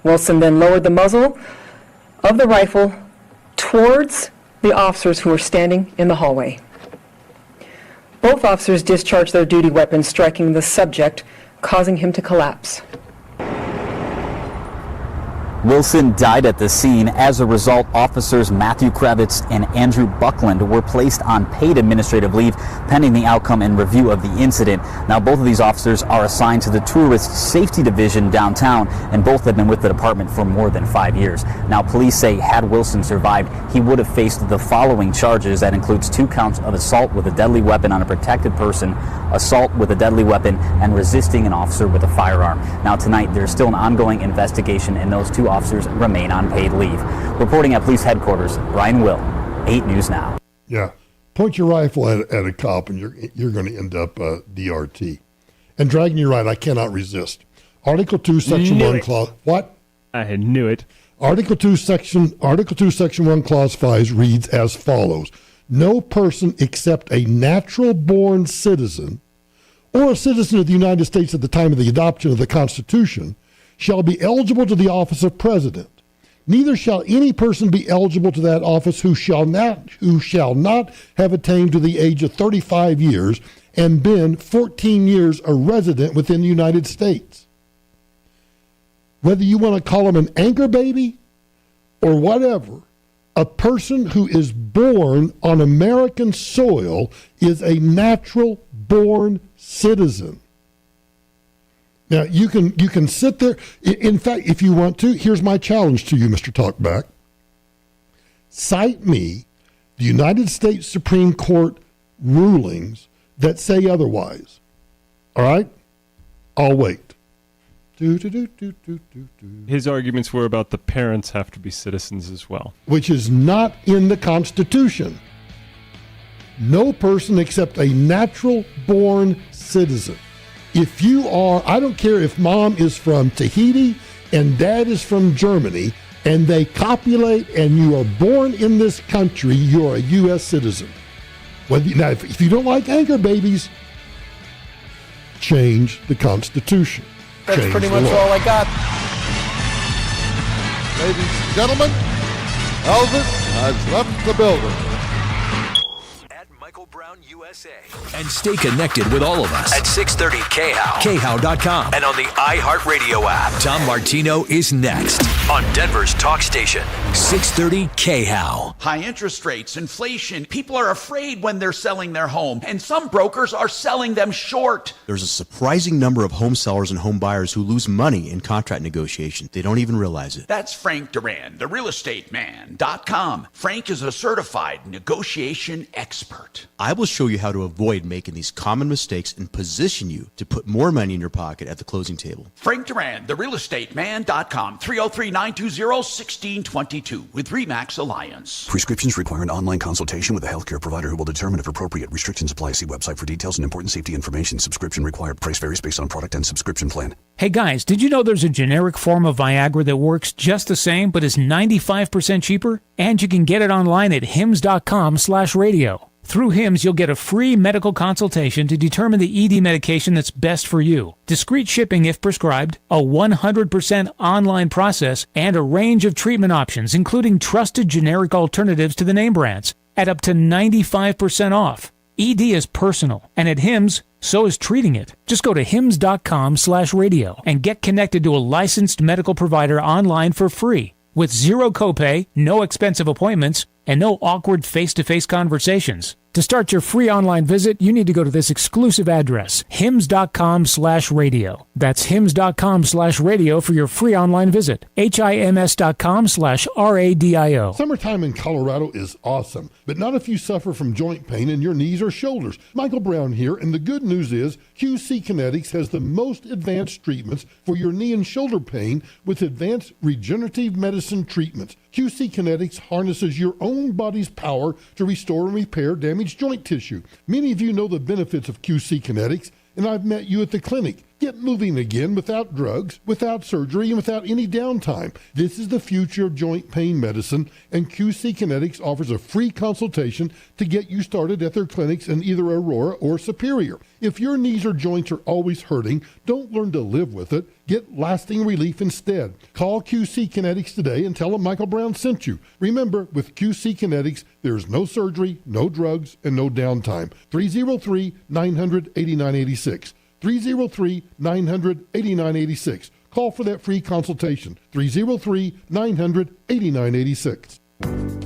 Wilson then lowered the muzzle of the rifle towards the officers who were standing in the hallway. Both officers discharged their duty weapons, striking the subject, causing him to collapse. Wilson died at the scene. As a result, officers Matthew Kravitz and Andrew Buckland were placed on paid administrative leave pending the outcome and review of the incident. Now, both of these officers are assigned to the Tourist Safety Division downtown, and both have been with the department for more than 5 years. Now, police say had Wilson survived, he would have faced the following charges. That includes 2 counts of assault with a deadly weapon on a protected person, assault with a deadly weapon, and resisting an officer with a firearm. Now, tonight, there's still an ongoing investigation, and those 2 officers remain on paid leave. Reporting at police headquarters, Brian Will, 8 News Now. Yeah, point your rifle at a cop and you're going to end up DRT. And Dragon, you're right, I cannot resist. Article 2, Section 1, Clause... What? I knew it. Article 2, Section 1, Clause 5 reads as follows. No person except a natural-born citizen or a citizen of the United States at the time of the adoption of the Constitution shall be eligible to the office of president. Neither shall any person be eligible to that office who shall not have attained to the age of 35 years and been 14 years a resident within the United States. Whether you want to call him an anchor baby or whatever, a person who is born on American soil is a natural-born citizen. Now, you can sit there. In fact, if you want to, here's my challenge to you, Mr. Talkback. Cite me the United States Supreme Court rulings that say otherwise. All right? I'll wait. His arguments were about the parents have to be citizens as well. Which is not in the Constitution. No person except a natural-born citizen. If you are, I don't care if mom is from Tahiti and dad is from Germany, and they copulate and you are born in this country, you're a U.S. citizen. Now, if you don't like anchor babies, change the Constitution. That's pretty much all I got. Ladies and gentlemen, Elvis has left the building. USA. And stay connected with all of us at 630 KHOW, KHOW.com, and on the iHeartRadio app. Tom Martino is next on Denver's talk station, 630 KHOW. High interest rates, inflation. People are afraid when they're selling their home, and some brokers are selling them short. There's a surprising number of home sellers and home buyers who lose money in contract negotiation. They don't even realize it. That's Frank Duran, the realestateman.com. Frank is a certified negotiation expert. I will show you how to avoid making these common mistakes and position you to put more money in your pocket at the closing table. Frank Duran, the realestateman.com, 303-920-1622 with RE/MAX Alliance. Prescriptions require an online consultation with a healthcare provider who will determine if appropriate. Restrictions apply. See website for details and important safety information. Subscription required. Price varies based on product and subscription plan. Hey guys, did you know there's a generic form of Viagra that works just the same but is 95% cheaper? And you can get it online at hims.com/radio. Through HIMS, you'll get a free medical consultation to determine the ED medication that's best for you, discreet shipping if prescribed, a 100% online process, and a range of treatment options, including trusted generic alternatives to the name brands, at up to 95% off. ED is personal, and at HIMS, so is treating it. Just go to hims.com/radio and get connected to a licensed medical provider online for free, with zero copay, no expensive appointments, and no awkward face-to-face conversations. To start your free online visit, you need to go to this exclusive address, hims.com/radio. That's hims.com/radio for your free online visit. HIMS.com/RADIO. Summertime in Colorado is awesome, but not if you suffer from joint pain in your knees or shoulders. Michael Brown here, and the good news is QC Kinetics has the most advanced treatments for your knee and shoulder pain with advanced regenerative medicine treatments. QC Kinetics harnesses your own body's power to restore and repair damaged joint tissue. Many of you know the benefits of QC Kinetics, and I've met you at the clinic. Get moving again without drugs, without surgery, and without any downtime. This is the future of joint pain medicine, and QC Kinetics offers a free consultation to get you started at their clinics in either Aurora or Superior. If your knees or joints are always hurting, don't learn to live with it. Get lasting relief instead. Call QC Kinetics today and tell them Michael Brown sent you. Remember, with QC Kinetics, there's no surgery, no drugs, and no downtime. 303-900-8986. 303-900-8986. Call for that free consultation. 303-900-8986.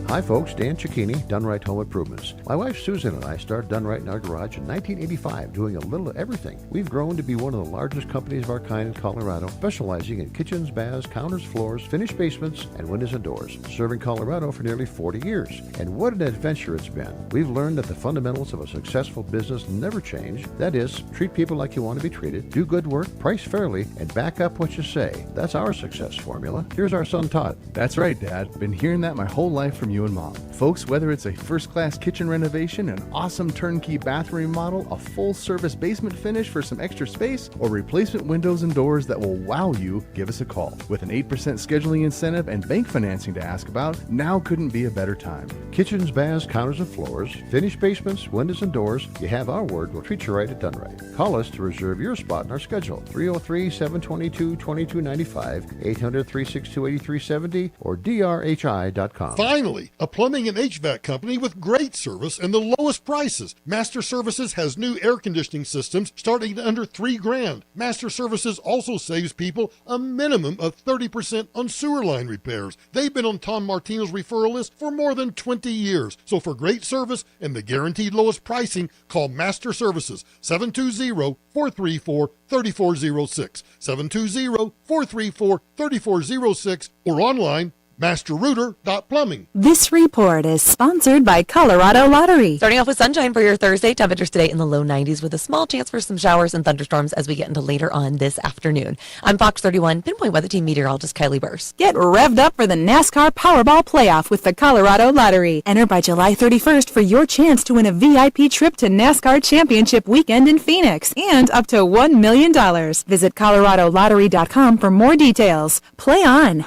Hi folks, Dan Cicchini, Done Right Home Improvements. My wife Susan and I started Done Right in our garage in 1985, doing a little of everything. We've grown to be one of the largest companies of our kind in Colorado, specializing in kitchens, baths, counters, floors, finished basements, and windows and doors. Serving Colorado for nearly 40 years. And what an adventure it's been. We've learned that the fundamentals of a successful business never change. That is, treat people like you want to be treated, do good work, price fairly, and back up what you say. That's our success formula. Here's our son Todd. That's right, Dad. Been hearing that my whole life from you and Mom. Folks, whether it's a first-class kitchen renovation, an awesome turnkey bathroom remodel, a full-service basement finish for some extra space, or replacement windows and doors that will wow you, give us a call. With an 8% scheduling incentive and bank financing to ask about, now couldn't be a better time. Kitchens, baths, counters, and floors, finished basements, windows, and doors. You have our word. We'll treat you right at Done Right. Call us to reserve your spot in our schedule. 303-722-2295, 800-362-8370, or drhi.com. Finally, a plumbing and HVAC company with great service and the lowest prices. Master Services has new air conditioning systems starting at under $3,000. Master Services also saves people a minimum of 30% on sewer line repairs. They've been on Tom Martino's referral list for more than 20 years. So for great service and the guaranteed lowest pricing, call Master Services, 720-434-3406, 720-434-3406, or online, masterrooter.plumbing. This report is sponsored by Colorado Lottery. Starting off with sunshine for your Thursday. Temperatures today in the low 90s with a small chance for some showers and thunderstorms as we get into later on this afternoon. I'm Fox 31 Pinpoint Weather Team meteorologist Kylie Burse. Get revved up for the NASCAR Powerball Playoff with the Colorado Lottery. Enter by July 31st for your chance to win a VIP trip to NASCAR Championship Weekend in Phoenix and up to $1 million. Visit coloradolottery.com for more details. Play on.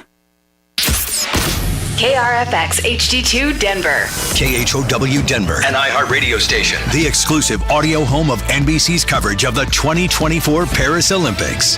KRFX HD2 Denver. KHOW Denver, an iHeart radio station. The exclusive audio home of NBC's coverage of the 2024 Paris Olympics.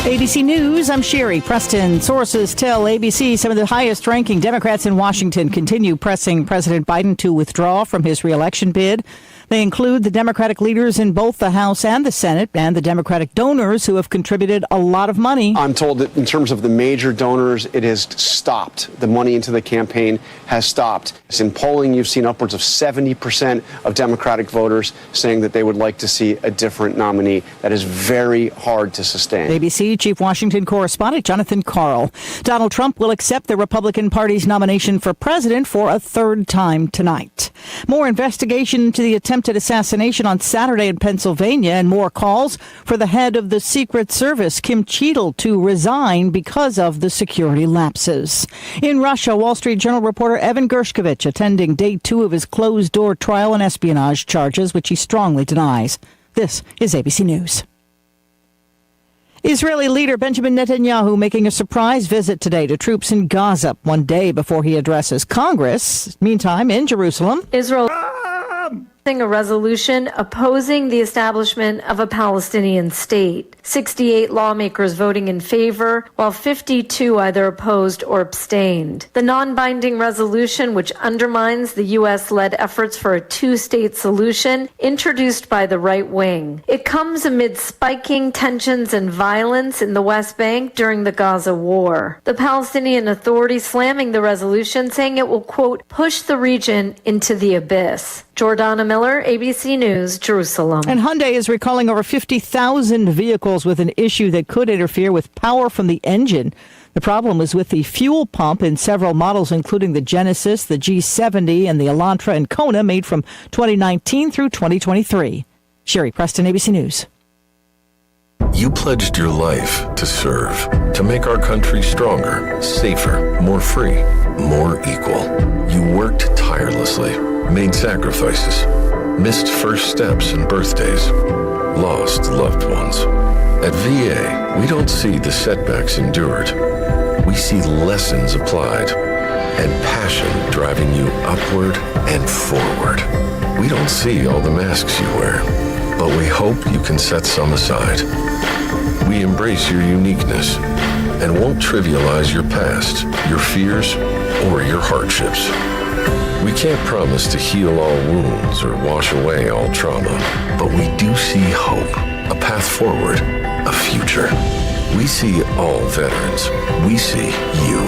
ABC News, I'm Sherry Preston. Sources tell ABC some of the highest-ranking Democrats in Washington continue pressing President Biden to withdraw from his re-election bid. They include the Democratic leaders in both the House and the Senate and the Democratic donors who have contributed a lot of money. I'm told that in terms of the major donors, it has stopped. The money into the campaign has stopped. In polling, you've seen upwards of 70% of Democratic voters saying that they would like to see a different nominee. That is very hard to sustain. ABC Chief Washington Correspondent Jonathan Karl. Donald Trump will accept the Republican Party's nomination for president for a third time tonight. More investigation into the attempted assassination on Saturday in Pennsylvania and more calls for the head of the Secret Service, Kim Cheadle, to resign because of the security lapses. In Russia, Wall Street Journal reporter Evan Gershkovich attending day 2 of his closed-door trial on espionage charges, which he strongly denies. This is ABC News. Israeli leader Benjamin Netanyahu making a surprise visit today to troops in Gaza, one day before he addresses Congress. Meantime, in Jerusalem, Israel a resolution opposing the establishment of a Palestinian state. 68 lawmakers voting in favor, while 52 either opposed or abstained. The non-binding resolution, which undermines the U.S.-led efforts for a two-state solution, introduced by the right wing. It comes amid spiking tensions and violence in the West Bank during the Gaza war. The Palestinian Authority slamming the resolution, saying it will, quote, push the region into the abyss. Jordana Miller, ABC News, Jerusalem. And Hyundai is recalling over 50,000 vehicles with an issue that could interfere with power from the engine. The problem was with the fuel pump in several models, including the Genesis, the G70, and the Elantra and Kona, made from 2019 through 2023. Sherry Preston, ABC News. You pledged your life to serve, to make our country stronger, safer, more free, more equal. You worked tirelessly, made sacrifices, missed first steps and birthdays, lost loved ones. At VA, we don't see the setbacks endured. We see lessons applied and passion driving you upward and forward. We don't see all the masks you wear. but we hope you can set some aside. We embrace your uniqueness and won't trivialize your past, your fears, or your hardships. We can't promise to heal all wounds or wash away all trauma, but we do see hope, a path forward, a future. We see all veterans. We see you.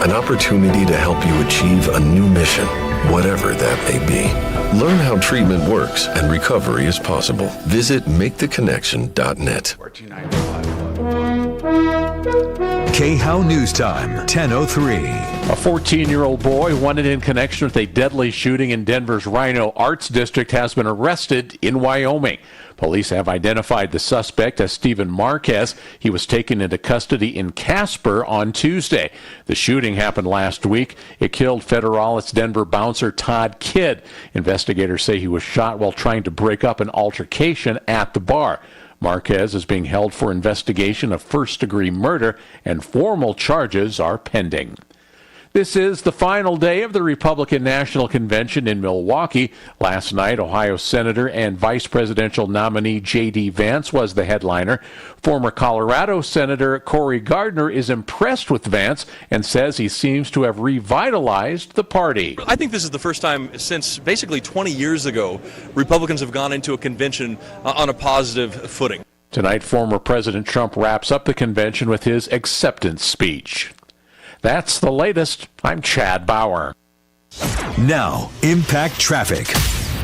An opportunity to help you achieve a new mission, whatever that may be. Learn how treatment works and recovery is possible. Visit maketheconnection.net. KHOW News Time, 10:03. A 14-year-old boy wanted in connection with a deadly shooting in Denver's Rhino Arts District has been arrested in Wyoming. Police have identified the suspect as Stephen Marquez. He was taken into custody in Casper on Tuesday. The shooting happened last week. It killed Federales Denver bouncer Todd Kidd. Investigators say he was shot while trying to break up an altercation at the bar. Marquez is being held for investigation of first-degree murder, and formal charges are pending. This is the final day of the Republican National Convention in Milwaukee. Last night, Ohio Senator and Vice Presidential nominee J.D. Vance was the headliner. Former Colorado Senator Cory Gardner is impressed with Vance and says he seems to have revitalized the party. I think this is the first time since basically 20 years ago Republicans have gone into a convention on a positive footing. Tonight, former President Trump wraps up the convention with his acceptance speech. That's the latest. I'm Chad Bauer. Now, Impact Traffic.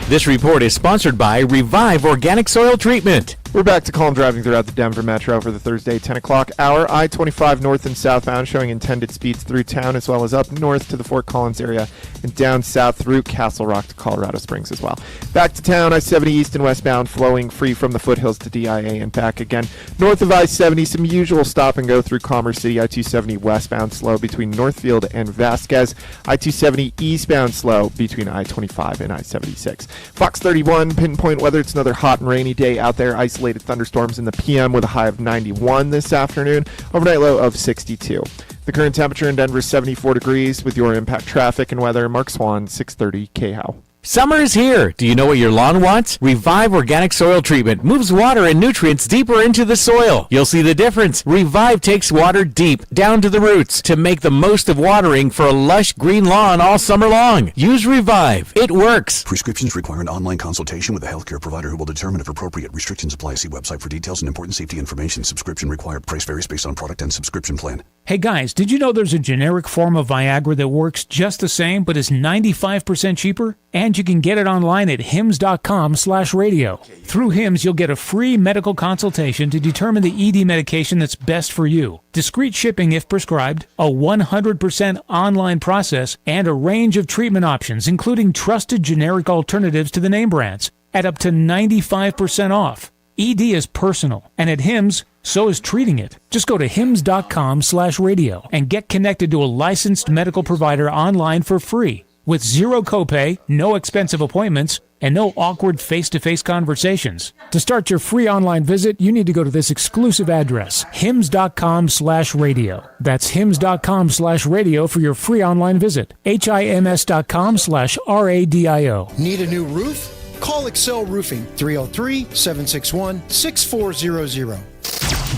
This report is sponsored by Revive Organic Soil Treatment. We're back to calm driving throughout the Denver Metro for the Thursday 10 o'clock hour. I-25 north and southbound showing intended speeds through town as well as up north to the Fort Collins area and down south through Castle Rock to Colorado Springs as well. Back to town, I-70 east and westbound flowing free from the foothills to DIA and back again. North of I-70, some usual stop and go through Commerce City. I-270 westbound slow between Northfield and Vasquez. I-270 eastbound slow between I-25 and I-76. Fox 31, pinpoint weather. It's another hot and rainy day out there. Isolated thunderstorms in the PM with a high of 91 this afternoon. Overnight low of 62. The current temperature in Denver is 74 degrees with your impact traffic and weather. Mark Swan, 630 KHOW. Summer is here. Do you know what your lawn wants? Revive Organic Soil Treatment moves water and nutrients deeper into the soil. You'll see the difference. Revive takes water deep, down to the roots, to make the most of watering for a lush green lawn all summer long. Use Revive. It works. Prescriptions require an online consultation with a healthcare provider who will determine if appropriate. Restrictions apply. See website for details and important safety information. Subscription required. Price varies based on product and subscription plan. Hey guys, did you know there's a generic form of Viagra that works just the same but is 95% cheaper? And you can get it online at hims.com/radio. Through Hims, you'll get a free medical consultation to determine the ED medication that's best for you. Discreet shipping if prescribed, a 100% online process, and a range of treatment options, including trusted generic alternatives to the name brands, at up to 95% off. ED is personal, and at Hims, so is treating it. Just go to hims.com/radio and get connected to a licensed medical provider online for free. With zero copay, no expensive appointments, and no awkward face-to-face conversations. To start your free online visit, you need to go to this exclusive address, hims.com/radio. That's hims.com/radio for your free online visit. hims.com/radio. Need a new roof? Call Excel Roofing, 303-761-6400.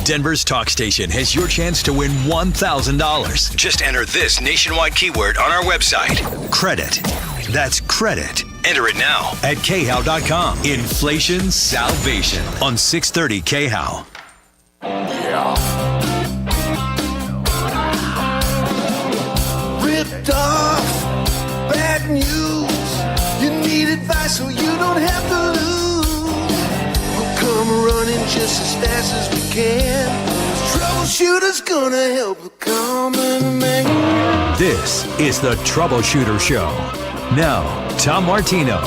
Denver's talk station has your chance to win $1,000. Just enter this nationwide keyword on our website. Credit. That's credit. Enter it now at KHOW.com. Inflation Salvation on 630 KHOW. Ripped off. Bad news. You need advice so you don't have to lose. We'll come running just as fast as we can. Troubleshooter's gonna help the common man. This is the Troubleshooter Show. Now, Tom Martino.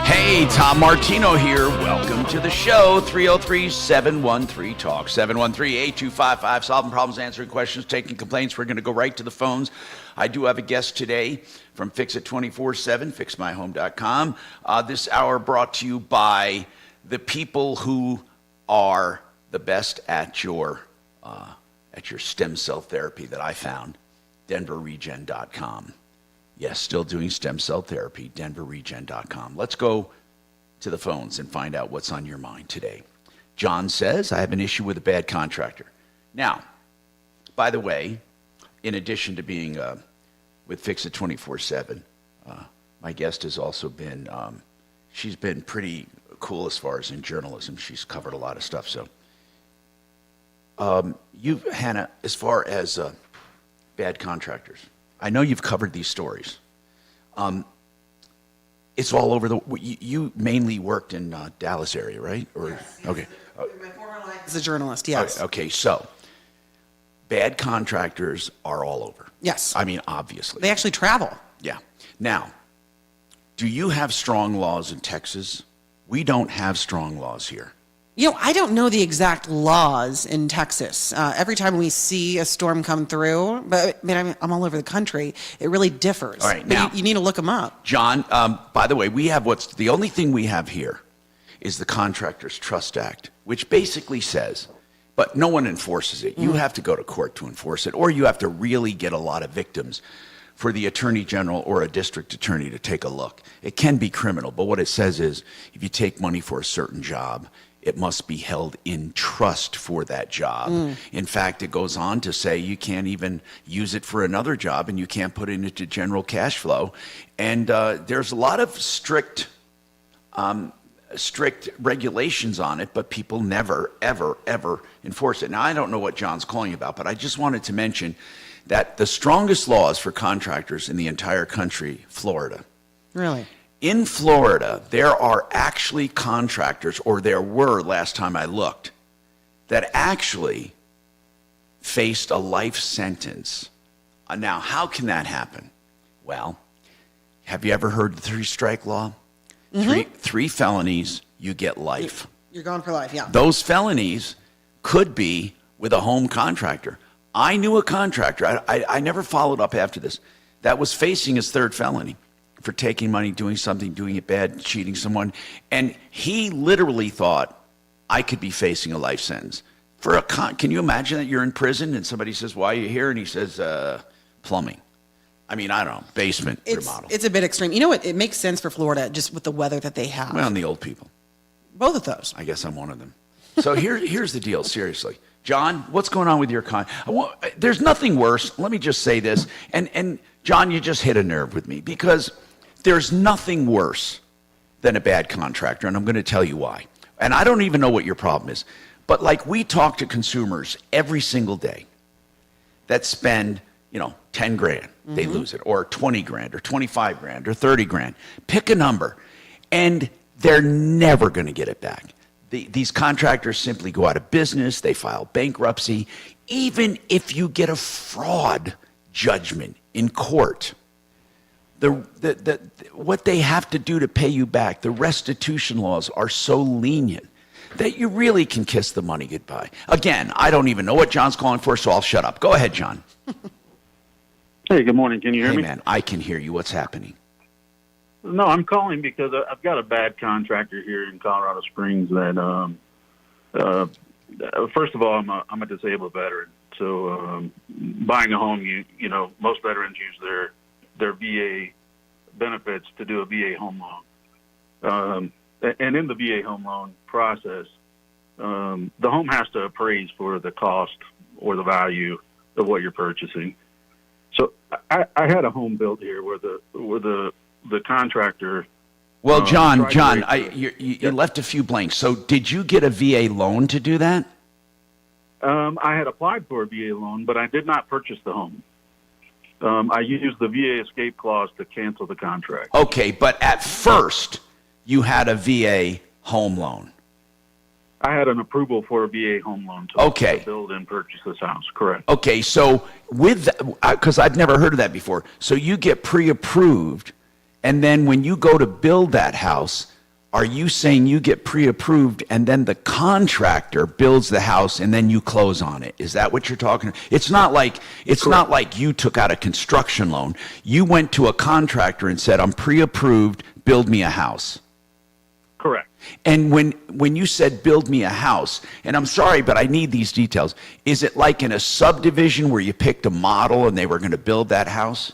Hey, Tom Martino here. Welcome to the show. 303-713-TALK. 713-8255. Solving problems, answering questions, taking complaints. We're going to go right to the phones. I do have a guest today from Fix It 24/7, fixmyhome.com. This hour brought to you by the people who are the best at your stem cell therapy that I found, denverregen.com. Yes, still doing stem cell therapy, denverregen.com. Let's go to the phones and find out what's on your mind today. John says, I have an issue with a bad contractor. Now, by the way, in addition to being with Fix It 24/7, my guest has also been, she's been pretty cool as far as in journalism. She's covered a lot of stuff. So, Hannah, as far as bad contractors, I know you've covered these stories. It's all over you mainly worked in Dallas area, right? Or yes. Okay. My former life as a journalist, yes. Okay, so bad contractors are all over. Yes. I mean, obviously. They actually travel. Yeah. Now, do you have strong laws in Texas? We don't have strong laws here. You know, I don't know the exact laws in Texas. Every time we see a storm come through, but I mean, I'm all over the country, it really differs. All right, but now, you need to look them up. John, by the way, we have the only thing we have here is the Contractors Trust Act, which basically says, but no one enforces it. You have to go to court to enforce it, or you have to really get a lot of victims for the attorney general or a district attorney to take a look. It can be criminal, but what it says is if you take money for a certain job, it must be held in trust for that job. In fact, it goes on to say you can't even use it for another job and you can't put it into general cash flow. And there's a lot of strict regulations on it, but people never, ever, ever enforce it. Now, I don't know what John's calling about, but I just wanted to mention that the strongest laws for contractors in the entire country, Florida. Really? In Florida, there are actually contractors, or there were last time I looked, that actually faced a life sentence. Now, how can that happen? Well, have you ever heard the three-strike law? Three felonies, you get life. You're gone for life, yeah. Those felonies could be with a home contractor. I knew a contractor, I never followed up after this, that was facing his third felony for taking money, doing something, doing it bad, cheating someone. And he literally thought, I could be facing a life sentence. Can you imagine that you're in prison and somebody says, why are you here? And he says, plumbing. I mean, I don't know, basement remodel. It's a bit extreme. You know what? It makes sense for Florida just with the weather that they have. Well, and the old people. Both of those. I guess I'm one of them. So here's the deal, seriously. John, what's going on with your there's nothing worse. Let me just say this. And John, you just hit a nerve with me because there's nothing worse than a bad contractor, and I'm going to tell you why. And I don't even know what your problem is. But like we talk to consumers every single day that spend, 10 grand, they lose it, or 20 grand, or 25 grand, or 30 grand. Pick a number, and they're never going to get it back. These contractors simply go out of business. They file bankruptcy. Even if you get a fraud judgment in court, what they have to do to pay you back, the restitution laws are so lenient that you really can kiss the money goodbye. Again, I don't even know what John's calling for, so I'll shut up. Go ahead, John. Hey, good morning. Can you hear me? Hey, man, I can hear you. What's happening? No, I'm calling because I've got a bad contractor here in Colorado Springs that, first of all, I'm a disabled veteran. So buying a home, most veterans use their VA benefits to do a VA home loan. And in the VA home loan process, the home has to appraise for the cost or the value of what you're purchasing. So I had a home built here where the contractor. Well, John, you left a few blanks. So did you get a VA loan to do that? I had applied for a VA loan, but I did not purchase the home. I used the VA escape clause to cancel the contract. Okay, but at first you had a VA home loan. I had an approval for a VA home loan to build and purchase this house, correct. Okay, so with because I've never heard of that before. So you get pre-approved, and then when you go to build that house, are you saying you get pre-approved and then the contractor builds the house and then you close on it? Is that what you're talking about? It's not like you took out a construction loan. You went to a contractor and said, I'm pre-approved, build me a house. Correct. And when you said build me a house, and I'm sorry, but I need these details, is it like in a subdivision where you picked a model and they were going to build that house?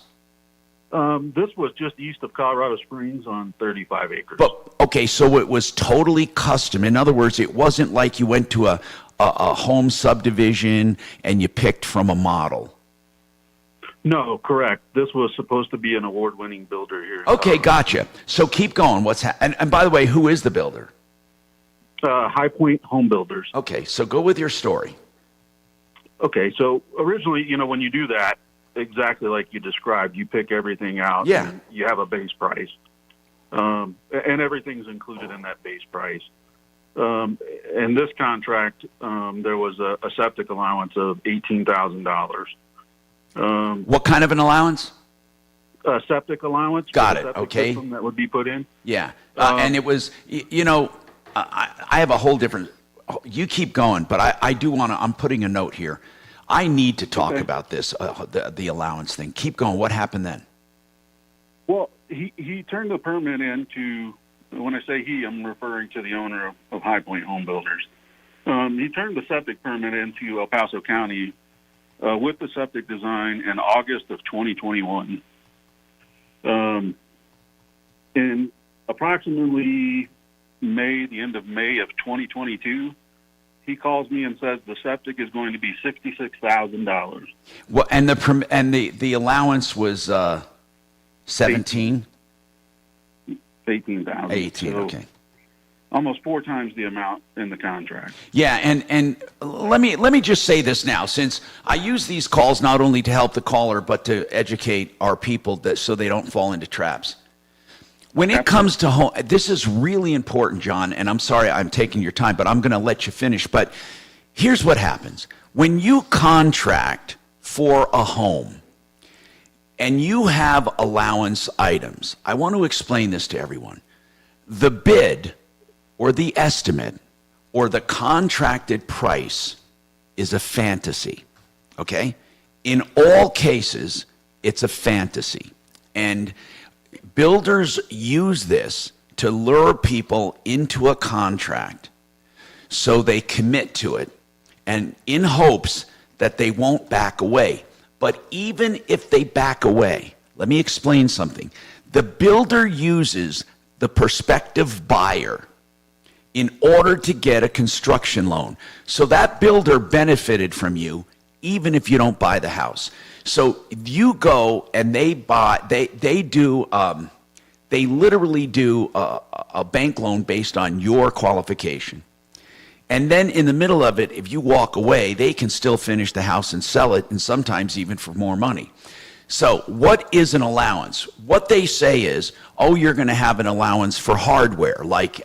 This was just east of Colorado Springs on 35 acres. But okay, so it was totally custom. In other words, it wasn't like you went to a home subdivision and you picked from a model. No, correct. This was supposed to be an award-winning builder here. Okay, gotcha. So keep going. And by the way, who is the builder? High Point Home Builders. Okay, so go with your story. Okay, so originally, when you do that, exactly like you described, you pick everything out. Yeah. And you have a base price. And everything's included in that base price. In this contract, there was a septic allowance of $18,000. What kind of an allowance? A septic allowance. Got for the it. septic Okay. system that would be put in. Yeah. And it was, I have a whole different, you keep going, but I do want to, I'm putting a note here. I need to talk about this, the allowance thing. Keep going. What happened then? Well, he turned the permit in to, when I say he, I'm referring to the owner of High Point Home Builders. He turned the septic permit into El Paso County with the septic design in August of 2021. In approximately the end of May of 2022, he calls me and says the septic is going to be $66,000. Well, and the allowance was 17? 18,000. 18, So okay. Almost 4 times the amount in the contract. Yeah, and let me just say this now, since I use these calls not only to help the caller but to educate our people so they don't fall into traps. When it comes to home, this is really important, John, and I'm sorry I'm taking your time, but I'm going to let you finish. But here's what happens. When you contract for a home and you have allowance items, I want to explain this to everyone. The bid or the estimate or the contracted price is a fantasy, okay? In all cases, it's a fantasy. And builders use this to lure people into a contract so they commit to it and in hopes that they won't back away. But even if they back away, let me explain something. The builder uses the prospective buyer in order to get a construction loan. So that builder benefited from you even if you don't buy the house. So you go and they literally do a bank loan based on your qualification. And then in the middle of it, if you walk away, they can still finish the house and sell it, and sometimes even for more money. So what is an allowance? What they say is, you're going to have an allowance for hardware, like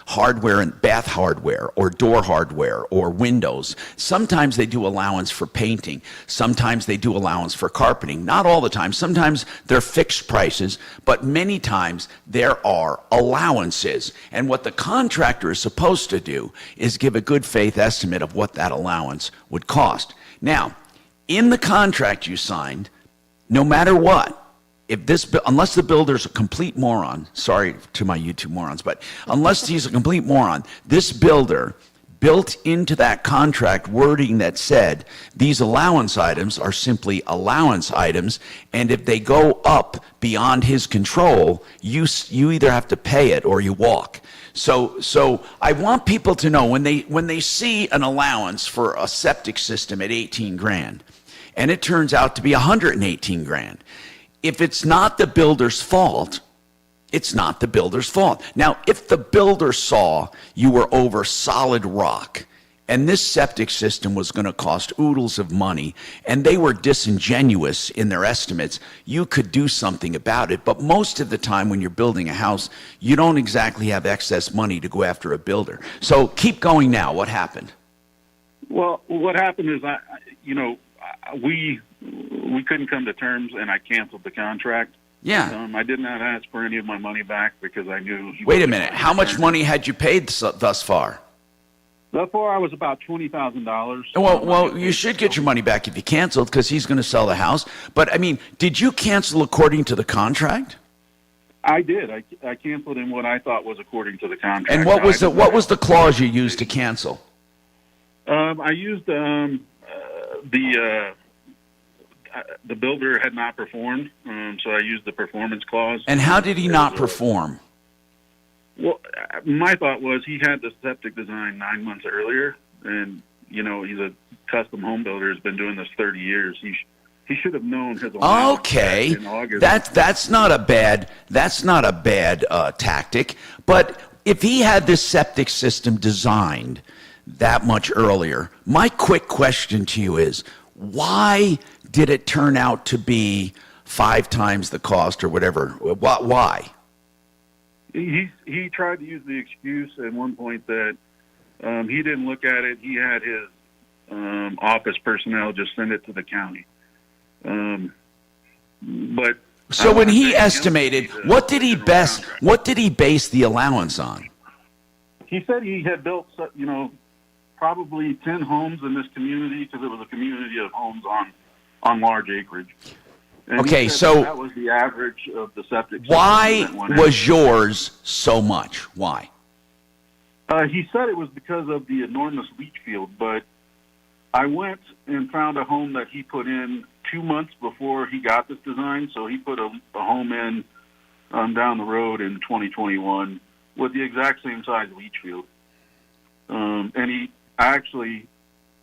hardware and bath hardware or door hardware or windows. Sometimes they do allowance for painting. Sometimes they do allowance for carpeting. Not all the time. Sometimes they're fixed prices, but many times there are allowances. And what the contractor is supposed to do is give a good faith estimate of what that allowance would cost. Now, in the contract you signed, no matter what, unless the builder's a complete moron, sorry to my YouTube morons, but unless he's a complete moron, this builder built into that contract wording that said these allowance items are simply allowance items, and if they go up beyond his control, you either have to pay it or you walk. So I want people to know when they see an allowance for a septic system at $18,000, and it turns out to be $118,000. If it's not the builder's fault, it's not the builder's fault. Now, if the builder saw you were over solid rock and this septic system was going to cost oodles of money and they were disingenuous in their estimates, you could do something about it. But most of the time when you're building a house, you don't exactly have excess money to go after a builder. So keep going now. What happened? Well, what happened is we couldn't come to terms, and I canceled the contract. Yeah. I did not ask for any of my money back because I knew. Wait a minute. How much money had you paid thus far? Thus far, I was about $20,000. Well, you should get your money back if you canceled because he's going to sell the house. But, I mean, did you cancel according to the contract? I did. I canceled in what I thought was according to the contract. And what was the clause you used to cancel? the builder had not performed, so I used the performance clause. And how did he not perform? Well, my thought was he had the septic design 9 months earlier, and he's a custom home builder, has been doing this 30 years. He should have known his allowance Okay, in August. that's not a bad tactic. But if he had this septic system designed that much earlier, my quick question to you is, why did it turn out to be 5 times the cost or whatever? Why? He tried to use the excuse at one point that he didn't look at it. He had his office personnel just send it to the county. But so when he estimated, what did he base the allowance on? He said he had built, probably 10 homes in this community because it was a community of homes on large acreage. And okay, so that was the average of the septic. Why was yours so much? Why? He said it was because of the enormous leach field, but I went and found a home that he put in 2 months before he got this design. So he put a home in down the road in 2021 with the exact same size leach field. And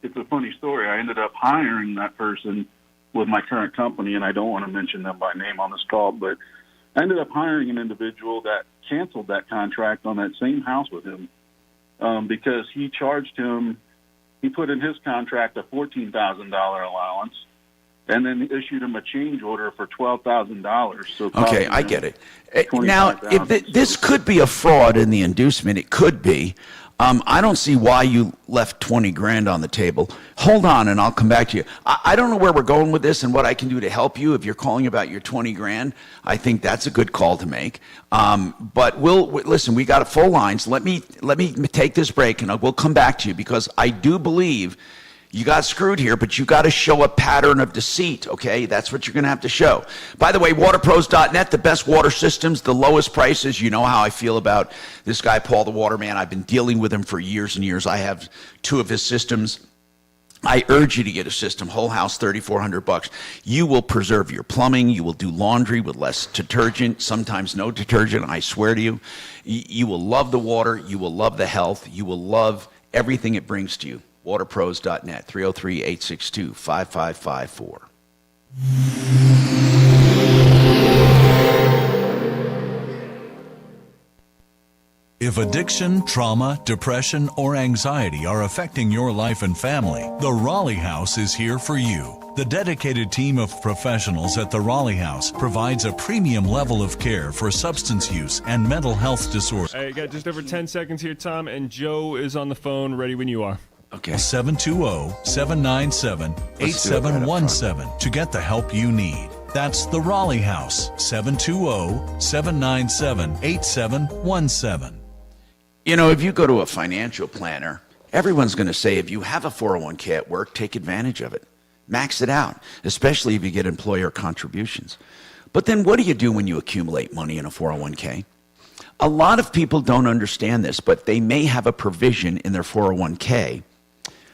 it's a funny story. I ended up hiring that person with my current company, and I don't want to mention them by name on this call, but I ended up hiring an individual that canceled that contract on that same house with him because he charged him, he put in his contract a $14,000 allowance and then issued him a change order for $12,000. So okay, I get it. Now, if this could be a fraud in the inducement, it could be. I don't see why you left $20,000 on the table. Hold on, and I'll come back to you. I don't know where we're going with this and what I can do to help you. If you're calling about your $20,000, I think that's a good call to make. But listen. We got full lines. Let me take this break, and we'll come back to you because I do believe you got screwed here, but you got to show a pattern of deceit, okay? That's what you're going to have to show. By the way, waterpros.net, the best water systems, the lowest prices. You know how I feel about this guy, Paul the Waterman. I've been dealing with him for years and years. I have 2 of his systems. I urge you to get a system, whole house, $3,400. You will preserve your plumbing. You will do laundry with less detergent, sometimes no detergent, I swear to you. You will love the water. You will love the health. You will love everything it brings to you. Waterpros.net, 303-862-5554. If addiction, trauma, depression, or anxiety are affecting your life and family, the Raleigh House is here for you. The dedicated team of professionals at the Raleigh House provides a premium level of care for substance use and mental health disorders. I got just over 10 seconds here, Tom, and Joe is on the phone, ready when you are. Okay. 720-797-8717 to get the help you need. That's the Raleigh House, 720-797-8717. You know, if you go to a financial planner, everyone's going to say if you have a 401k at work, take advantage of it. Max it out, especially if you get employer contributions. But then what do you do when you accumulate money in a 401k? A lot of people don't understand this, but they may have a provision in their 401k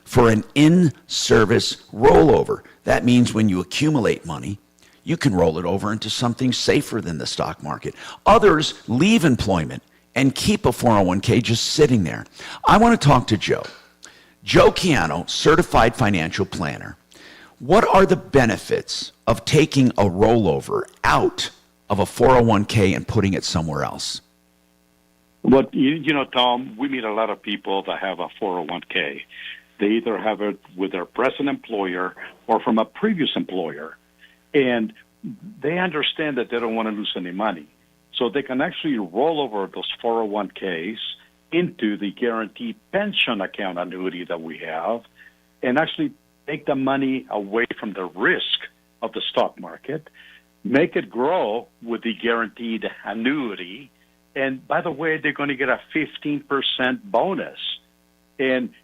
for an in-service rollover. That means when you accumulate money, you can roll it over into something safer than the stock market. Others leave employment and keep a 401k just sitting there. I want to talk to Joe. Joe Chiano, certified financial planner. What are the benefits of taking a rollover out of a 401k and putting it somewhere else? Well, Tom, we meet a lot of people that have a 401k. They either have it with their present employer or from a previous employer. And they understand that they don't want to lose any money. So they can actually roll over those 401ks into the guaranteed pension account annuity that we have and actually take the money away from the risk of the stock market, make it grow with the guaranteed annuity. And by the way, they're going to get a 15% bonus. And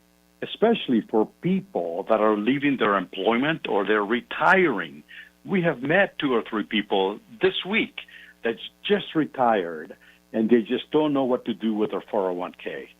especially for people that are leaving their employment or they're retiring. We have met 2 or 3 people this week that just retired and they just don't know what to do with their 401k.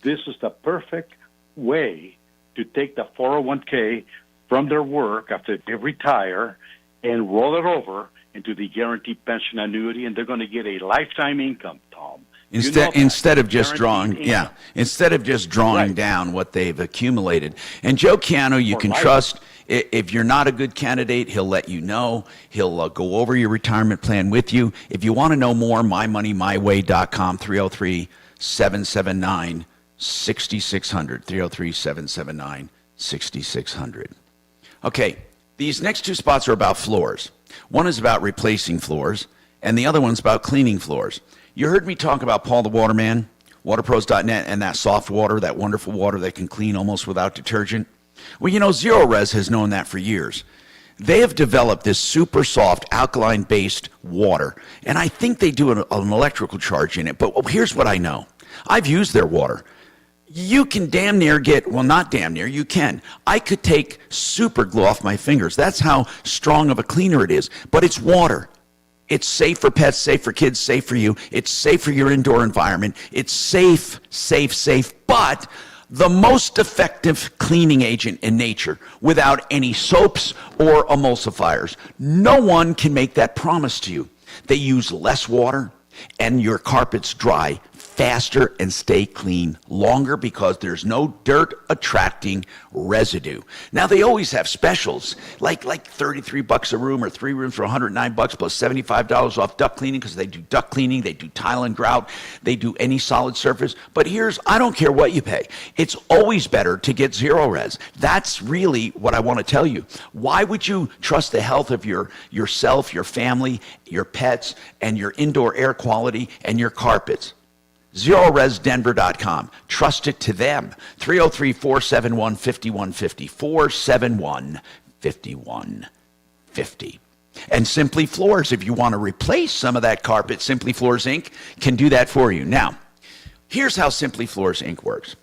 This is the perfect way to take the 401k, from their work after they retire and roll it over into the guaranteed pension annuity, and they're going to get a lifetime income, Tom. Instead of just drawing, Guaranteed instead of just drawing down what they've accumulated. And Joe Chiano, you can trust. If you're not a good candidate, he'll let you know. He'll go over your retirement plan with you. If you want to know more, mymoneymyway.com, 303-779-6600, 303-779-6600. Okay, these next two spots are about floors. One is about replacing floors, and the other one's about cleaning floors. You heard me talk about Paul the Waterman, waterpros.net, and that soft water, that wonderful water that can clean almost without detergent. Well, you know, Zero Res has known that for years. They have developed this super soft alkaline-based water, and I think they do an electrical charge in it. But here's what I know. I've used their water. You can damn near not damn near, you can. I could take super glue off my fingers. That's how strong of a cleaner it is. But it's water. It's safe for pets, safe for kids, safe for you. It's safe for your indoor environment. It's safe, but the most effective cleaning agent in nature without any soaps or emulsifiers. No one can make that promise to you. They use less water, and your carpets dry faster and stay clean longer because there's no dirt attracting residue. Now they always have specials like $33 a room or 3 rooms for $109 plus $75 off duct cleaning, because they do duct cleaning, they do tile and grout, they do any solid surface. But I don't care what you pay. It's always better to get Zero Res. That's really what I want to tell you. Why would you trust the health of yourself, your family, your pets, and your indoor air quality and your carpets? ZeroResDenver.com. Trust it to them. 303-471-5150. 471-5150. And Simply Floors, if you want to replace some of that carpet, Simply Floors Inc. can do that for you. Now, here's how Simply Floors Inc. works.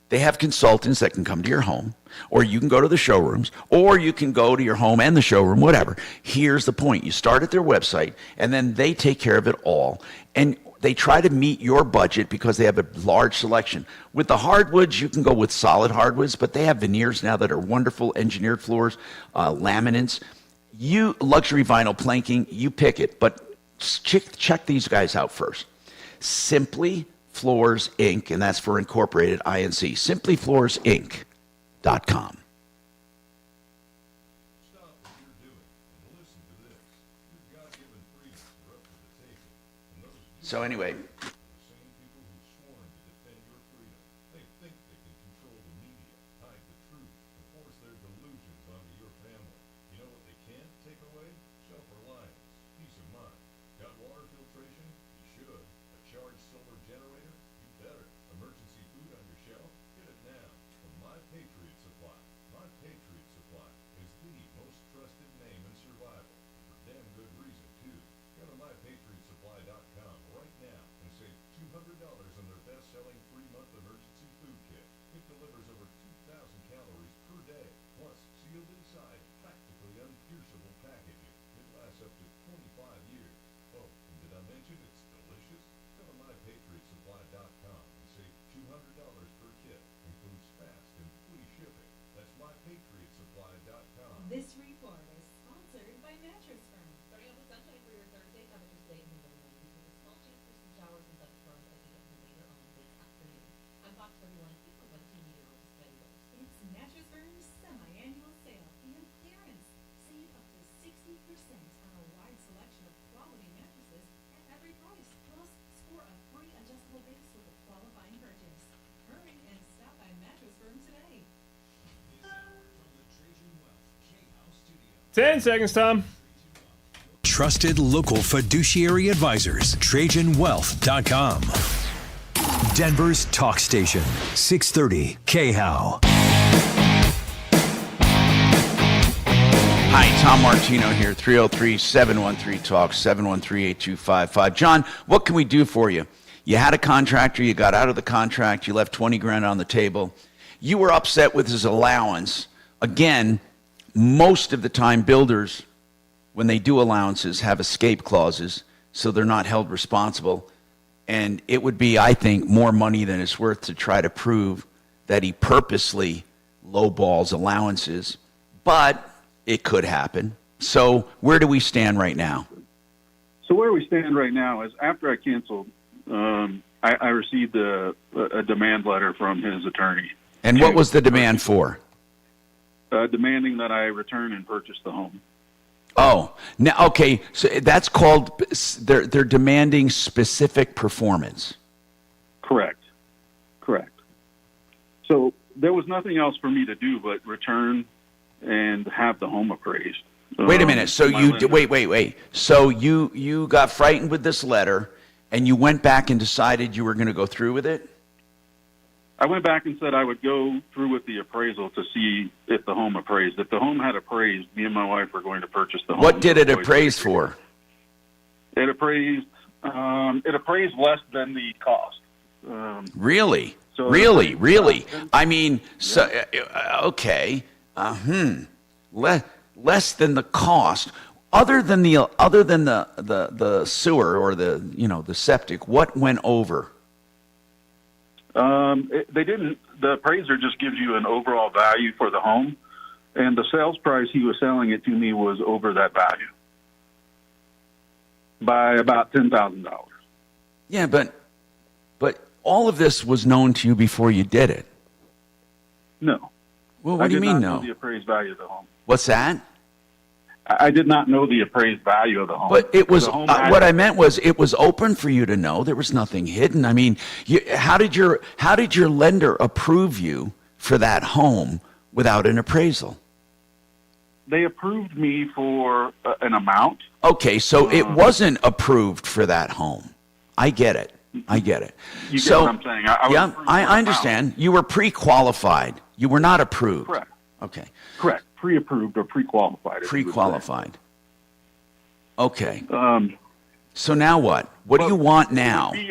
They have consultants that can come to your home, or you can go to the showrooms, or you can go to your home and the showroom, whatever. Here's the point. You start at their website, and then they take care of it all. And they try to meet your budget because they have a large selection. With the hardwoods, you can go with solid hardwoods, but they have veneers now that are wonderful, engineered floors, laminates. Luxury vinyl planking, you pick it, but check these guys out first. Simply Floors Inc., and that's for incorporated INC. SimplyFloorsInc.com. So anyway, This report is sponsored by Mattress Firm. Starting off with sunshine for your Thursday, temperatures today in the low 90s with a small chance for some showers and thunderstorms as we get later on this afternoon. I'm Fox 31 April 1 meteorologist Betty Rose. It's Mattress Firm's semi-annual sale and clearance. Save up to 60% on a wide selection of quality mattresses at every price. Plus, score a free adjustable base with a qualifying purchase. Hurry and stop by Mattress Firm today. 10 seconds, Tom. Trusted local fiduciary advisors. TrajanWealth.com. Denver's talk station. 630 KHOW. Hi, Tom Martino here. 303-713-TALK, 713-8255. John, what can we do for you? You had a contractor, you got out of the contract, you left 20 grand on the table. You were upset with his allowance. Again, most of the time, builders, when they do allowances, have escape clauses, so they're not held responsible. And it would be, I think, more money than it's worth to try to prove that he purposely lowballs allowances but it could happen. So where do we stand right now? So where we stand right now is after I canceled, I received a demand letter from his attorney. And what was the demand for? Demanding that I return and purchase the home. Oh, now, okay, so that's called, they're demanding specific performance. Correct. So there was nothing else for me to do but return and have the home appraised. Wait a minute, so wait. So you got frightened with this letter, and you went back and decided you were going to go through with it? I went back and said I would go through with the appraisal to see if the home appraised. If the home had appraised, me and my wife were going to purchase the home. What did it appraise for? It appraised less than the cost. Really? So Really? I mean, so okay. Less than the cost. Other than the sewer or the septic, what went over? They didn't. The appraiser just gives you an overall value for the home, and the sales price he was selling it to me was over that value by about $10,000. Yeah, but all of this was known to you before you did it. No. Well, what do you mean I did no? not know the appraised value of the home. What's that? I did not know the appraised value of the home. But it was what I meant was it was open for you to know. There was nothing hidden. I mean, how did your lender approve you for that home without an appraisal? They approved me for an amount. Okay, so it wasn't approved for that home. I get it. You get what I'm saying? I understand. You were pre-qualified. You were not approved. Correct. Okay. Correct. Pre-approved or pre-qualified. Pre-qualified. Okay. So now what? What do you want now? With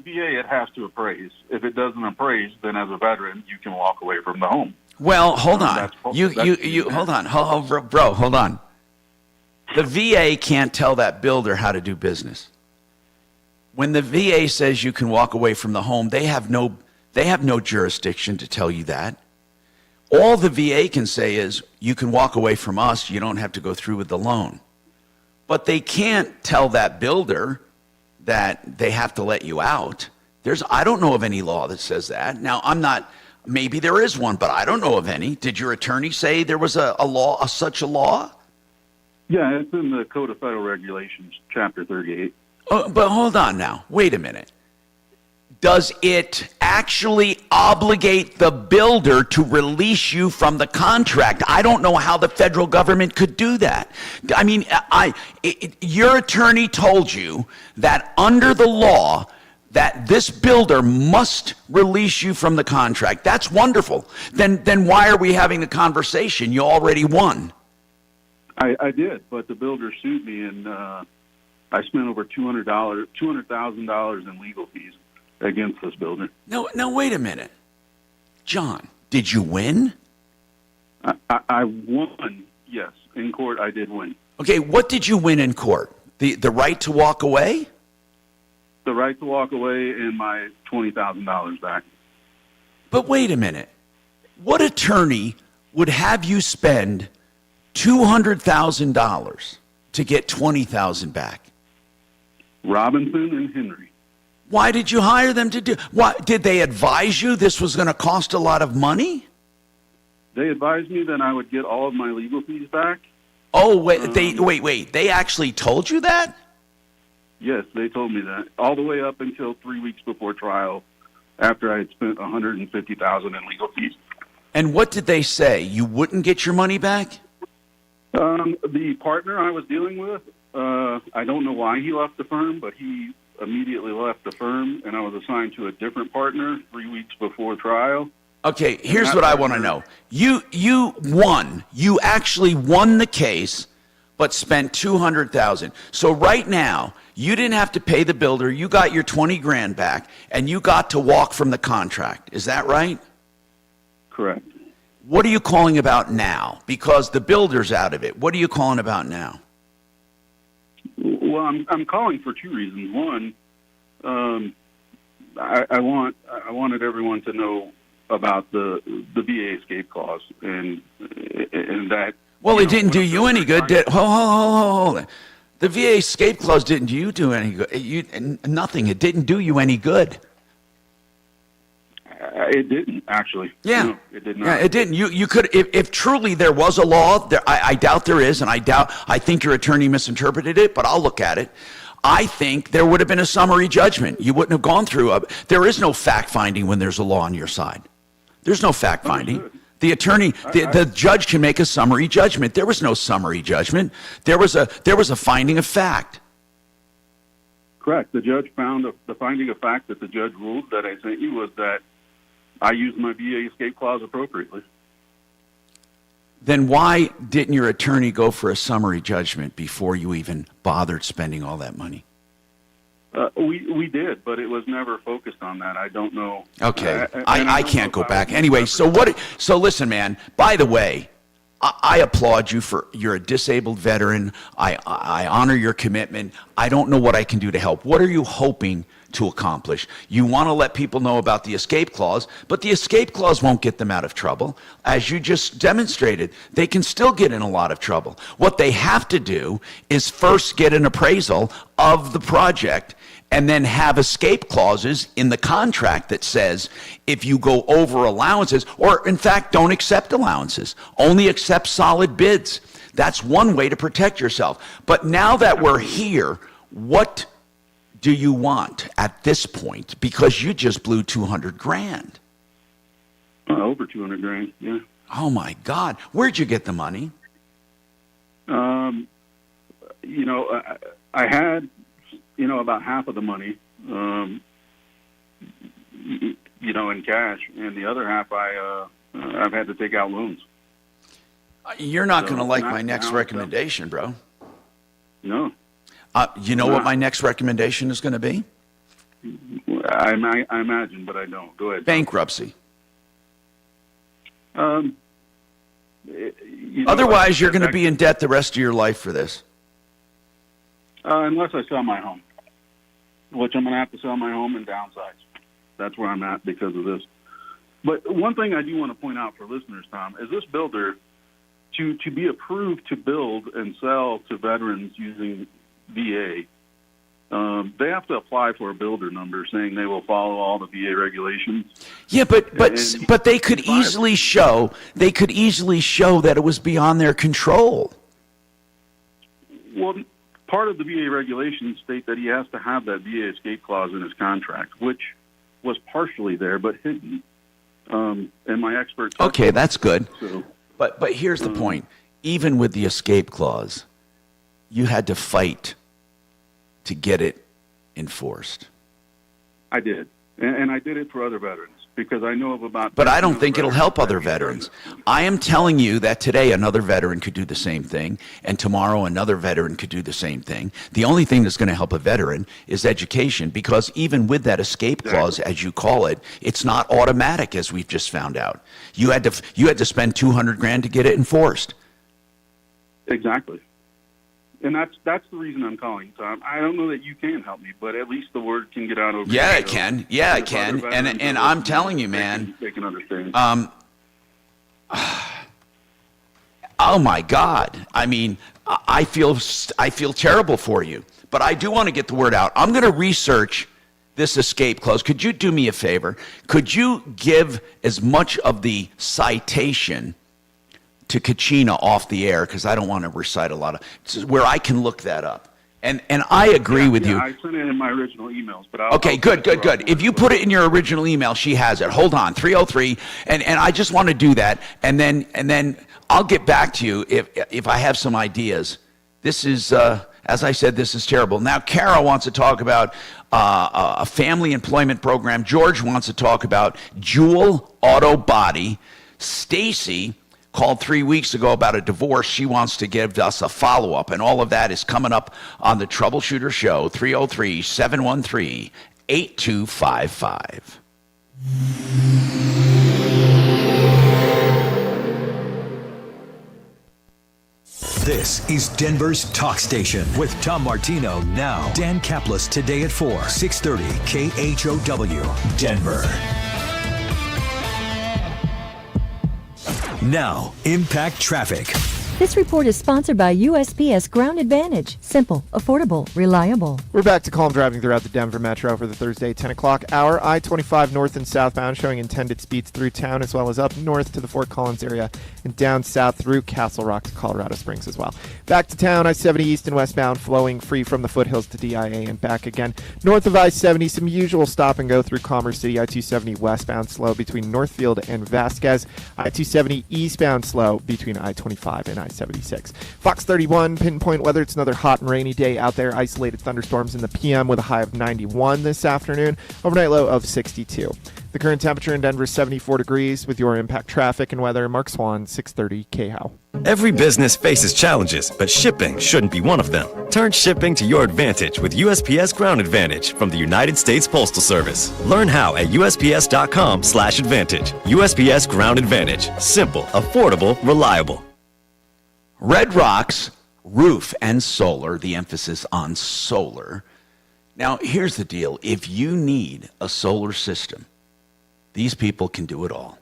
VA, it has to appraise. If it doesn't appraise, then as a veteran, you can walk away from the home. Well, hold on. Hold on. Bro, hold on. The VA can't tell that builder how to do business. When the VA says you can walk away from the home, they have no jurisdiction to tell you that. All the VA can say is, you can walk away from us, you don't have to go through with the loan. But they can't tell that builder that they have to let you out. I don't know of any law that says that. Now, maybe there is one, but I don't know of any. Did your attorney say there was such a law? Yeah, it's in the Code of Federal Regulations, Chapter 38. Oh, but hold on now. Wait a minute. Does it actually obligate the builder to release you from the contract? I don't know how the federal government could do that. I mean, your attorney told you that under the law that this builder must release you from the contract. That's wonderful. Then why are we having the conversation? You already won. I did, but the builder sued me, and I spent over $200,000 in legal fees against this builder. No, wait a minute. John, did you win? I won, yes. In court, I did win. Okay, what did you win in court? The right to walk away? The right to walk away and my $20,000 back. But wait a minute. What attorney would have you spend $200,000 to get $20,000 back? Robinson and Henry. Why did you hire them to do? What did they advise you this was going to cost a lot of money? They advised me that I would get all of my legal fees back. Oh, wait, they actually told you that? Yes, they told me that all the way up until 3 weeks before trial, after I had spent $150,000 in legal fees. And what did they say? You wouldn't get your money back? The partner I was dealing with, I don't know why he left the firm, but he immediately left the firm, and I was assigned to a different partner 3 weeks before trial. Okay, here's what I want to know. You won. You actually won the case, but spent $200,000. So right now, you didn't have to pay the builder. You got your $20,000 back, and you got to walk from the contract. Is that right? Correct. What are you calling about now? Because the builder's out of it. What are you calling about now? Well, I'm calling for two reasons. One, I wanted everyone to know about the VA escape clause and that. Well, it didn't do you any good. Hold. The VA escape clause didn't do you do any good. Nothing. It didn't do you any good. It didn't, actually. Yeah. No, it did not. Yeah, it didn't. You could, if truly there was a law, I doubt there is, and I think your attorney misinterpreted it, but I'll look at it. I think there would have been a summary judgment. You wouldn't have gone through there is no fact-finding when there's a law on your side. There's no fact-finding. The attorney, the judge can make a summary judgment. There was no summary judgment. There was a finding of fact. Correct. The judge found the finding of fact that the judge ruled that I sent you was that I used my VA escape clause appropriately. Then why didn't your attorney go for a summary judgment before you even bothered spending all that money? We did, but it was never focused on that. I don't know. Okay, I can't go back. Anyway, so listen, man, by the way, I applaud you you're a disabled veteran. I honor your commitment. I don't know what I can do to help. What are you hoping to accomplish? You want to let people know about the escape clause, but the escape clause won't get them out of trouble. As you just demonstrated, they can still get in a lot of trouble. What they have to do is first get an appraisal of the project and then have escape clauses in the contract that says if you go over allowances, or in fact don't accept allowances, only accept solid bids. That's one way to protect yourself. But now that we're here, what do you want at this point? Because you just blew $200,000. Over $200,000, yeah. Oh my God. Where'd you get the money? I had, about half of the money, in cash, and the other half I've had to take out loans. You're not going to like my next recommendation, bro. No. You know what my next recommendation is going to be? I imagine, but I don't. Go ahead. Bankruptcy. Otherwise, you're going to be in debt the rest of your life for this. Unless I sell my home, which I'm going to have to sell my home and downsize. That's where I'm at because of this. But one thing I do want to point out for listeners, Tom, is this builder, to be approved to build and sell to veterans using VA, they have to apply for a builder number saying they will follow all the VA regulations. Yeah, but they could easily show that it was beyond their control. Well, part of the VA regulations state that he has to have that VA escape clause in his contract, which was partially there but hidden. And my expert. Okay, that's good. So, but here's the point: even with the escape clause, you had to fight to get it enforced. I did, and I did it for other veterans because I know of about. But I don't think it'll help other veterans. I am telling you that today another veteran could do the same thing, and tomorrow another veteran could do the same thing. The only thing that's going to help a veteran is education, because even with that escape clause, as you call it, it's not automatic, as we've just found out. You had to spend $200,000 to get it enforced. Exactly. And that's the reason I'm calling, Tom. I don't know that you can help me, but at least the word can get out over. Yeah, it can. Yeah, it can. And I'm telling you, man. They can understand. Oh my God. I mean, I feel terrible for you, but I do want to get the word out. I'm going to research this escape clause. Could you do me a favor? Could you give as much of the citation to Kachina off the air, because I don't want to recite a lot of where I can look that up. And I agree with you. I sent it in my original emails, but okay, good. If you put it in your original email, she has it. Hold on, 303, and I just want to do that, and then I'll get back to you if I have some ideas. This is, as I said, this is terrible. Now, Kara wants to talk about a family employment program. George wants to talk about Jewel Auto Body. Stacy called 3 weeks ago about a divorce. She wants to give us a follow-up, and all of that is coming up on the Troubleshooter Show, 303-713-8255. This is Denver's Talk Station with Tom Martino now. Dan Kaplis today at 4, 630 KHOW, Denver. Now, Impact Traffic. This report is sponsored by USPS Ground Advantage. Simple, affordable, reliable. We're back to calm driving throughout the Denver Metro for the Thursday 10 o'clock hour. I-25 north and southbound showing intended speeds through town as well as up north to the Fort Collins area and down south through Castle Rock to Colorado Springs as well. Back to town, I-70 east and westbound flowing free from the foothills to DIA and back again. North of I-70, some usual stop and go through Commerce City. I-270 westbound slow between Northfield and Vasquez. I-270 eastbound slow between I-25 and I-76. Fox 31, pinpoint weather. It's another hot and rainy day out there. Isolated thunderstorms in the PM with a high of 91 this afternoon. Overnight low of 62. The current temperature in Denver is 74 degrees. With your Impact Traffic and weather, Mark Swan, 630 KHOW. Every business faces challenges, but shipping shouldn't be one of them. Turn shipping to your advantage with USPS Ground Advantage from the United States Postal Service. Learn how at USPS.com/advantage. USPS Ground Advantage. Simple, affordable, reliable. Red Rocks Roof and Solar, the emphasis on solar. Now, here's the deal. If you need a solar system, these people can do it all.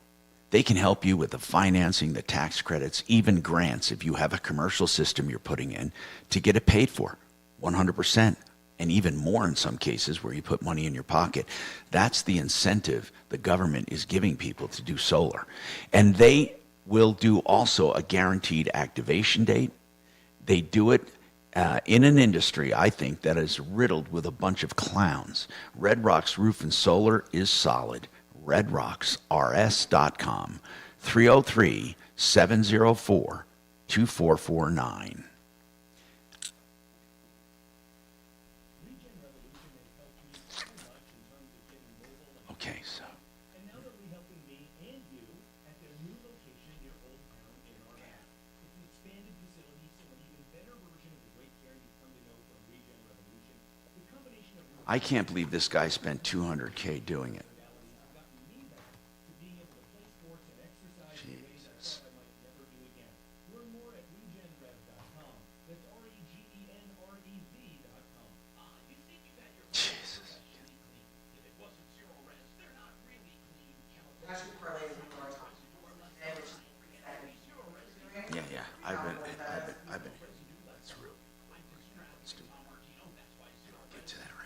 They can help you with the financing, the tax credits, even grants if you have a commercial system you're putting in to get it paid for 100%, and even more in some cases where you put money in your pocket. That's the incentive the government is giving people to do solar. And they will do also a guaranteed activation date. They do it in an industry, I think, that is riddled with a bunch of clowns. Red Rocks Roof and Solar is solid. RedRocksRS.com, 303-704-2449. Okay, so. And now they'll be helping me and you at their new location near Old Town in Armath. It's an expanded facility, so an even better version of the great care you've come to know from Regen Revolution. The combination of I can't believe this guy spent $200K doing it. Jesus. Learn more at regenrev.com. That's REGENREV.com. You think you've had your Jesus. clean. If it wasn't zero res, they're not really clean. Yeah. I've been. That's real. Let's do it. Get to that right.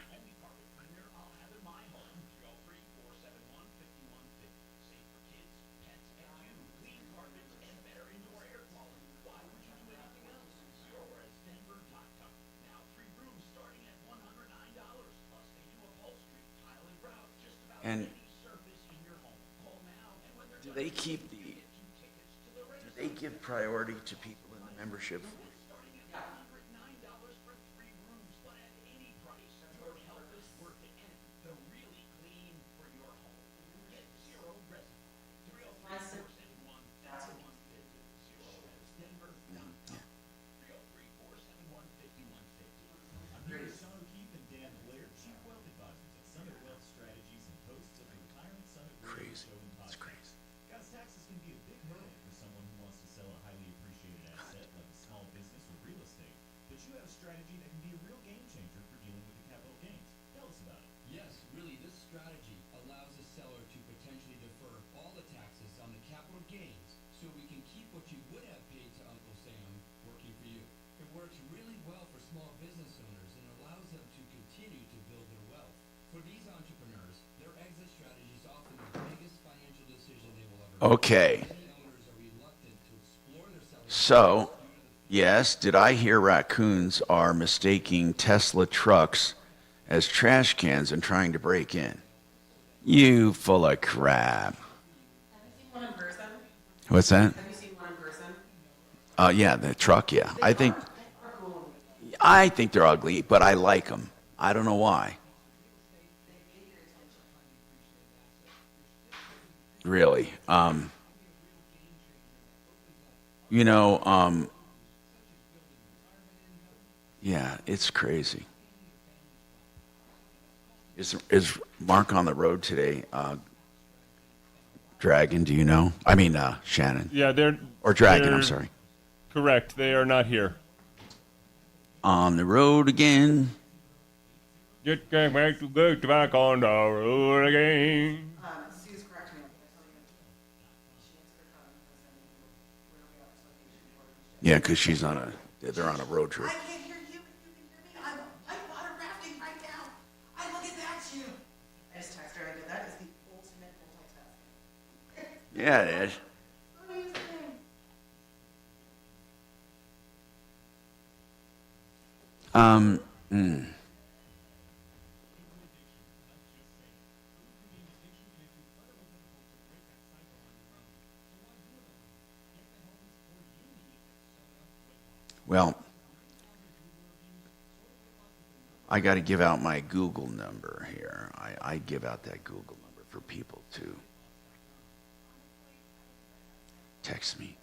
And do they keep do they give priority to people in the membership? Crazy. It's crazy. Guys, taxes can be a big hurdle for someone who wants to sell a highly appreciated asset like a small business or real estate. But you have a strategy that can be a real game changer for dealing with the capital gains. Tell us about it. Yes, really, this strategy allows the seller to potentially defer all the taxes on the capital gains so we can keep what you would have paid to Uncle Sam working for you. It works really well for small business owners and allows them to continue to build their wealth. For these entrepreneurs, their exit strategy is often the biggest financial decision they will ever make. Okay. Many owners are reluctant to explore their selling. So, yes, did I hear raccoons are mistaking Tesla trucks as trash cans and trying to break in? You full of crap. Have you seen one in person? What's that? Have you seen one in person? Yeah, the truck, yeah. I think they're ugly, but I like them. I don't know why. Really. Yeah, it's crazy. Is Mark on the road today? Dragon, do you know? I mean, Shannon. Yeah, Or Dragon, I'm sorry. Correct. They are not here. On the road again. Just can't wait to get back on the road again. Sue's correct me. Yeah, because they're on a road trip. I can't hear you, but you can hear me. I'm water rafting right now. I look at that, you. I just text her. I did that. Is the ultimate multitasking. Yeah, it is. Well, I got to give out my Google number here. I give out that Google number for people to text me.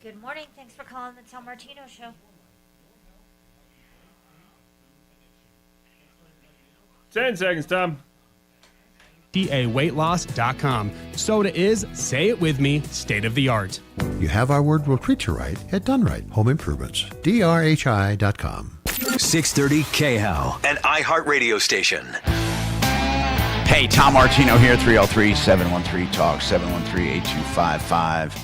Good morning. Thanks for calling the Tom Martino Show. 10 seconds, Tom. DAweightloss.com. Soda is, say it with me, state of the art. You have our word we'll treat you right at Done Right Home Improvements. DRHI.com. 630 KHOW, an iHeartRadio station. Hey, Tom Martino here, 303-713-TALK, 713-8255.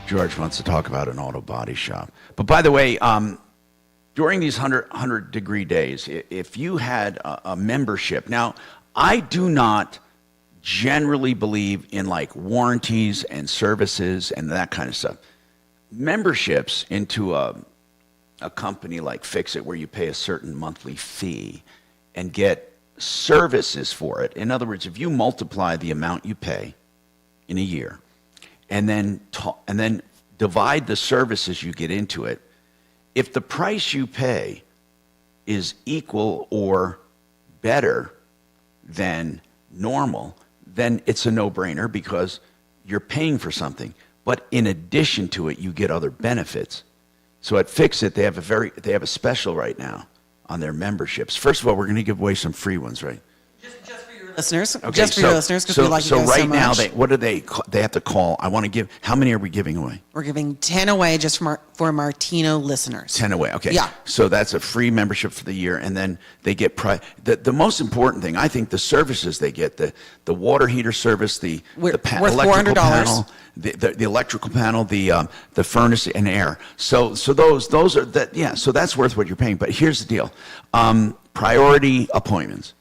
George wants to talk about an auto body shop. But by the way, during these 100-degree days, if you had a membership, now, I do not generally believe in like warranties and services and that kind of stuff. Memberships into a company like Fix-It, where you pay a certain monthly fee and get services for it. In other words, if you multiply the amount you pay in a year and then divide the services you get into it, if the price you pay is equal or better than normal, then it's a no-brainer because you're paying for something. But in addition to it, you get other benefits. So at Fix-It, they have a special right now on their memberships. First of all, we're going to give away some free ones, right? Listeners, Okay, just for your listeners, because we like you guys so right now, much. what do they have to call? I want to give, how many are we giving away? We're giving 10 away just for Martino listeners. 10 away, okay. Yeah. So that's a free membership for the year, and then they get, the most important thing, I think the services they get, the water heater service, the worth electrical $400. panel, the electrical panel, the furnace and air. So those are, that. Yeah, so that's worth what you're paying. But here's the deal. Priority appointments.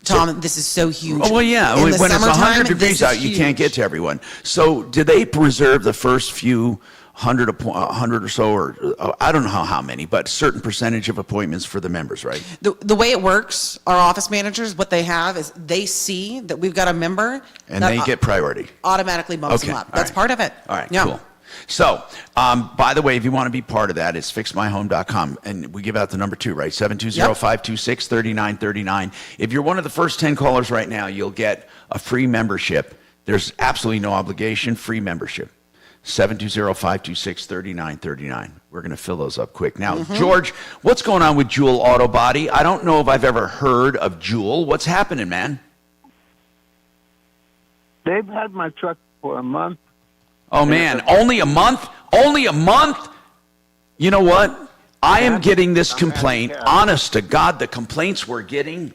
Tom, this is so huge. Oh, well, yeah. In When the it's summertime, 100 degrees this out, is you can't get to everyone. So do they reserve the first few 100 or so, or I don't know how many, but a certain percentage of appointments for the members, right? The way it works, our office managers, what they have is they see that we've got a member. And that they get priority. Automatically bumps them up. That's part of it. All right, yeah. cool. So, by the way, if you want to be part of that, it's fixmyhome.com. And we give out the number 2, right? 720-526-3939. If you're one of the first 10 callers right now, you'll get a free membership. There's absolutely no obligation, free membership. 720-526-3939. We're going to fill those up quick. Now, George, what's going on with Jewel Auto Body? I don't know if I've ever heard of Jewel. What's happening, man? They've had my truck for a month. Oh, man, only a month? Only a month? You know what? I am getting this complaint. Honest to God, the complaints we're getting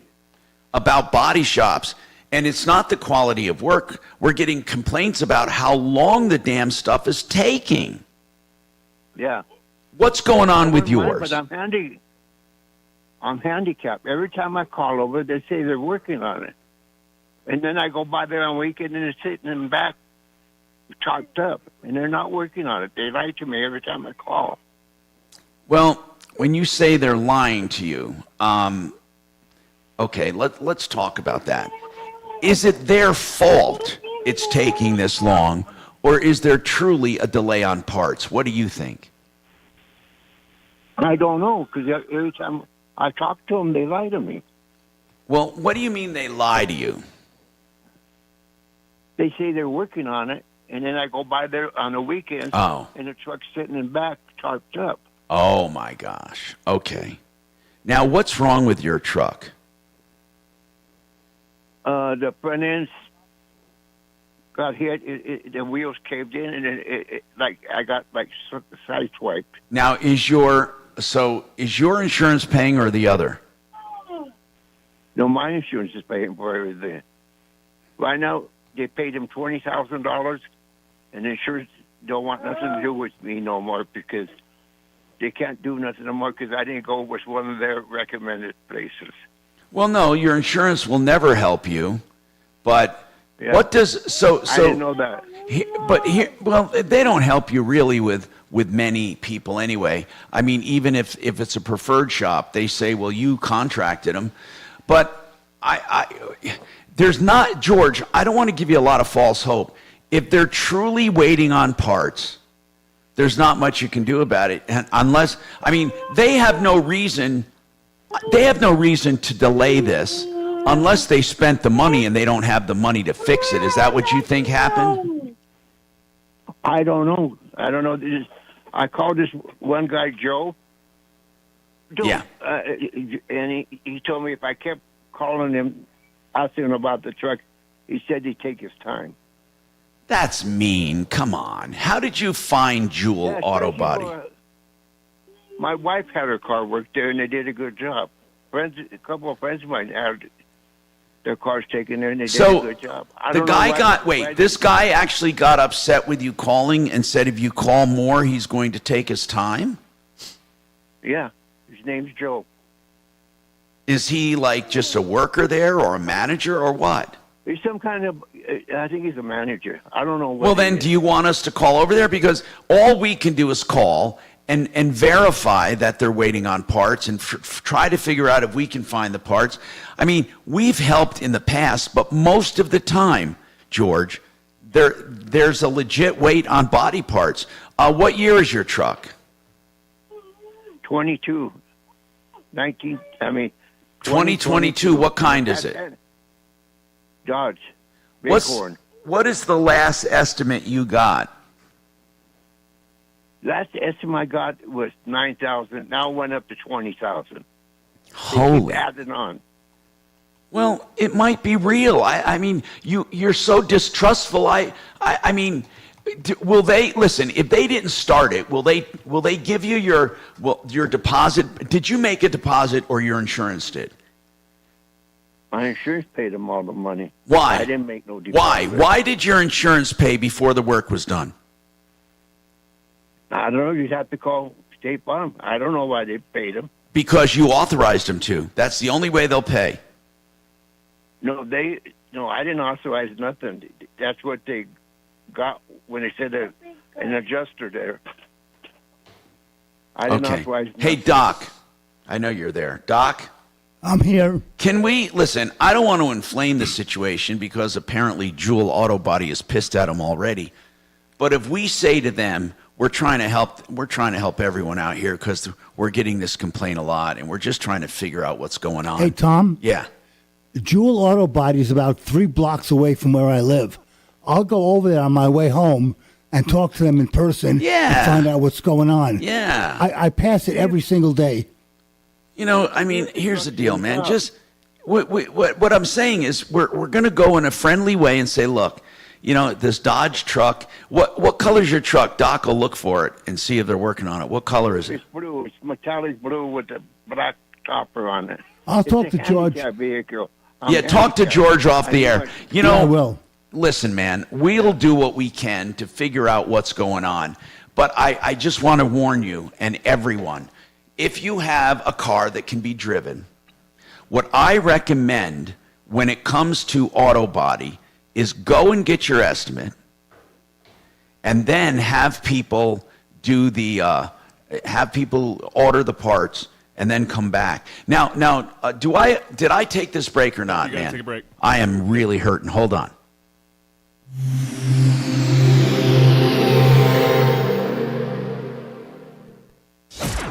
about body shops, and it's not the quality of work. We're getting complaints about how long the damn stuff is taking. Yeah. What's going on with yours? But I'm handicapped. Every time I call over, they say they're working on it. And then I go by there on weekend and it's sitting in the back, chalked up, and they're not working on it. They lie to me every time I call. Well, when you say they're lying to you, okay, let's talk about that. Is it their fault it's taking this long, or is there truly a delay on parts? What do you think? I don't know, because every time I talk to them, they lie to me. Well, what do you mean they lie to you? They say they're working on it, and then I go by there on the weekends, and the truck's sitting in back, tarped up. Oh, my gosh. Okay. Now, what's wrong with your truck? The front end's got hit. The wheels caved in, and I got sideswiped. Now, is your insurance paying or the other? No, my insurance is paying for everything. Right now, they paid him $20,000, and the insurance don't want nothing to do with me no more because they can't do nothing no more because I didn't go with one of their recommended places. Well, no, your insurance will never help you, but Yeah. what does so? I didn't know that. Well, they don't help you really with many people anyway. I mean, even if it's a preferred shop, they say, well, you contracted them, but there's not, George. I don't want to give you a lot of false hope. If they're truly waiting on parts, there's not much you can do about it, and unless, I mean, they have no reason to delay this unless they spent the money and they don't have the money to fix it. Is that what you think happened? I don't know. I called this one guy, Joe. Yeah. And he told me if I kept calling him, asking him about the truck, he said he'd take his time. That's mean. Come on. How did you find Jewel Auto Body? My wife had her car worked there, and they did a good job. A couple of friends of mine had their cars taken there, and they did a good job. This guy actually got upset with you calling and said if you call more, he's going to take his time? Yeah. His name's Joe. Is he like just a worker there or a manager or what? He's some kind of, I think he's a manager. I don't know what. Well, then, do you want us to call over there? Because all we can do is call and verify that they're waiting on parts and try to figure out if we can find the parts. I mean, we've helped in the past, but most of the time, George, there's a legit wait on body parts. What year is your truck? 2022. What kind is it? Dodge. What is the last estimate you got? Last estimate I got was $9,000. Now it went up to $20,000. Holy. Adding on. Well, it might be real. I mean, you're so distrustful. I mean, will they listen? If they didn't start it, will they give you your deposit? Did you make a deposit or your insurance did? My insurance paid them all the money. Why? I didn't make no deposit. Why did your insurance pay before the work was done? I don't know. You'd have to call State Farm. I don't know why they paid them. Because you authorized them to. That's the only way they'll pay. No, I didn't authorize nothing. That's what they got when they said an adjuster there. I didn't authorize nothing. Hey, Doc. I know you're there. Doc? I'm here. Can we, listen, I don't want to inflame the situation because apparently Jewel Auto Body is pissed at them already. But if we say to them, we're trying to help everyone out here because we're getting this complaint a lot and we're just trying to figure out what's going on. Hey, Tom? Yeah. Jewel Auto Body is about 3 blocks away from where I live. I'll go over there on my way home and talk to them in person and find out what's going on. Yeah. I pass it every single day. You know, I mean, here's the deal, man. Just what I'm saying is we're going to go in a friendly way and say, look, you know, this Dodge truck, what color's your truck? Doc will look for it and see if they're working on it. What color is it? It's blue. It's metallic blue with the black topper on it. I'll talk to George. Vehicle. Yeah, talk to George off the air. You know, I will. Listen, man, we'll do what we can to figure out what's going on. But I just want to warn you and everyone, if you have a car that can be driven, what I recommend when it comes to auto body is go and get your estimate and then have people do have people order the parts and then come back. Now, did I take this break or not, You gotta man? take a break. I am really hurting. Hold on.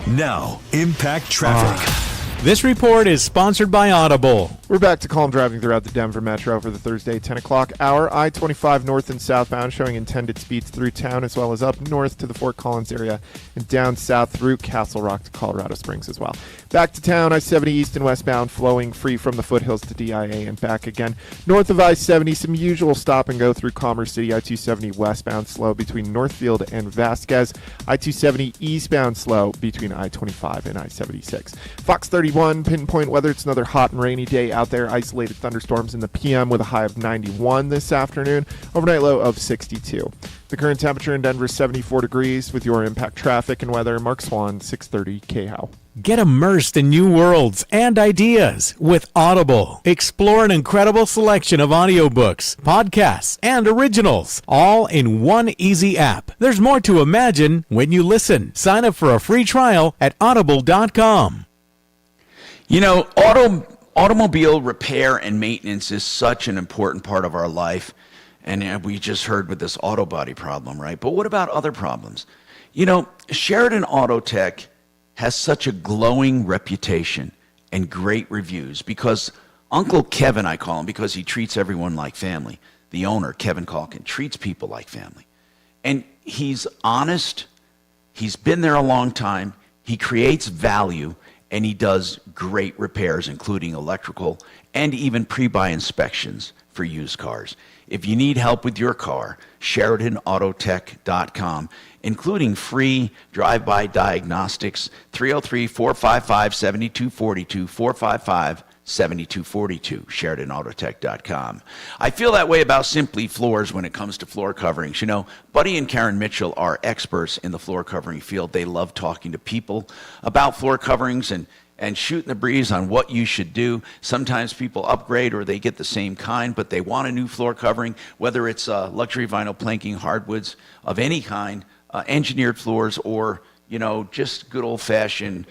Now, impact traffic. This report is sponsored by Audible. We're back to calm driving throughout the Denver Metro for the Thursday 10 o'clock hour. I-25 north and southbound showing intended speeds through town as well as up north to the Fort Collins area and down south through Castle Rock to Colorado Springs as well. Back to town, I-70 east and westbound flowing free from the foothills to DIA and back again. North of I-70, some usual stop and go through Commerce City. I-270 westbound slow between Northfield and Vasquez. I-270 eastbound slow between I-25 and I-76. Fox 31 pinpoint weather. It's another hot and rainy day out there. Isolated thunderstorms in the PM with a high of 91 this afternoon. Overnight low of 62. The current temperature in Denver is 74 degrees. With your impact traffic and weather, Mark Swan, 630 KHOW. Get immersed in new worlds and ideas with Audible. Explore an incredible selection of audiobooks, podcasts, and originals, all in one easy app. There's more to imagine when you listen. Sign up for a free trial at audible.com. You know, automobile repair and maintenance is such an important part of our life. And we just heard with this auto body problem, right? But what about other problems? You know, Sheridan Auto Tech has such a glowing reputation and great reviews because Uncle Kevin, I call him, because he treats everyone like family. The owner, Kevin Calkin, treats people like family. And he's honest. He's been there a long time. He creates value, and he does great repairs, including electrical and even pre-buy inspections for used cars. If you need help with your car, SheridanAutotech.com, including free drive-by diagnostics, 303-455-7242, 455-7242, SheridanAutotech.com. I feel that way about Simply Floors when it comes to floor coverings. You know, Buddy and Karen Mitchell are experts in the floor covering field. They love talking to people about floor coverings and shooting the breeze on what you should do. Sometimes people upgrade or they get the same kind, but they want a new floor covering, whether it's luxury vinyl planking, hardwoods of any kind, engineered floors, or, you know, just good old-fashioned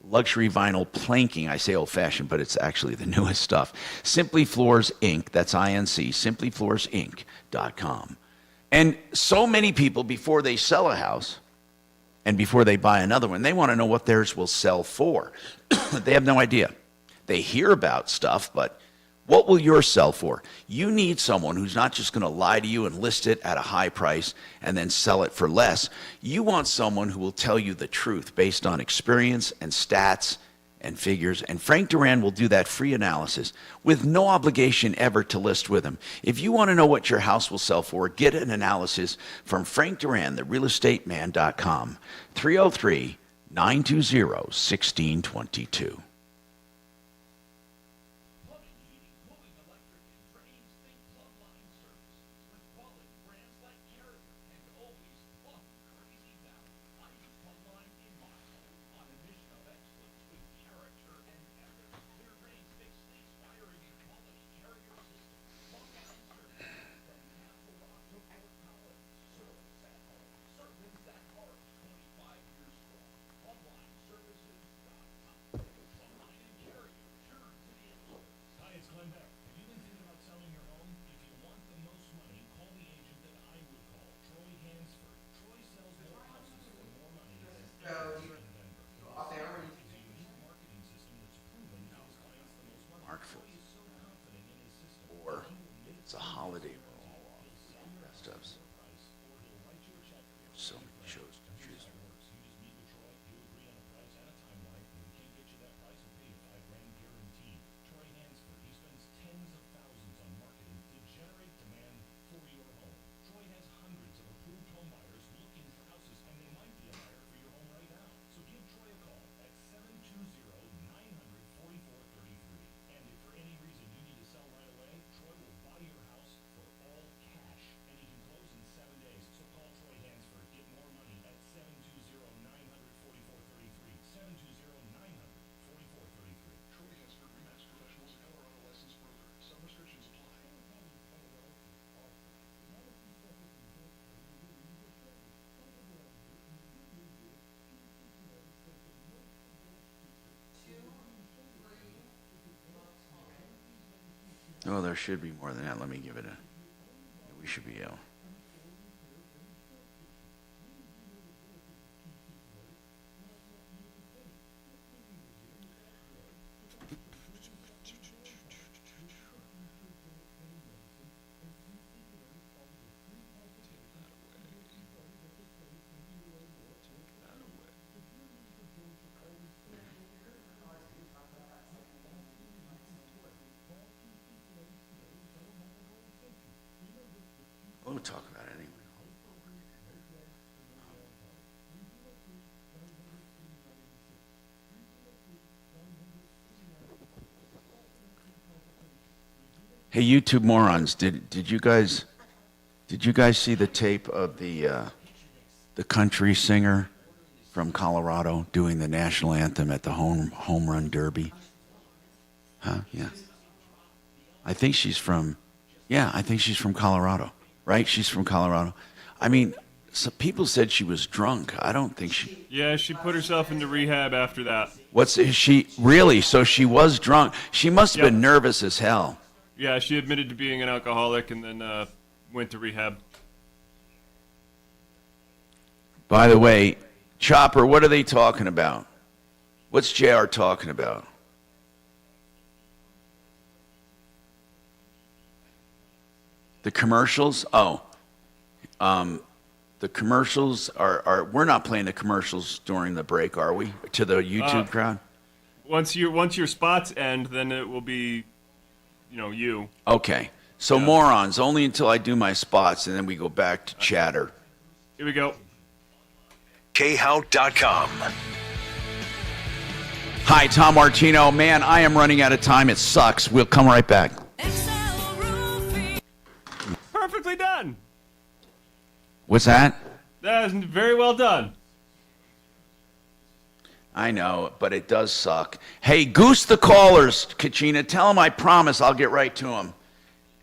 luxury vinyl planking. I say old-fashioned, but it's actually the newest stuff. Simply Floors Inc., that's INC, simplyfloorsinc.com. And so many people, before they sell a house, and before they buy another one, they want to know what theirs will sell for. They have no idea. They hear about stuff, but what will yours sell for? You need someone who's not just going to lie to you and list it at a high price and then sell it for less. You want someone who will tell you the truth based on experience and stats and figures, and Frank Duran will do that free analysis with no obligation ever to list with him. If you want to know what your house will sell for, get an analysis from Frank Duran, therealestateman.com, 303-920-1622. Or it's a holiday roll best ofs. So many shows to choose from. Oh, there should be more than that. Let me give it a... We should be able... we'll talk about it anyway. Hey, YouTube morons! Did you guys see the tape of the country singer from Colorado doing the national anthem at the home run derby? Huh? Yeah. I think she's from Colorado, right? She's from Colorado. I mean, some people said she was drunk. I don't think she. Yeah, she put herself into rehab after that. Is she really? So she was drunk. She must have been nervous as hell. Yeah, she admitted to being an alcoholic and then went to rehab. By the way, Chopper, what are they talking about? What's JR talking about? The commercials? Oh. The commercials are we're not playing the commercials during the break, are we? To the YouTube crowd? Once your spots end, then it will be, you. Okay. So morons, only until I do my spots, and then we go back to chatter. Here we go. khow.com. Hi, Tom Martino. Man, I am running out of time. It sucks. We'll come right back. Perfectly done. What's that? That is very well done. I know, but it does suck. Hey, goose the callers, Kachina. Tell them I promise I'll get right to them.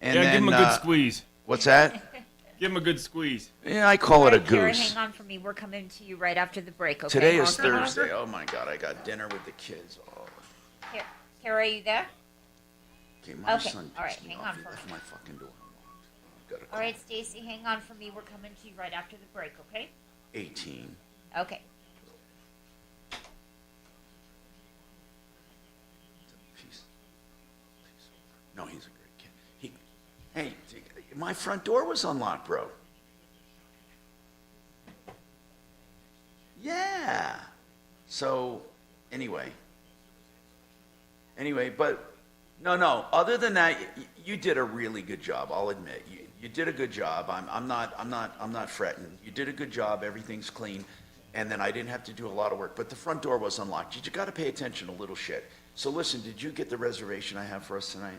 And yeah, then, give them a good squeeze. What's that? Give them a good squeeze. Yeah, I call it a Kara, goose. hang on for me. We're coming to you right after the break, okay? Today is Thursday. Oh, my God. I got dinner with the kids. Oh. Kara, are you there? Okay, my Okay, son all right, pissed me hang off. on He for left me. my fucking door unlocked. All right, Stacy, hang on for me. We're coming to you right after the break, okay? 18. Okay. No, he's a great kid. Hey, my front door was unlocked, bro. Yeah. So, anyway, but no. Other than that, you did a really good job. I'll admit, you did a good job. I'm not fretting. You did a good job. Everything's clean, and then I didn't have to do a lot of work. But the front door was unlocked. You got to pay attention to little shit. So listen, did you get the reservation I have for us tonight?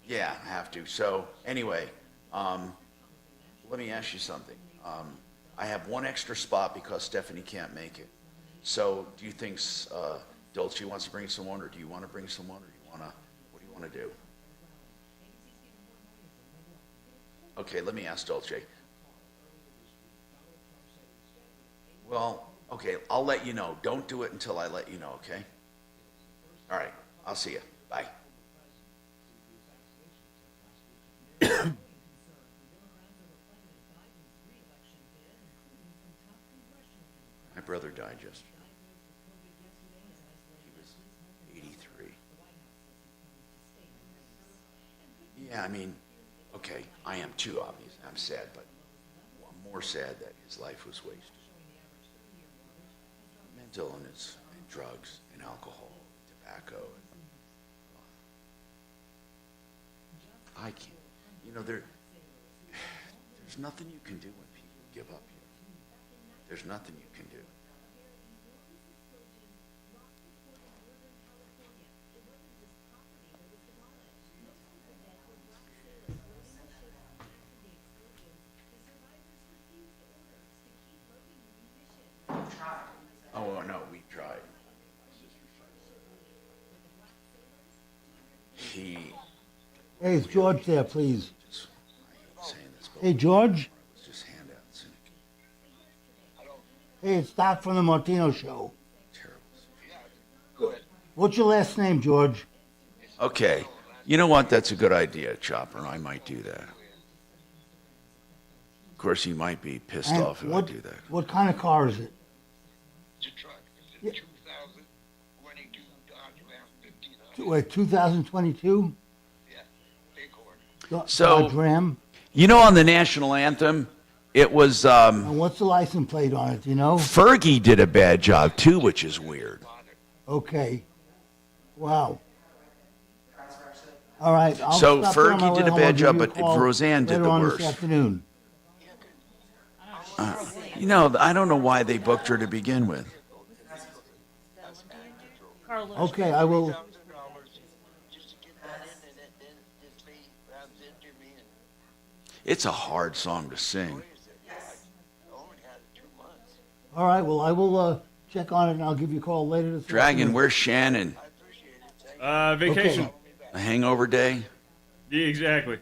Yeah, I have to. So anyway, let me ask you something. I have one extra spot because Stephanie can't make it. So do you think Dolce wants to bring someone, or do you want to bring someone, or what do you want to do? Okay, let me ask Dolce. Well, okay, I'll let you know. Don't do it until I let you know, okay? All right, I'll see you. Bye. My brother died yesterday. He was 83. Yeah, I mean, okay, I am too, obviously. I'm sad, but I'm more sad that his life was wasted. Mental illness and drugs and alcohol, tobacco. I can't. There's nothing you can do when people give up here. There's nothing you can do. Oh, no, we tried. Hey, is George there, please? Hey, George? Hey, it's Doc from the Martino Show. What's your last name, George? Okay. You know what? That's a good idea, Chopper. I might do that. Of course, he might be pissed And off if I do that. What kind of car is it? Wait, 2022? So, Dodge Ram? you know, on the national anthem, it was And what's the license plate on it, do you know? Fergie did a bad job too, which is weird. Okay. Wow. All right. I'll So stop there on my Fergie way did a home. bad I'll give job, you a but call Roseanne did later the on worst. This afternoon. You know, I don't know why they booked her to begin with. Okay, I will. It's a hard song to sing. All right. Well, I will check on it, and I'll give you a call later this Dragon, afternoon. where's Shannon? Vacation. A hangover day? Yeah, exactly.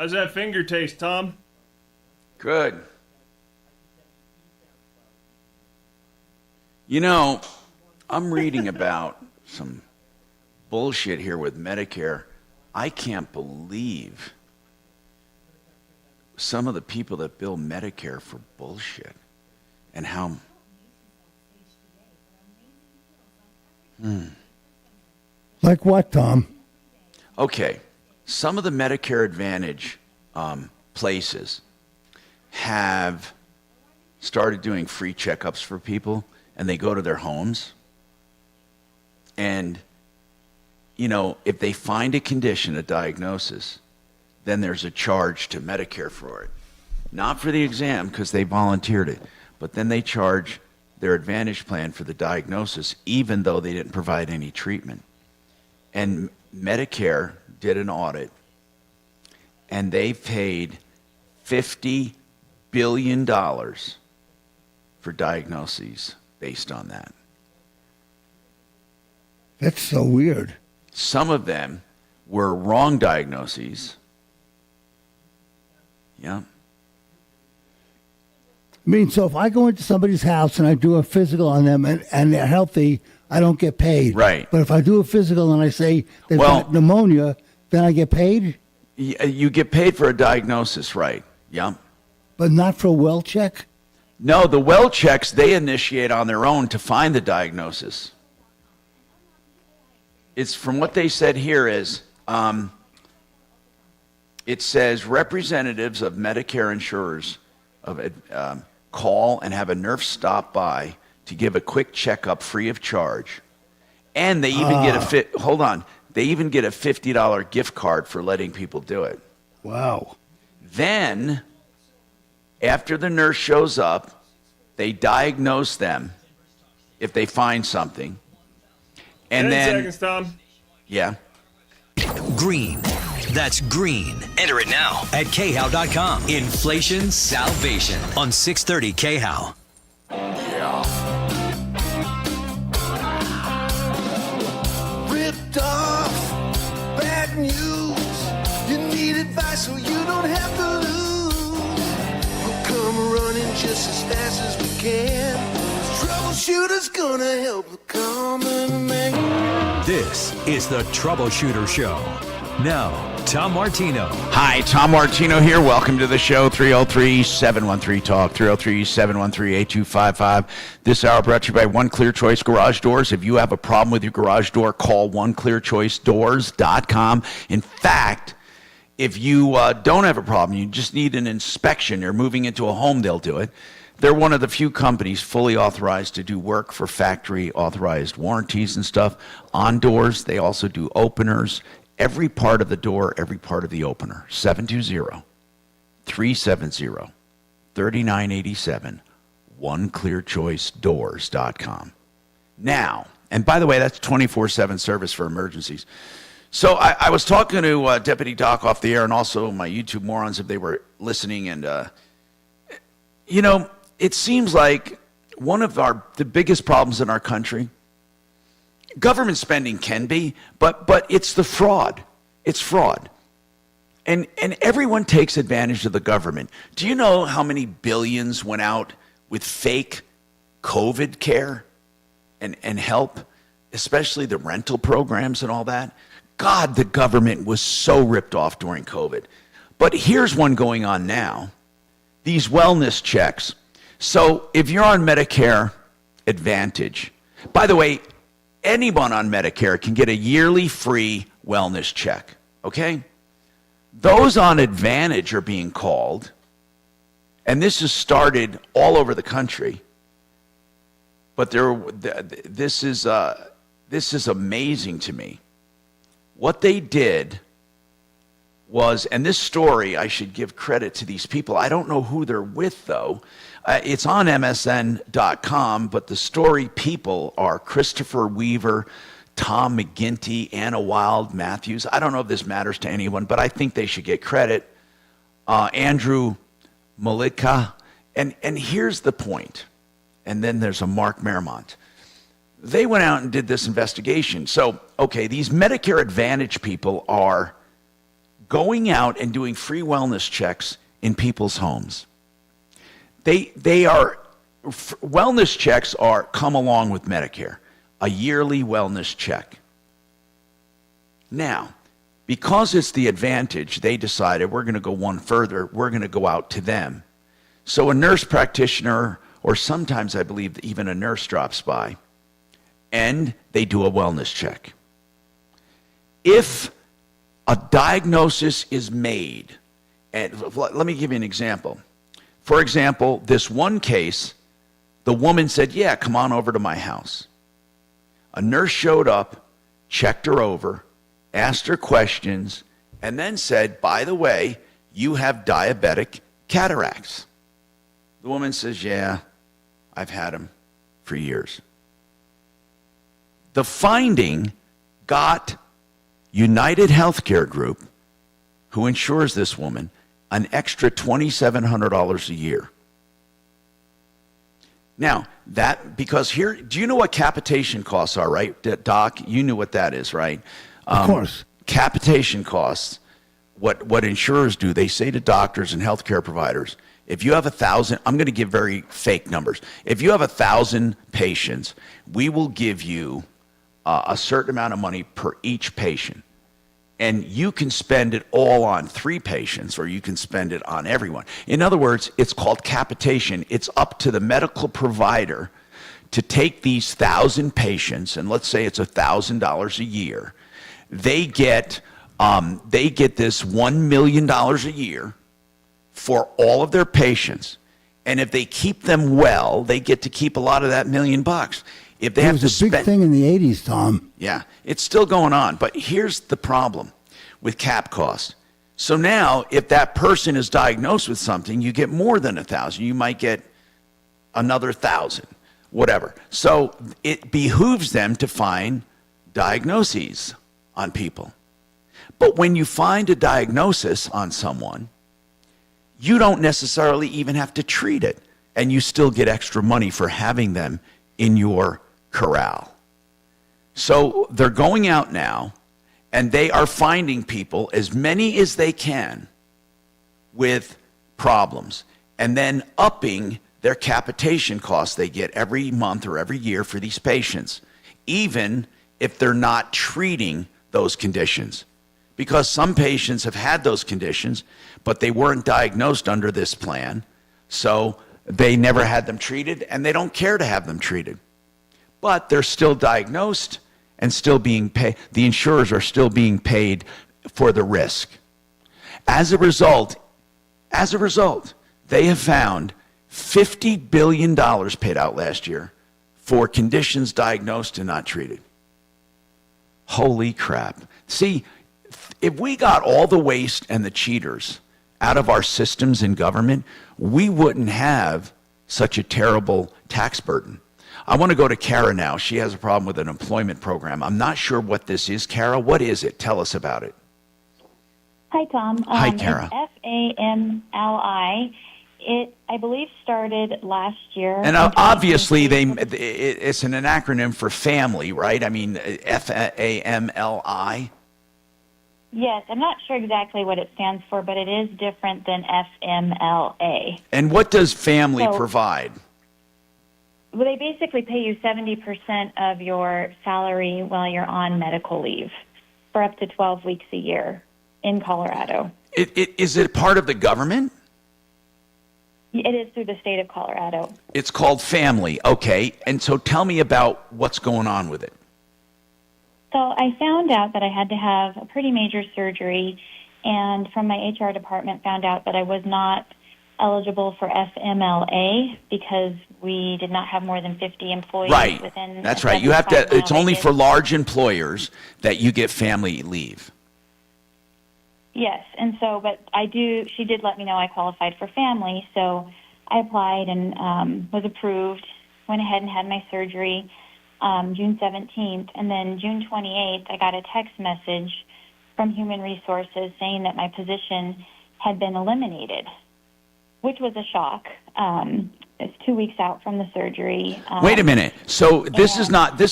How's that finger taste, Tom? Good. You know, I'm reading about some bullshit here with Medicare. I can't believe some of the people that bill Medicare for bullshit and how... Like what, Tom? Okay, some of the Medicare Advantage places have started doing free checkups for people, and they go to their homes. And, you know, if they find a condition, a diagnosis, then there's a charge to Medicare for it. Not for the exam, because they volunteered it, but then they charge their Advantage plan for the diagnosis, even though they didn't provide any treatment. And Medicare did an audit, and they paid $50 billion for diagnoses based on that. That's so weird. Some of them were wrong diagnoses. Yeah. I mean, so if I go into somebody's house and I do a physical on them and they're healthy, I don't get paid. Right. But if I do a physical and I say they've got pneumonia, then I get paid? You get paid for a diagnosis, right? Yeah. But not for a well check? No, the well checks they initiate on their own to find the diagnosis. It's from what they said here is, it says representatives of Medicare insurers call and have a nurse stop by to give a quick checkup free of charge. And they even get they even get a $50 gift card for letting people do it. Wow. Then, after the nurse shows up, they diagnose them if they find something. And 10 then, seconds, Tom. Yeah. Green. That's green. Enter it now at khow.com. Inflation salvation on 630 KHOW. Ripped off, bad news. You need advice so you don't have to lose. We'll come running just as fast as we can. Troubleshooter's gonna help the common man. This is the Troubleshooter Show. Now, Tom Martino. Hi, Tom Martino here. Welcome to the show. 303-713-TALK, 303-713-8255. This hour brought to you by One Clear Choice Garage Doors. If you have a problem with your garage door, call oneclearchoicedoors.com. In fact, if you don't have a problem, you just need an inspection, you're moving into a home, they'll do it. They're one of the few companies fully authorized to do work for factory authorized warranties and stuff on doors. They also do openers, every part of the door, every part of the opener. 720-370-3987, oneclearchoicedoors.com. Now, and by the way, that's 24/7 service for emergencies. So I was talking to Deputy Doc off the air and also my YouTube morons if they were listening. And, it seems like one of the biggest problems in our country, government spending can be, but it's the fraud. It's fraud. And everyone takes advantage of the government. Do you know how many billions went out with fake COVID care and help, especially the rental programs and all that? God, the government was so ripped off during COVID. But here's one going on now. These wellness checks. So if you're on Medicare Advantage, by the way, anyone on Medicare can get a yearly free wellness check, okay? Those on Advantage are being called, and this has started all over the country, but this is amazing to me. What they did was, and this story, I should give credit to these people. I don't know who they're with, though. It's on MSN.com, but the story people are Christopher Weaver, Tom McGinty, Anna Wild Matthews. I don't know if this matters to anyone, but I think they should get credit. Andrew Malika. And here's the point. And then there's a Mark Merrimont. They went out and did this investigation. So, okay, these Medicare Advantage people are going out and doing free wellness checks in people's homes. Wellness checks come along with Medicare, a yearly wellness check. Now, because it's the Advantage, they decided we're going to go one further. We're going to go out to them. So a nurse practitioner, or sometimes I believe even a nurse, drops by, and they do a wellness check. If a diagnosis is made, and let me give you an example. For example, this one case, the woman said, yeah, come on over to my house. A nurse showed up, checked her over, asked her questions, and then said, by the way, you have diabetic cataracts. The woman says, yeah, I've had them for years. The finding got United Healthcare Group, who insures this woman, an extra $2,700 a year. Now, because here, do you know what capitation costs are, right, Doc? You knew what that is, right? Of course. Capitation costs, what insurers do, they say to doctors and healthcare providers, if you have 1,000, I'm going to give very fake numbers. If you have 1,000 patients, we will give you a certain amount of money per each patient. And you can spend it all on 3 patients, or you can spend it on everyone. In other words, it's called capitation. It's up to the medical provider to take these 1,000 patients, and let's say it's $1,000 a year. They get this $1 million a year for all of their patients. And if they keep them well, they get to keep a lot of that $1 million. If they it have was to a spend, big thing in the 80s, Tom. yeah, it's still going on. But here's the problem with cap costs. So now, if that person is diagnosed with something, you get more than 1,000. You might get another 1,000, whatever. So it behooves them to find diagnoses on people. But when you find a diagnosis on someone, you don't necessarily even have to treat it, and you still get extra money for having them in your corral. So they're going out now, and they are finding people, as many as they can, with problems, and then upping their capitation costs they get every month or every year for these patients, even if they're not treating those conditions. because some patients have had those conditions, but they weren't diagnosed under this plan, so they never had them treated, and they don't care to have them treated. But they're still diagnosed and still being paid. The insurers are still being paid for the risk. As a result, they have found $50 billion paid out last year for conditions diagnosed and not treated. Holy crap. See, if we got all the waste and the cheaters out of our systems in government, we wouldn't have such a terrible tax burden. I want to go to Kara now. She has a problem with an employment program. I'm not sure what this is. Kara, what is it? Tell us about it. Hi, Tom. Hi, Kara. It's FAMLI. It, I believe, started last year. And obviously, it's an acronym for family, right? I mean, FAMLI. Yes, I'm not sure exactly what it stands for, but it is different than FMLA. And what does family provide? Well, they basically pay you 70% of your salary while you're on medical leave for up to 12 weeks a year in Colorado. Is it part of the government? It is through the state of Colorado. It's called family, okay. And so tell me about what's going on with it. So I found out that I had to have a pretty major surgery, and from my HR department found out that I was not eligible for FMLA because we did not have more than 50 employees within. That's right. You have to. It's only for large employers that you get family leave. Yes, and so, but she did let me know I qualified for family, so I applied and was approved, went ahead and had my surgery June 17th, and then June 28th, I got a text message from Human Resources saying that my position had been eliminated, which was a shock. It's 2 weeks out from the surgery. Wait a minute. So this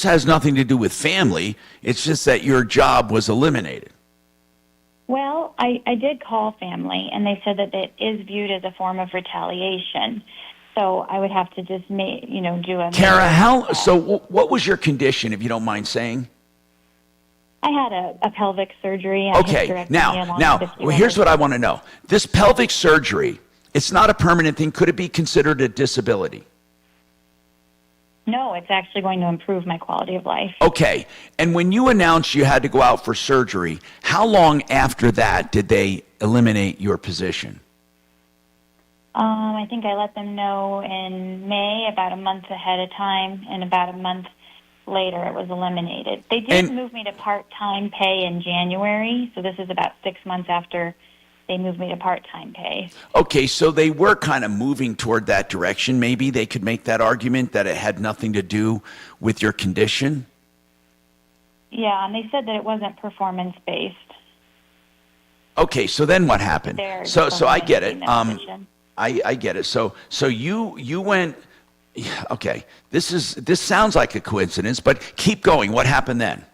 has nothing to do with family. It's just that your job was eliminated. Well, I did call family, and they said that it is viewed as a form of retaliation. So I would have to just do a... Kara, what was your condition, if you don't mind saying? I had a pelvic surgery. Okay, now, here's what I want to know. This pelvic surgery, it's not a permanent thing. Could it be considered a disability? No, it's actually going to improve my quality of life. Okay, and when you announced you had to go out for surgery, how long after that did they eliminate your position? I think I let them know in May, about a month ahead of time, and about a month later it was eliminated. They did move me to part-time pay in January, so this is about 6 months after they moved me to part-time pay. Okay, so they were kind of moving toward that direction. Maybe they could make that argument that it had nothing to do with your condition? Yeah, and they said that it wasn't performance-based. Okay, so then what happened? So I get it. I get it. So you went. Okay, this sounds like a coincidence, but keep going. What happened then?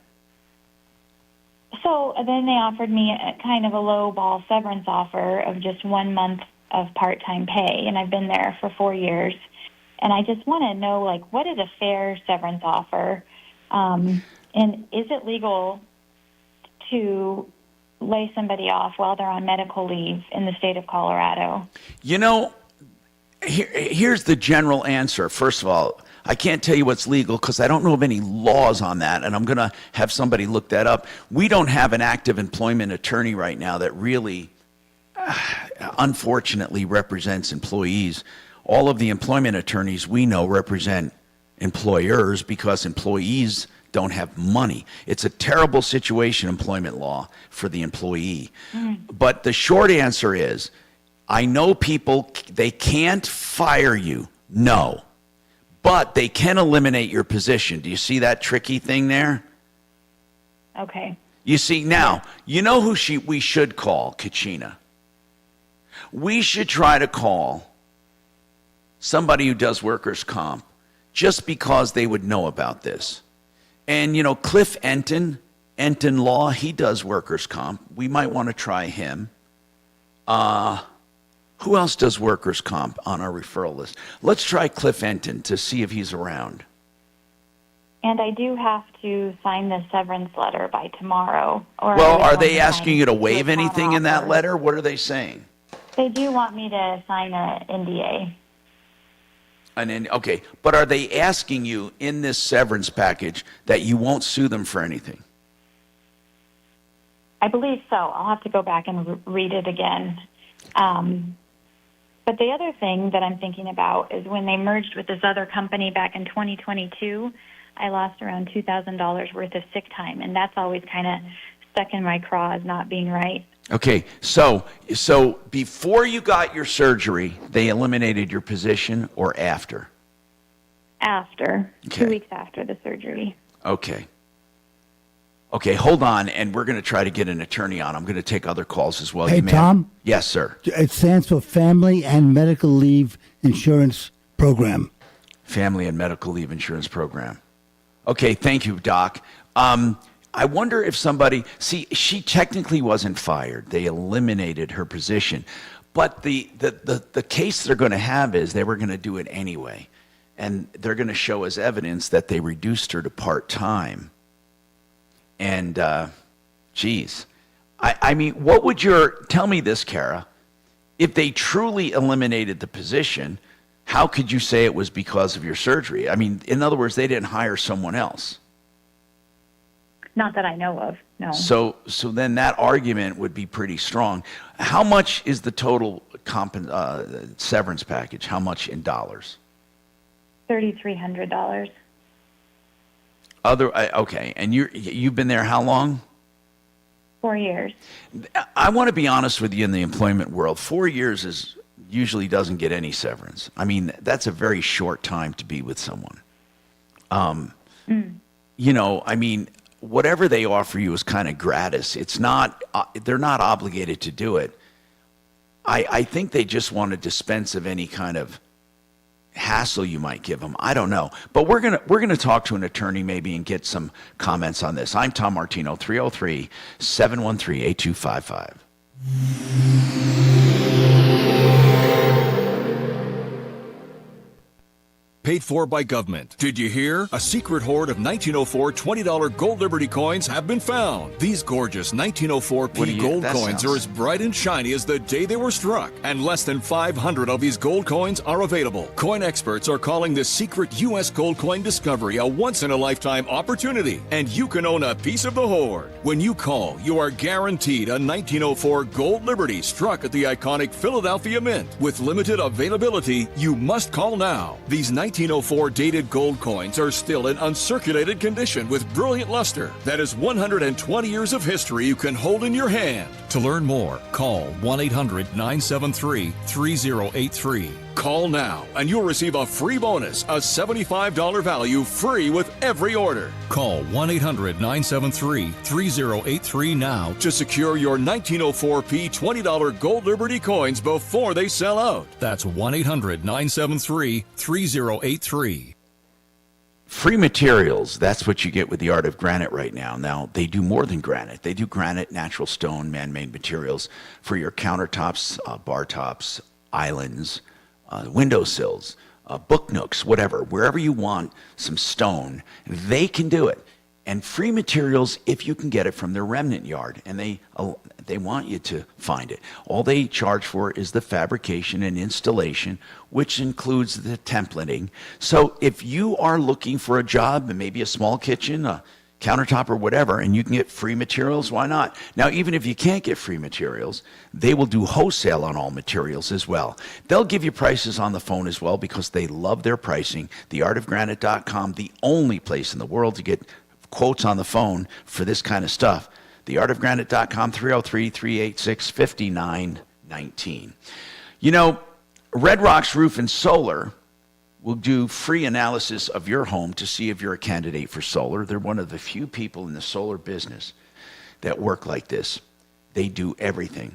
So then they offered me a kind of a low-ball severance offer of just 1 month of part-time pay, and I've been there for 4 years. And I just want to know, what is a fair severance offer? And is it legal to lay somebody off while they're on medical leave in the state of Colorado? Here's the general answer. First of all, I can't tell you what's legal because I don't know of any laws on that, and I'm going to have somebody look that up. We don't have an active employment attorney right now that really, unfortunately, represents employees. All of the employment attorneys we know represent employers because employees don't have money. It's a terrible situation, employment law, for the employee. But the short answer is, I know people, they can't fire you, no. But they can eliminate your position. Do you see that tricky thing there? Okay. You see, now, you know who we should call, Kachina? We should try to call somebody who does workers' comp just because they would know about this. And, Cliff Enton Law, he does workers' comp. We might want to try him. Who else does workers' comp on our referral list? Let's try Cliff Enton to see if he's around. And I do have to sign the severance letter by tomorrow. Or Well, are they asking you to waive anything in that letter? What are they saying? They do want me to sign an NDA. Okay, but are they asking you in this severance package that you won't sue them for anything? I believe so. I'll have to go back and read it again. But the other thing that I'm thinking about is when they merged with this other company back in 2022, I lost around $2,000 worth of sick time, and that's always kind of stuck in my craw as not being right. Okay, so before you got your surgery, they eliminated your position, or after? After. Okay. 2 weeks after the surgery. Okay, hold on, and we're going to try to get an attorney on. I'm going to take other calls as well. Hey, You may Tom? Yes, sir. It stands for Family and Medical Leave Insurance Program. Family and Medical Leave Insurance Program. Okay, thank you, Doc. I wonder if somebody, she technically wasn't fired. They eliminated her position. But the case they're going to have is they were going to do it anyway. And they're going to show as evidence that they reduced her to part-time. And, geez. I mean, what would tell me this, Kara. If they truly eliminated the position, how could you say it was because of your surgery? I mean, in other words, they didn't hire someone else. Not that I know of, no. So then that argument would be pretty strong. How much is the total severance package? How much in dollars? $3,300. Okay, and you've been there how long? 4 years. I want to be honest with you in the employment world. 4 years usually doesn't get any severance. I mean, that's a very short time to be with someone. You know, I mean, whatever they offer you is kind of gratis. It's not, they're not obligated to do it. I think they just want to dispense of any kind of hassle you might give them. I don't know. But we're gonna talk to an attorney maybe and get some comments on this. I'm Tom Martino, 303-713-8255. Paid for by government. Did you hear? A secret hoard of 1904 $20 Gold Liberty coins have been found. These gorgeous 1904p gold coins are as bright and shiny as the day they were struck, and less than 500 of these gold coins are available. Coin experts are calling this secret U.S. gold coin discovery a once-in-a-lifetime opportunity, and you can own a piece of the hoard. When you call, you are guaranteed a 1904 Gold Liberty struck at the iconic Philadelphia Mint. With limited availability, you must call now. These 1904 dated gold coins are still in uncirculated condition with brilliant luster. That is 120 years of history you can hold in your hand. To learn more, call 1-800-973-3083. Call now and you'll receive a free bonus, a $75 value free with every order. Call 1-800-973-3083 now to secure your 1904p $20 Gold Liberty coins before they sell out. That's 1-800-973-3083. Free materials, that's what you get with the Art of Granite right now. Now, they do more than granite. They do granite, natural stone, man-made materials for your countertops, bar tops, islands, windowsills, book nooks, whatever. Wherever you want some stone, they can do it. And free materials if you can get it from their remnant yard, and they want you to find it. All they charge for is the fabrication and installation, which includes the templating. So if you are looking for a job, and maybe a small kitchen, a countertop or whatever, and you can get free materials, why not? Now, even if you can't get free materials, they will do wholesale on all materials as well. They'll give you prices on the phone as well because they love their pricing. TheArtOfGranite.com, the only place in the world to get quotes on the phone for this kind of stuff. TheArtOfGranite.com, 303-386-5919. You know, Red Rocks Roof and Solar will do free analysis of your home to see if you're a candidate for solar. They're one of the few people in the solar business that work like this. They do everything.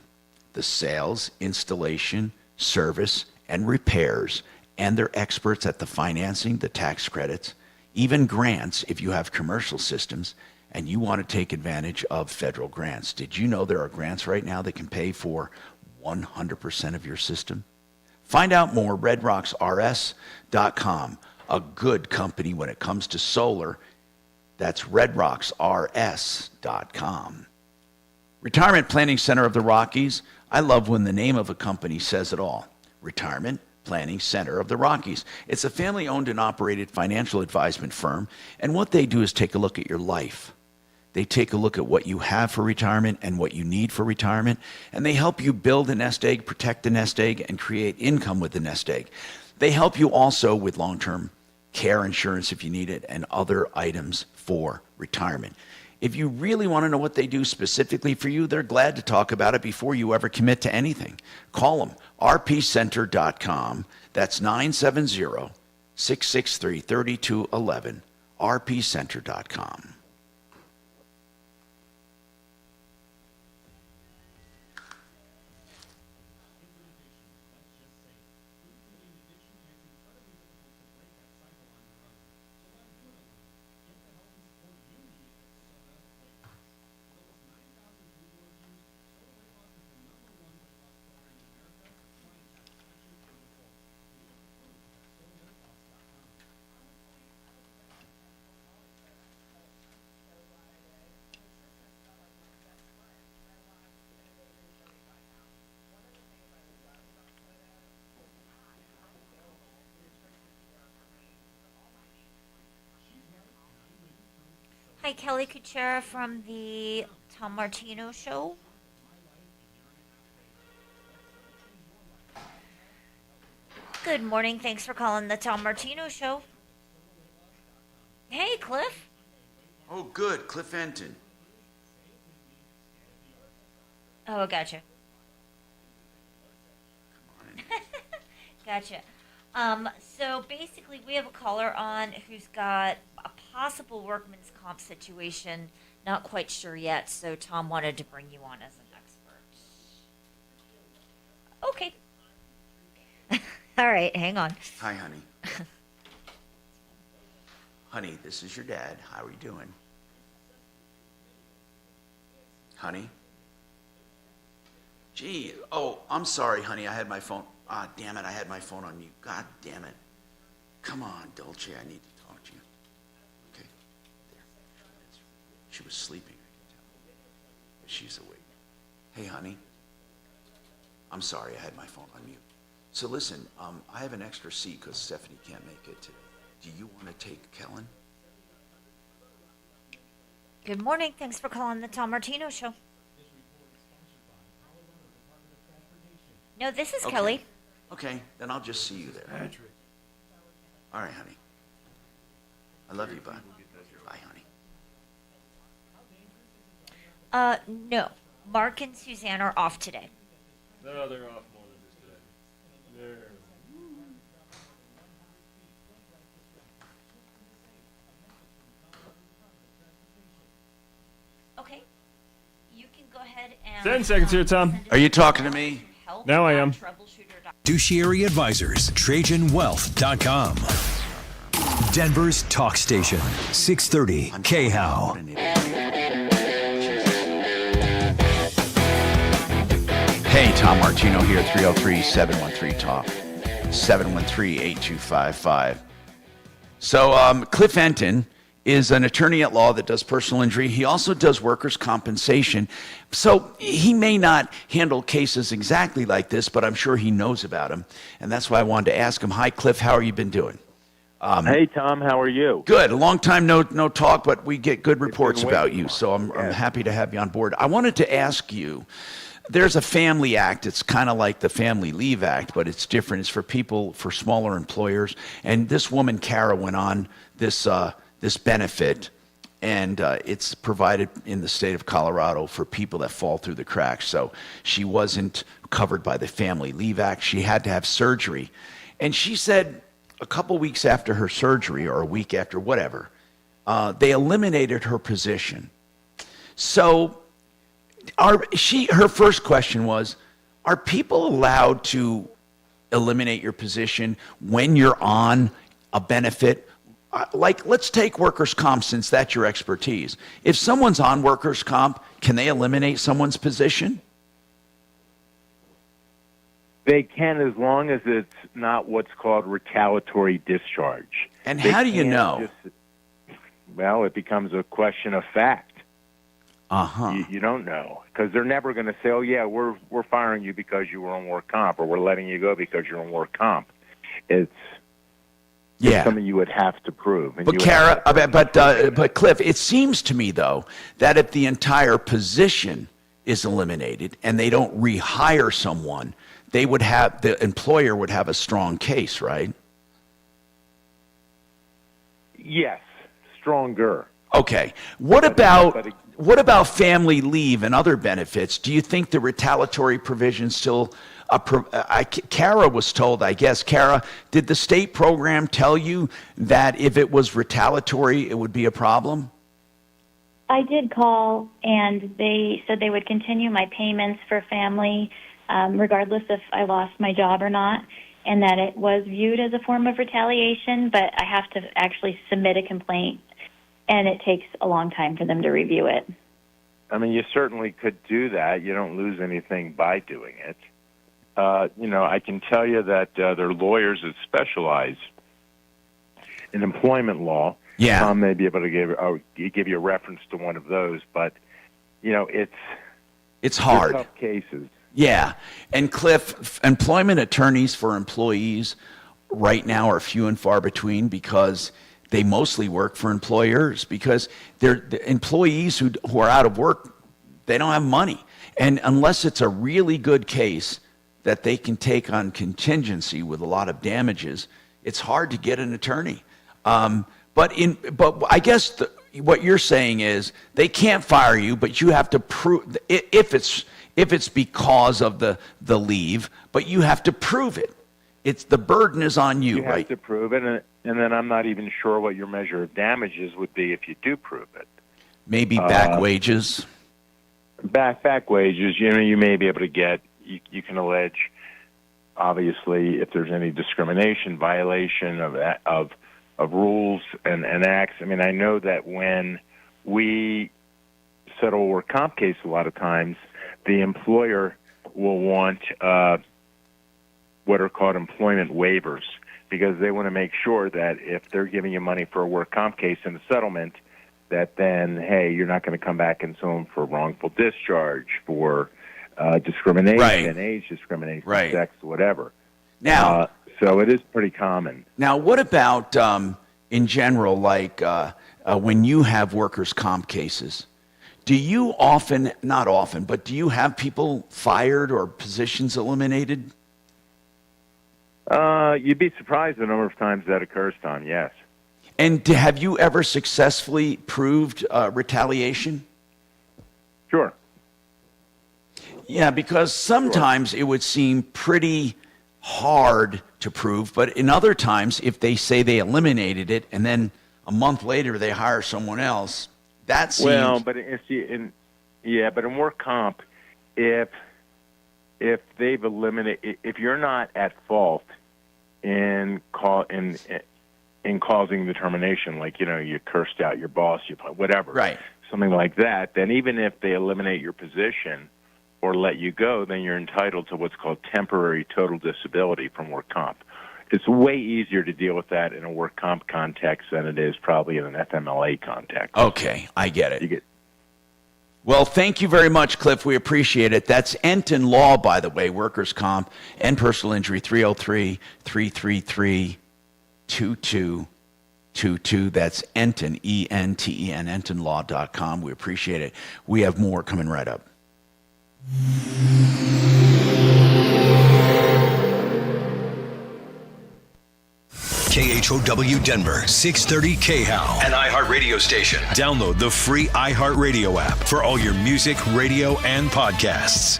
The sales, installation, service, and repairs. And they're experts at the financing, the tax credits, even grants if you have commercial systems and you want to take advantage of federal grants. Did you know there are grants right now that can pay for 100% of your system? Find out more, redrocksrs.com, a good company when it comes to solar That's redrocksrs.com. Retirement Planning Center of the Rockies. I love when the name of a company says it all. Retirement Planning Center of the Rockies. It's a family-owned and operated financial advisement firm, and what they do is take a look at your life. They take a look at what you have for retirement and what you need for retirement, and they help you build a nest egg, protect the nest egg, and create income with the nest egg. They help you also with long-term care insurance if you need it, and other items for retirement. If you really want to know what they do specifically for you, they're glad to talk about it before you ever commit to anything. Call them, rpcenter.com. That's 970-663-3211, rpcenter.com. Hi, Kelly Kuchera from the Tom Martino Show. Good morning. Thanks for calling the Tom Martino Show. Hey, Cliff. Oh, good. Cliff Enton. Oh, gotcha. Gotcha. So basically, we have a caller on who's got a possible workman's comp situation. Not quite sure yet, so Tom wanted to bring you on as an expert. Okay. All right, hang on. Hi, honey. Honey, this is your dad. How are you doing? Honey? Gee, oh, I'm sorry, honey. I had my phone. Ah, damn it, I had my phone on mute. God damn it. Come on, Dolce, I need to talk to you. Okay, there. She was sleeping, I can tell. But she's awake. Hey, honey. I'm sorry, I had my phone on mute. So listen, I have an extra seat because Stephanie can't make it today. Do you want to take Kellen? Good morning. Thanks for calling the Tom Martino Show. No, this is Kelly. Okay, then I'll just see you there. Patrick. All right, honey. I love you, bud. Bye, honey. No. Mark and Suzanne are off today. No, they're off more than just today. They're... Okay. You can go ahead and... 10 seconds here, Tom. Are you talking to me? Now I am. Fiduciary Advisors, TrajanWealth.com. Denver's talk station, 630 KHOW. Hey, Tom Martino here, 303-713-TALK, 713-8255. So Cliff Enton is an attorney at law that does personal injury. He also does workers' compensation. So he may not handle cases exactly like this, but I'm sure he knows about them. And that's why I wanted to ask him. Hi, Cliff. How are you been doing? Hey, Tom. How are you? Good. A long time no talk, but we get good reports about you. So I'm happy to have you on board. I wanted to ask you, there's a Family Act. It's kind of like the Family Leave Act, but it's different. It's for people, for smaller employers. And this woman, Kara, went on this benefit, and it's provided in the state of Colorado for people that fall through the cracks. So she wasn't covered by the Family Leave Act. She had to have surgery. And she said a couple weeks after her surgery, or a week after, whatever, they eliminated her position. So her first question was, are people allowed to eliminate your position when you're on a benefit? Like, let's take workers' comp, since that's your expertise. If someone's on workers' comp, can they eliminate someone's position? They can, as long as it's not what's called retaliatory discharge. And how do you know? well, it becomes a question of fact. Uh-huh. You don't know, because they're never going to say, "Oh yeah, we're firing you because you were on work comp," or "We're letting you go because you're on work comp." It's something you would have to prove. And But Kara, but Cliff, it seems to me though that if the entire position is eliminated and they don't rehire someone, the employer would have a strong case, right? Yes, stronger. Okay. What about family leave and other benefits? Do you think the retaliatory provision still? Kara was told, I guess. Kara, did the state program tell you that if it was retaliatory, it would be a problem? I did call, and they said they would continue my payments for family, regardless if I lost my job or not, and that it was viewed as a form of retaliation, but I have to actually submit a complaint, and it takes a long time for them to review it. I mean, you certainly could do that. You don't lose anything by doing it. I can tell you that there are lawyers that specialize in employment law. Yeah. Tom may be able to give you a reference to one of those, but it's hard. They're tough cases. Yeah. And Cliff, employment attorneys for employees right now are few and far between because they mostly work for employers, because they're the employees who are out of work, they don't have money. And unless it's a really good case that they can take on contingency with a lot of damages, it's hard to get an attorney. But I guess what you're saying is they can't fire you, but you have to prove if it's because of the leave, but you have to prove it. It's the burden is on you, right? You have to prove it, and then I'm not even sure what your measure of damages would be if you do prove it. Maybe back wages. Back wages. You may be able to get. You can allege, obviously, if there's any discrimination, violation of rules and acts. I mean, I know that when we settle a work comp case, a lot of times the employer will want what are called employment waivers, because they want to make sure that if they're giving you money for a work comp case in a settlement, that then, hey, you're not going to come back and sue them for wrongful discharge, for discrimination, Right. age discrimination, Right. sex, whatever. Now, so it is pretty common. Now, what about in general, like when you have workers' comp cases? Do you often, not often, but do you have people fired or positions eliminated? You'd be surprised the number of times that occurs, Tom, yes. And have you ever successfully proved retaliation? Sure. Yeah, because sometimes it would seem pretty hard to prove, but in other times, if they say they eliminated it and then a month later they hire someone else, that seems... Well, but in work comp, if they've eliminated, if you're not at fault in causing the termination, like you cursed out your boss, whatever, right, something like that, then even if they eliminate your position or let you go, then you're entitled to what's called temporary total disability from work comp. It's way easier to deal with that in a work comp context than it is probably in an FMLA context. Okay, I get it. Well, thank you very much, Cliff. We appreciate it. That's Enton Law, by the way, workers' comp and personal injury, 303-333-2222. That's Enton, E-N-T-E-N, EntonLaw.com. We appreciate it. We have more coming right up. KHOW Denver, 630 KHOW, an iHeart radio station. Download the free iHeart Radio app for all your music, radio, and podcasts.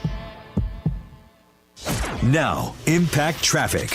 Now, Impact Traffic.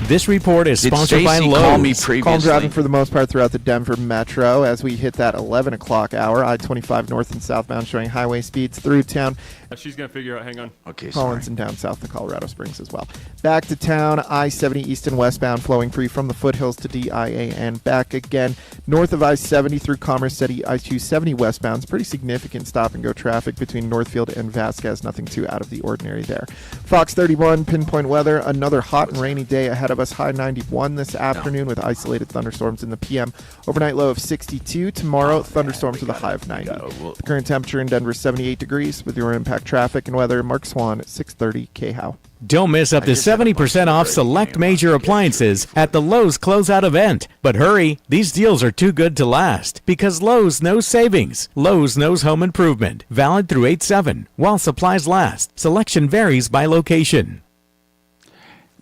This report is Did sponsored by Stacey Lowe's. call me previously? Calm driving for the most part throughout the Denver metro as we hit that 11 o'clock hour. I-25 north and southbound showing highway speeds through town. She's going to figure out, hang on. Okay, Collins and down south to Colorado Springs as well. Back to town, I-70 east and westbound flowing free from the foothills to DIA and back again. North of I-70 through Commerce City, I-270 westbound. It's pretty significant stop-and-go traffic between Northfield and Vasquez. Nothing too out of the ordinary there. Fox 31, pinpoint weather. Another hot and rainy day ahead ahead of us. High 91 this afternoon with isolated thunderstorms in the PM. Overnight low of 62. Tomorrow, thunderstorms with a high of 90. The current temperature in Denver is 78 degrees. With your impact traffic and weather, Mark Swan at 6:30 KHOW. Don't miss up to 70% off select major appliances at the Lowe's closeout event. But hurry, these deals are too good to last because Lowe's knows savings. Lowe's knows home improvement. Valid through 8/7 while supplies last. Selection varies by location.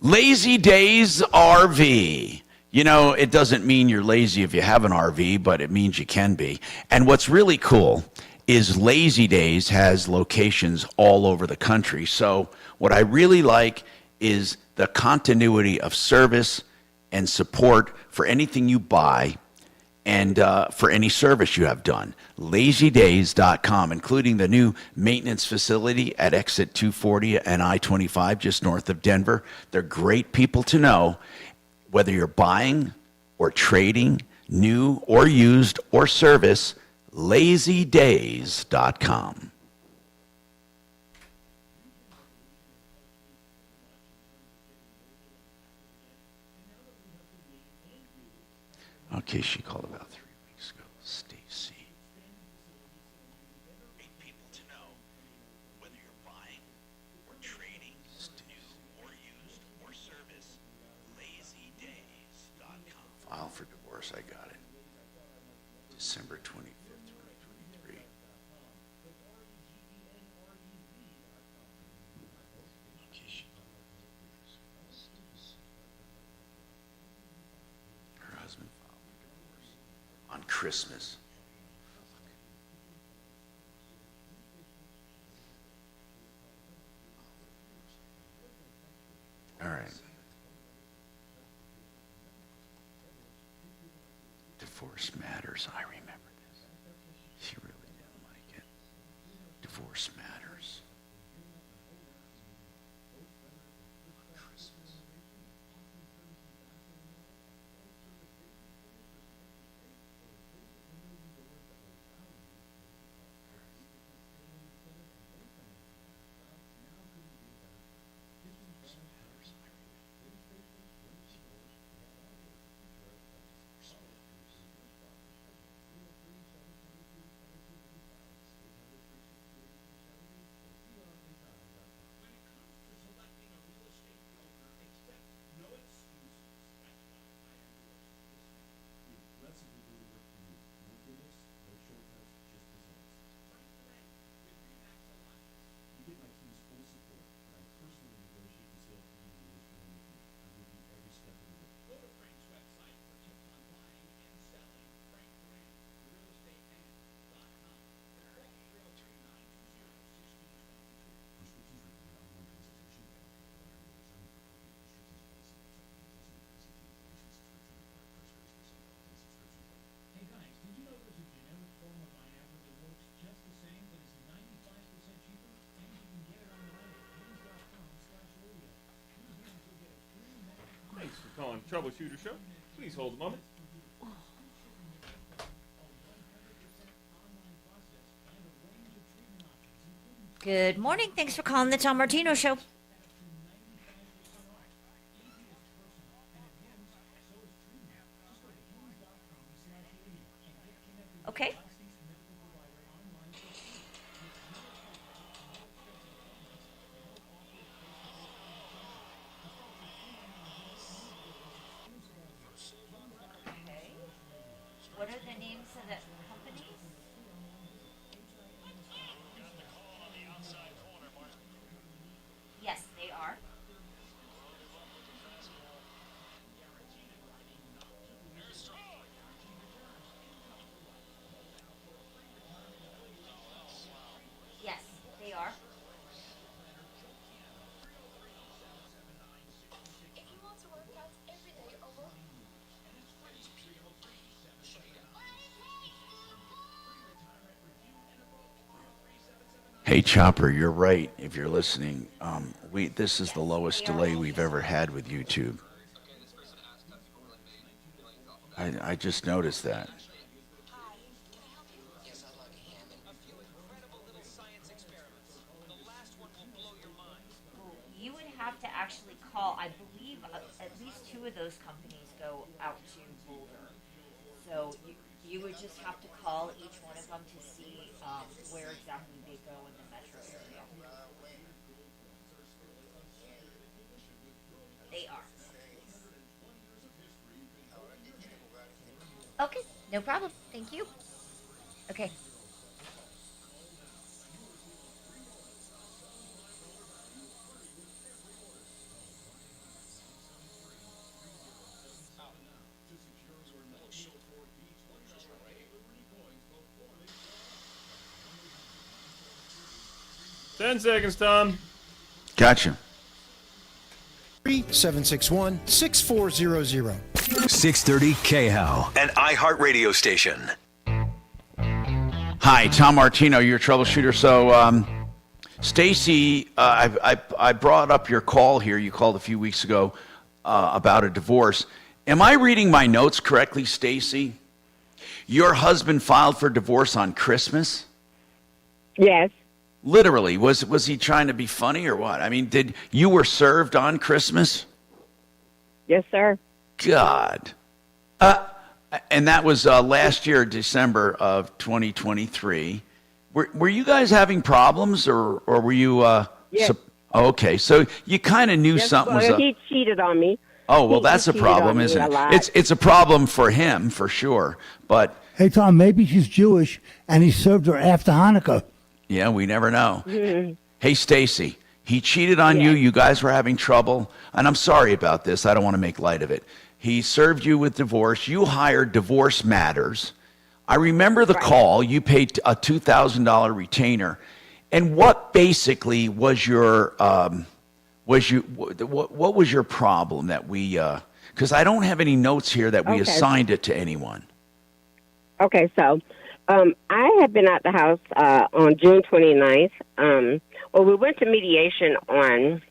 Lazy Days RV. You know, it doesn't mean you're lazy if you have an RV, but it means you can be. And what's really cool is Lazy Days has locations all over the country. So what I really like is the continuity of service and support for anything you buy and for any service you have done. LazyDays.com, including the new maintenance facility at exit 240 and I-25 just north of Denver. They're great people to know, whether you're buying or trading, new or used or service, LazyDays.com. Okay, she called about 3 weeks ago. Stacy. Great people to know, whether you're buying or trading, new or used or service, LazyDays.com. File for divorce, I got it. December 25th, 2023. Okay, she called. Her husband filed for divorce on Christmas. All right. Divorce matters. I remember this. She really didn't like it. Divorce matters. Christmas. Thanks for calling Troubleshooter Show. Please hold a moment. Good morning. Thanks for calling the Tom Martino Show. Okay. What are the names of the companies? Yes, they are. Yes, they are. Hey, Chopper, you're right. If you're listening, this is the lowest delay we've ever had with YouTube. I just noticed that. You would have to actually call, I believe, at least of those companies go out to Boulder. So you would just have to call each one of them to see where exactly they go in the metro area. They are. Okay, no problem. Thank you. Okay. Ten seconds, Tom. Gotcha. 761-6400. 630 KHOW, an iHeartRadio station. Hi, Tom Martino, your troubleshooter. So, Stacy, I brought up your call here. You called a few weeks ago about a divorce. Am I reading my notes correctly, Stacy? Your husband filed for divorce on Christmas? Yes. Literally, was he trying to be funny or what? I mean, you were served on Christmas? Yes, sir. God. And that was last year, December of 2023. Were you guys having problems, or were you? Yes. Okay, so you kind of knew something was up. He cheated on me. Oh well, that's a cheated problem, on me isn't a it? lot. It's a problem for him for sure. But Hey, Tom, maybe she's Jewish and he served her after Hanukkah. yeah, we never know. Mm-hmm. Hey, Stacy, he cheated on you. You guys were having trouble, and I'm sorry about this. I don't want to make light of it. He served you with divorce. You hired Divorce Matters. I remember the call. You paid a $2,000 retainer. And what basically was your what was your problem that we? Because I don't have any notes here that we assigned it to anyone. Okay, so I had been at the house on June 29th. Well, we went to mediation on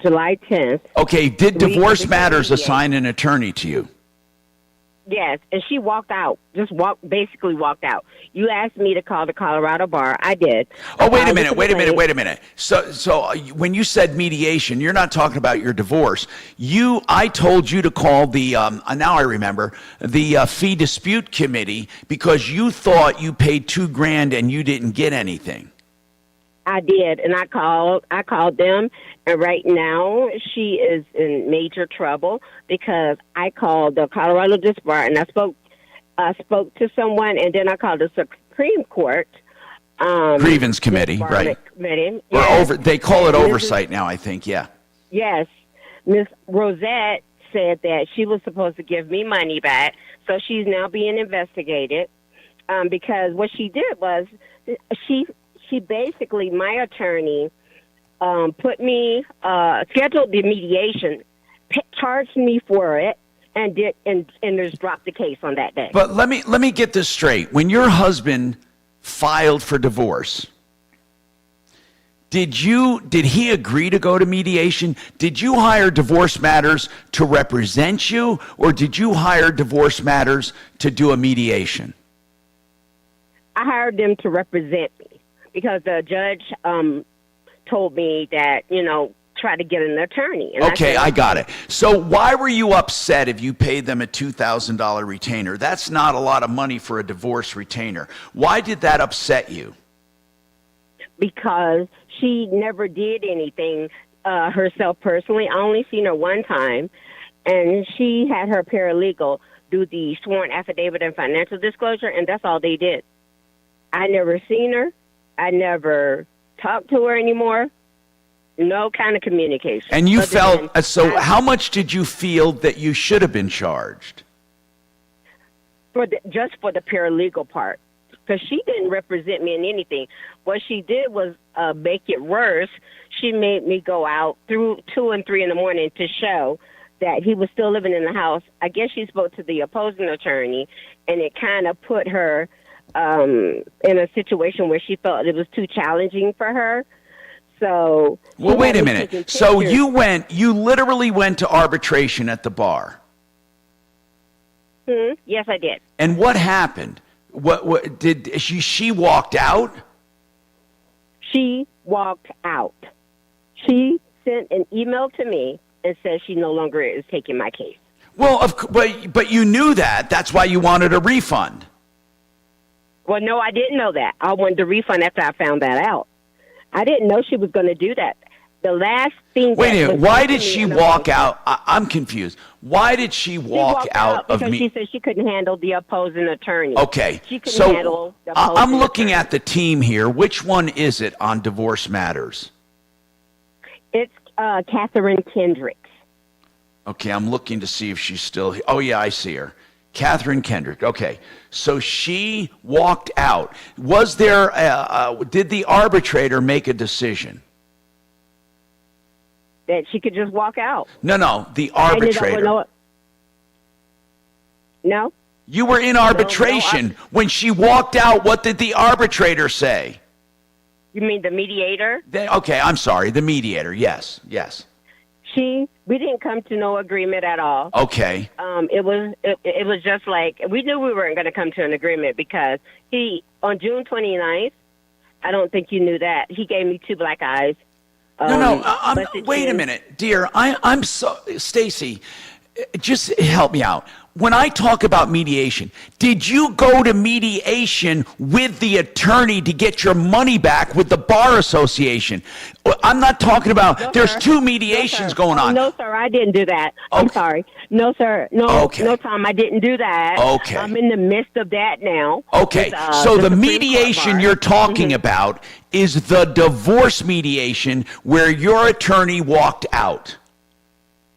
July 10th. Okay, did Divorce Matters assign an attorney to you? Yes, and she walked out. Basically walked out. You asked me to call the Colorado bar. I did. Oh, wait a minute. So when you said mediation, you're not talking about your divorce. I told you to call the, now I remember, the fee dispute committee because you thought you paid $2,000 and you didn't get anything. I did, and I called them, and right now she is in major trouble because I called the Colorado District Bar, and I spoke to someone, and then I called the Supreme Court. Grievance committee, right? Committee. Or Yes. they call it oversight now, I think, yeah. Yes. Miss Rosette said that she was supposed to give me money back, so she's now being investigated because what she did was she basically, my attorney, put me, scheduled the mediation, charged me for it, and just dropped the case on that day. But let me get this straight. When your husband filed for divorce, did he agree to go to mediation? Did you hire Divorce Matters to represent you, or did you hire Divorce Matters to do a mediation? I hired them to represent me. Because the judge told me that, try to get an attorney. And Okay, I got it. So why were you upset if you paid them a $2,000 retainer? That's not a lot of money for a divorce retainer. Why did that upset you? Because she never did anything herself personally. I only seen her one time, and she had her paralegal do the sworn affidavit and financial disclosure, and that's all they did. I never seen her. I never talked to her anymore. No kind of communication. And you felt, how much did you feel that you should have been charged? Just for the paralegal part. Because she didn't represent me in anything. What she did was make it worse. She made me go out through 2 and 3 in the morning to show that he was still living in the house. I guess she spoke to the opposing attorney, and it kind of put her in a situation where she felt it was too challenging for her. So, well, wait a minute. So you literally went to arbitration at the bar. Yes, I did. And what happened? What did she walked out? She walked out. She sent an email to me and says she no longer is taking my case. Well, but you knew that. That's why you wanted a refund. Well, no, I didn't know that. I wanted the refund after I found that out. I didn't know she was going to do that. The last thing. Wait a minute. Why did she walk out? I'm confused. Why did she walk out of because me? She said she couldn't handle the opposing attorney. Okay. She couldn't handle the opposing I'm looking at the team here. Which one is it on divorce matters? It's Catherine Kendricks. Okay, I'm looking to see if she's still here. Oh, yeah, I see her. Catherine Kendrick. Okay, so she walked out. Was there, did the arbitrator make a decision? That she could just walk out. No, the arbitrator. No? You were in arbitration. When she walked out, what did the arbitrator say? You mean the mediator? Okay, I'm sorry, the mediator. Yes. We didn't come to no agreement at all. Okay. It was just like, we knew we weren't going to come to an agreement because on June 29th, I don't think you knew that, he gave me 2 black eyes. Wait a minute, dear. I'm so, Stacy, just help me out. When I talk about mediation, did you go to mediation with the attorney to get your money back with the Bar Association? I'm not talking about, there's 2 mediations going on. No, sir, I didn't do that. Okay. I'm sorry. No, sir. No, Tom, I didn't do that. Okay. I'm in the midst of that now. Okay, so the mediation you're talking about is the divorce mediation where your attorney walked out.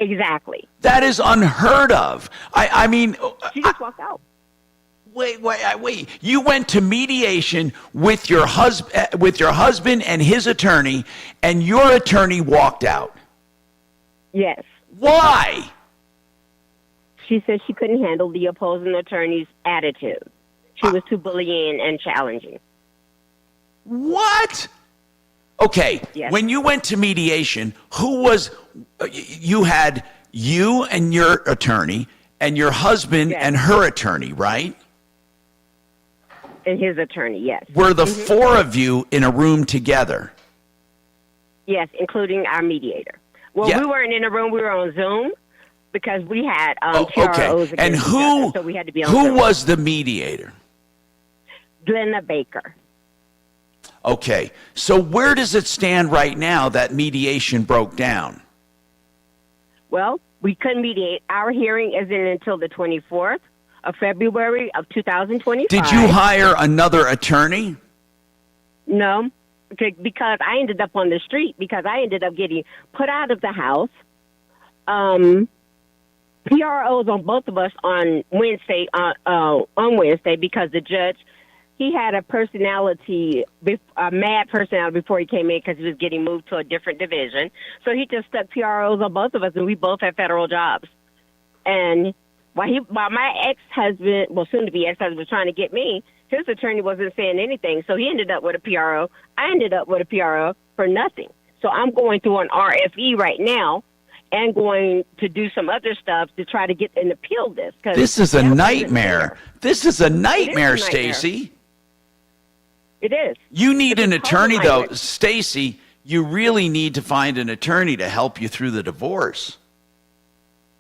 Exactly. That is unheard of. I mean, she just walked out. Wait. You went to mediation with your husband and his attorney, and your attorney walked out. Yes. Why? She said she couldn't handle the opposing attorney's attitude. She was too bullying and challenging. What? Okay, yes. When you went to mediation, you had you and your attorney and your husband and her attorney, right? And his attorney, yes. Were the 4 of you in a room together? Yes, including our mediator. Well, we weren't in a room, we were on Zoom because we had PROs. And who, so we had to be on who Zoom. was the mediator? Glenna Baker. Okay, so where does it stand right now that mediation broke down? Well, we couldn't mediate. Our hearing isn't until the 24th of February of 2025. Did you hire another attorney? No, because I ended up on the street because I ended up getting put out of the house. PROs on both of us on Wednesday because the judge, he had a mad personality before he came in because he was getting moved to a different division. So he just stuck PROs on both of us, and we both had federal jobs. And while my ex-husband, well, soon-to-be ex-husband, was trying to get me, his attorney wasn't saying anything. So he ended up with a PRO. I ended up with a PRO for nothing. So I'm going through an RFE right now and going to do some other stuff to try to get and appeal this. This is a nightmare. This is a nightmare, Stacy. It is. You need an attorney, though. Stacy, you really need to find an attorney to help you through the divorce.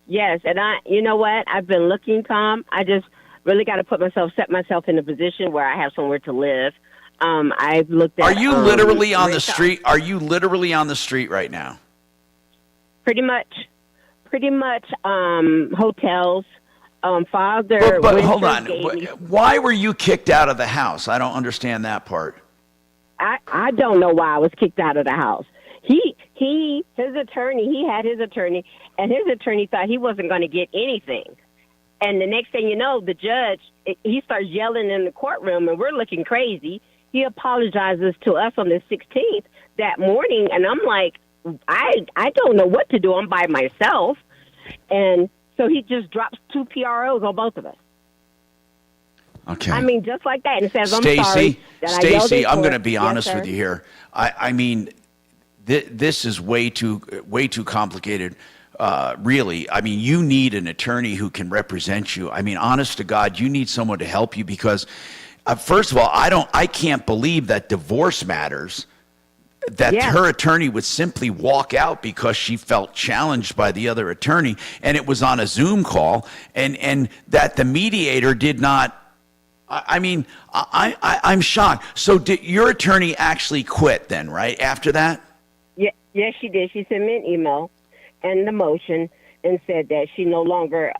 Yes, and you know what? I've been looking, Tom. I just really got to set myself in a position where I have somewhere to live. I've looked at. Are you literally on the street? Are you literally on the street right now? Pretty much. Hotels. Father. But hold on. Why were you kicked out of the house? I don't understand that part. I don't know why I was kicked out of the house. He had his attorney, and his attorney thought he wasn't going to get anything. And the next thing you know, the judge, he starts yelling in the courtroom, and we're looking crazy. He apologizes to us on the 16th that morning, and I'm like, I don't know what to do. I'm by myself. And so he just drops 2 PROs on both of us. Okay. I mean, just like that. And says, I'm sorry. Stacy, I'm going to be honest with you here. I mean, this is way too complicated. Really, I mean, you need an attorney who can represent you. I mean, honest to God, you need someone to help you because, first of all, I can't believe that divorce matters. that her attorney would simply walk out because she felt challenged by the other attorney, and it was on a Zoom call, and that the mediator did not. I'm shocked. So did your attorney actually quit then, right, after that? Yeah, yes, she did. She sent me an email and the motion and said that she no longer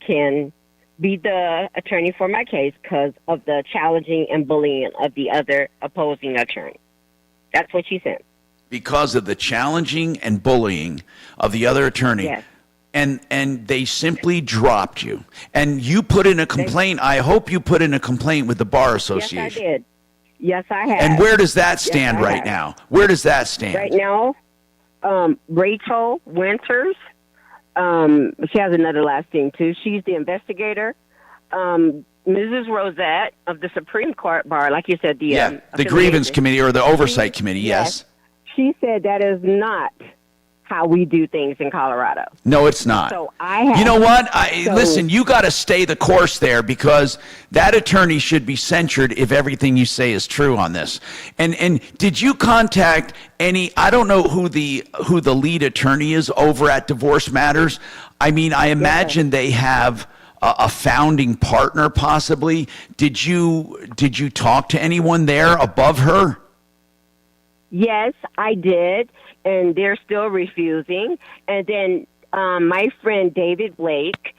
can be the attorney for my case because of the challenging and bullying of the other opposing attorney. That's what she said. Because of the challenging and bullying of the other attorney. Yes. And they simply dropped you. And you put in a complaint. I hope you put in a complaint with the Bar Association. Yes, I did. Yes, I have. And where does that stand right now? Where does that stand? Right now, Rachel Winters, she has another last name too. She's the investigator. Mrs. Rosette of the Supreme Court Bar, like you said, the grievance committee or the oversight committee, yes. She said that is not how we do things in Colorado. No, it's not. So I have. You know what? Listen, you got to stay the course there because that attorney should be censured if everything you say is true on this. And did you contact any? I don't know who the lead attorney is over at Divorce Matters. I mean, I imagine they have a founding partner, possibly. Did you talk to anyone there above her? Yes, I did, and they're still refusing. And then my friend David Blake,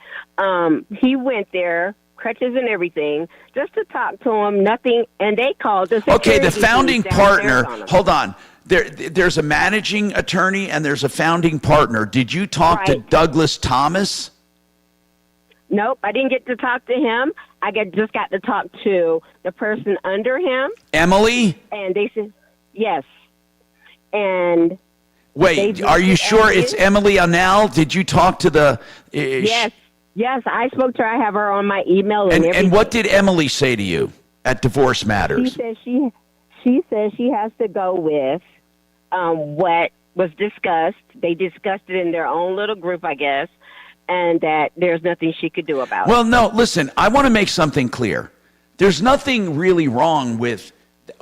he went there, crutches and everything, just to talk to him. Nothing, and they called the security. Okay, the founding partner. Hold on. There's a managing attorney and there's a founding partner. Did you talk to Douglas Thomas? Nope, I didn't get to talk to him. Just got to talk to the person under him. Emily? And they said, yes. And wait, are you sure it's Emily Anel? Did you talk to the? Yes, I spoke to her. I have her on my email and everything. And what did Emily say to you at Divorce Matters? She says she says she has to go with what was discussed. They discussed it in their own little group, I guess, and that there's nothing she could do about it. Well, no, listen, I want to make something clear. There's nothing really wrong with.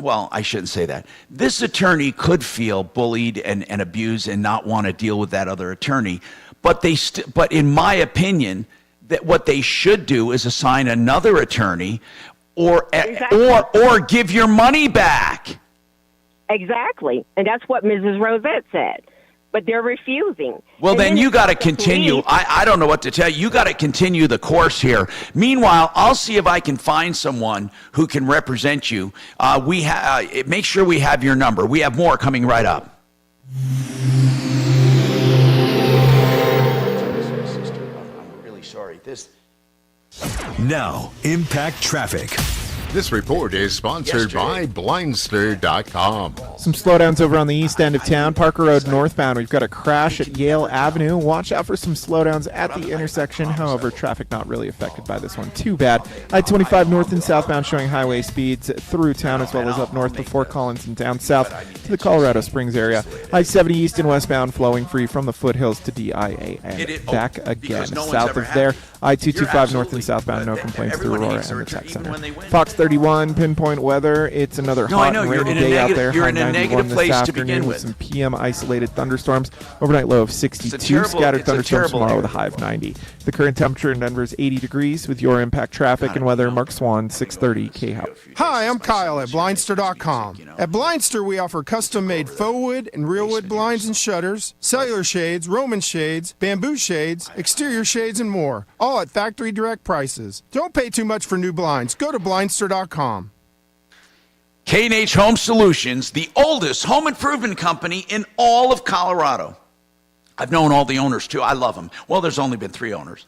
Well, I shouldn't say that. This attorney could feel bullied and abused and not want to deal with that other attorney. But but in my opinion, that what they should do is assign another attorney or give your money back. Exactly. And that's what Mrs. Rosette said. But they're refusing. Well, then you got to continue. I don't know what to tell you. You got to continue the course here. Meanwhile, I'll see if I can find someone who can represent you. Make sure we have your number. We have more coming right up. I'm really sorry. Now, Impact Traffic. This report is sponsored by Blindster.com. Some slowdowns over on the east end of town. Parker Road northbound. We've got a crash at Yale Avenue. Watch out for some slowdowns at the intersection. However, traffic not really affected by this one too bad. I-25 north and southbound showing highway speeds through town as well as up north before Collins and down south to the Colorado Springs area. I-70 east and westbound flowing free from the foothills to DIA and back again. South of there, I-225 north and southbound. No complaints through Aurora and the Tech Center. Fox 31 pinpoint weather. It's another hot and rainy day out there. You're in a negative place to begin with. Some PM isolated thunderstorms. Overnight low of 62. Scattered thunderstorms tomorrow with a high of 90. The current temperature in Denver is 80 degrees. With your Impact Traffic and weather, Mark Swan, 630 KHOW. Hi, I'm Kyle at Blindster.com. At Blindster, we offer custom-made faux wood and real wood blinds and shutters, cellular shades, Roman shades, bamboo shades, exterior shades, and more. All at factory direct prices. Don't pay too much for new blinds. Go to Blindster.com. K&H Home Solutions, the oldest home improvement company in all of Colorado. I've known all the owners, too. I love them. Well, there's only been 3 owners.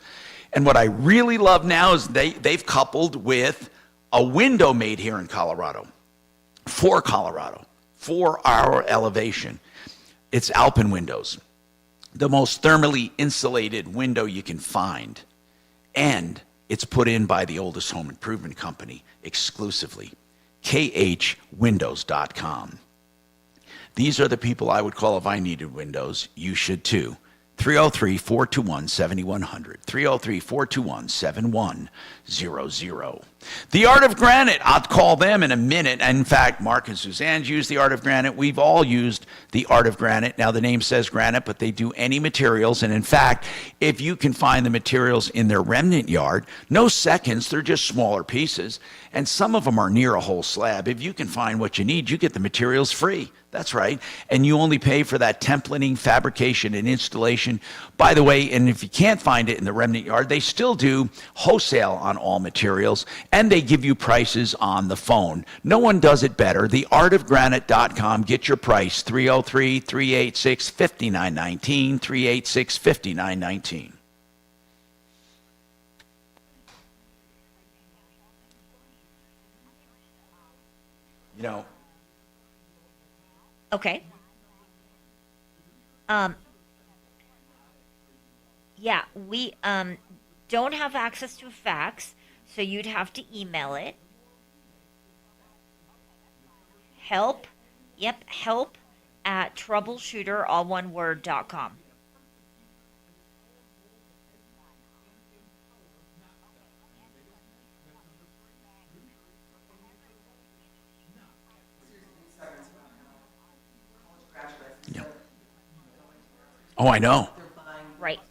And what I really love now is they've coupled with a window made here in Colorado, for our elevation. It's Alpen Windows, the most thermally insulated window you can find. And it's put in by the oldest home improvement company exclusively, khwindows.com. These are the people I would call if I needed windows. You should too. 303-421-7100. 303-421-7100. The Art of Granite, I'll call them in a minute. In fact, Mark and Suzanne's used the Art of Granite. We've all used the Art of Granite. Now, the name says granite, but they do any materials. And in fact, if you can find the materials in their remnant yard, no seconds, they're just smaller pieces. And some of them are near a whole slab. If you can find what you need, you get the materials free. That's right. And you only pay for that templating, fabrication, and installation. By the way, and if you can't find it in the remnant yard, they still do wholesale on all materials, and they give you prices on the phone. No one does it better. TheArtOfGranite.com. Get your price, 303-386-5919, 386-5919. You know, okay. Yeah, we don't have access to a fax, so you'd have to email it. Help at troubleshooter, all one word, .com. Oh, I know. Right.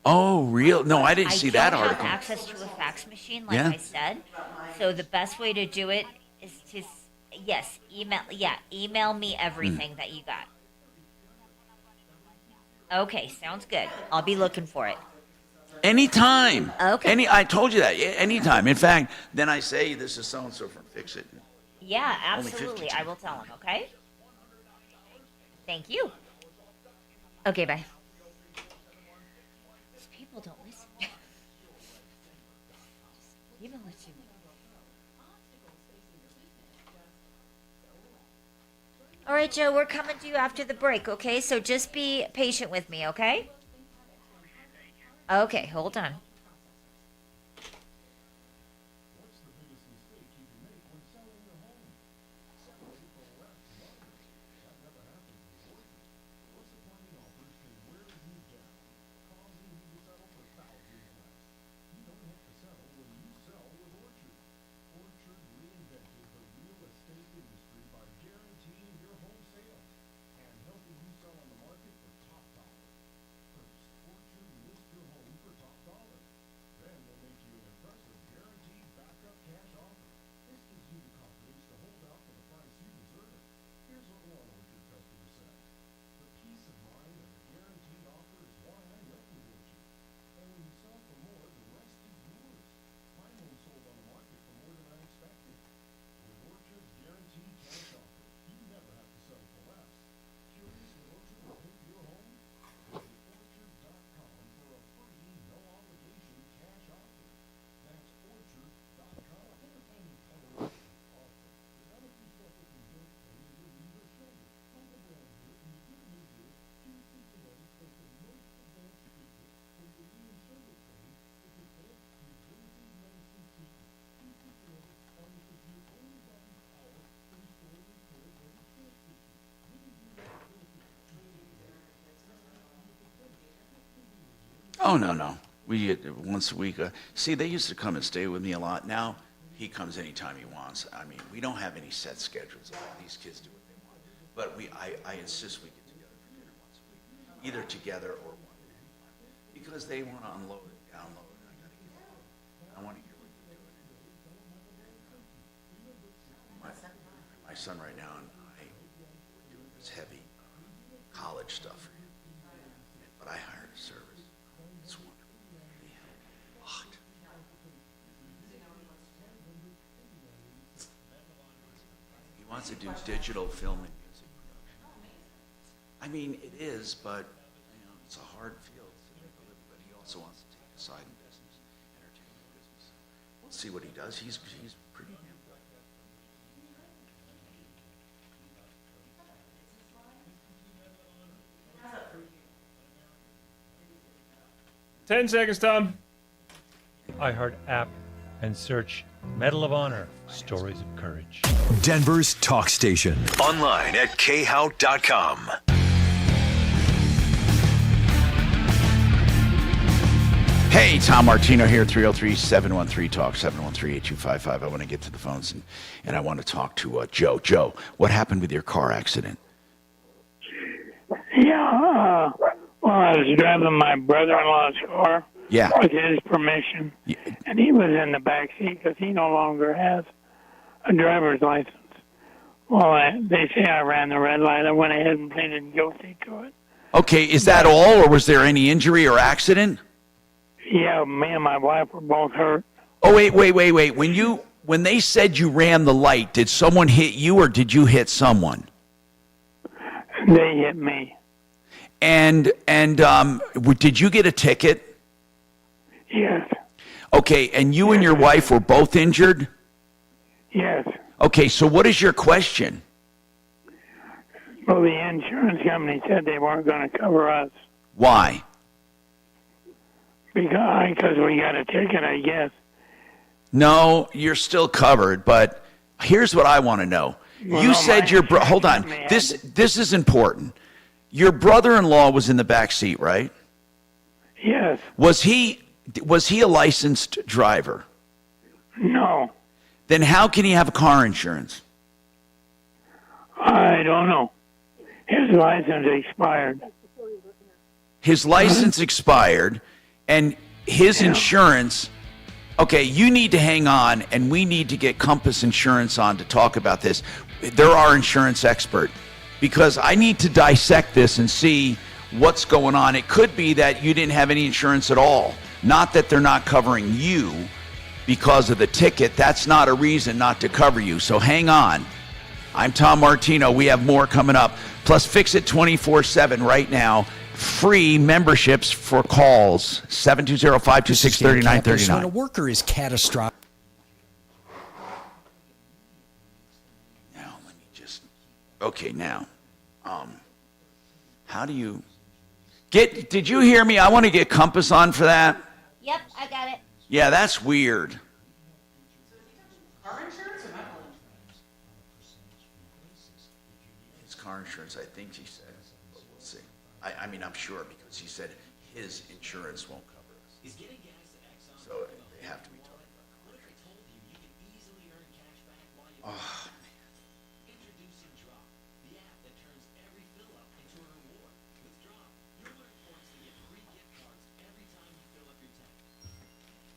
Oh, real? No, I didn't see that article. I don't have access to a fax machine, like Yeah. I said. So the best way to do it is to, email me everything that you got. Okay, sounds good. I'll be looking for it. Anytime. Okay. I told you that. Anytime. In fact, then I say, this is so-and-so from Fix It. Yeah, Only absolutely. 52. I will tell him, okay? Thank you. Okay, bye. These people don't listen. Just email it to me. All right, Joe, we're coming to you after the break, okay? So just be patient with me, okay? Okay, hold on. Oh, no. We get once a week. See, they used to come and stay with me a lot. Now he comes anytime he wants. I mean, we don't have any set schedules. These kids do what they want. But I insist we get together for dinner once a week, either together or one at a time, because they want to unload it, download it. I want to hear what you're doing. My son right now and I are doing this heavy college stuff for him, but I hired a service. It's wonderful. They help a lot. He wants to do digital film and music production. I mean, it is, but it's a hard field to make a living. But he also wants to take a side in business, entertainment business. We'll see what he does. He's pretty damn good. 10 seconds, Tom. iHeart app and search Medal of Honor, Stories of Courage. Denver's talk station. Online at khow.com. Hey, Tom Martino here, 303-713-TALK, 713-8255. I want to get to the phones, and I want to talk to Joe. Joe, what happened with your car accident? Yeah, well, I was driving my brother-in-law's car with his permission, and he was in the back seat because he no longer has a driver's license. Well, they say I ran the red light. I went ahead and pleaded guilty to it. Okay, is that all, or was there any injury or accident? Yeah, me and my wife were both hurt. Oh, wait. When they said you ran the light, did someone hit you or did you hit someone? They hit me. And did you get a ticket? Yes. Okay, and you and your wife were both injured? Yes. Okay, so what is your question? Well, the insurance company said they weren't going to cover us. Why? Because we got a ticket, I guess. No, you're still covered, but here's what I want to know. Well, You no, said hold on. This is important. Your brother-in-law was in the back seat, right? Yes. Was he a licensed driver? No. Then how can he have car insurance? I don't know. His license expired. His license expired, and his insurance. Okay, you need to hang on, and we need to get Compass Insurance on to talk about this. They're our insurance expert, because I need to dissect this and see what's going on. It could be that you didn't have any insurance at all. Not that they're not covering you because of the ticket. That's not a reason not to cover you. So hang on. I'm Tom Martino. We have more coming up. Plus, Fix It 24/7 right now. Free memberships for calls. 720-526-3939. When a worker is catastrophic. Okay, now, how do you did you hear me? I want to get Compass on for that. Yep, I got it. Yeah, that's weird. Car insurance or medical insurance? It's car insurance, I think he said, but we'll see. I mean, I'm sure because he said his insurance won't cover us. So they have to be talking about. Oh, Introducing Drop, the app that turns every fill up into a reward. With Drop, you'll earn points to get free gift cards every time you fill up your tank.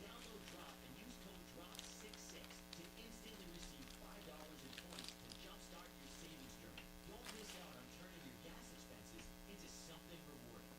Download Drop and use code DROP66 to instantly receive $5 in points to jumpstart your savings journey. Don't miss out on turning your gas expenses into something rewarding.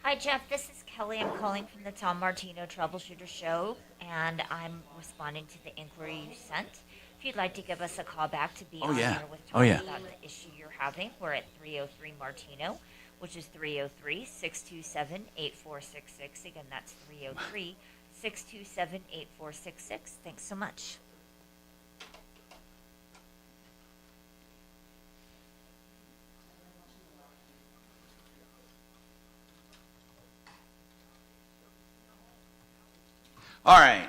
Hi, Jeff. This is Kelly. I'm calling from the Tom Martino Troubleshooter Show, and I'm responding to the inquiry you sent. If you'd like to give us a call back to be on here with talking about the issue you're having, we're at 303 Martino, which is 303-627-8466. Again, that's 303-627-8466. Thanks so much. All right.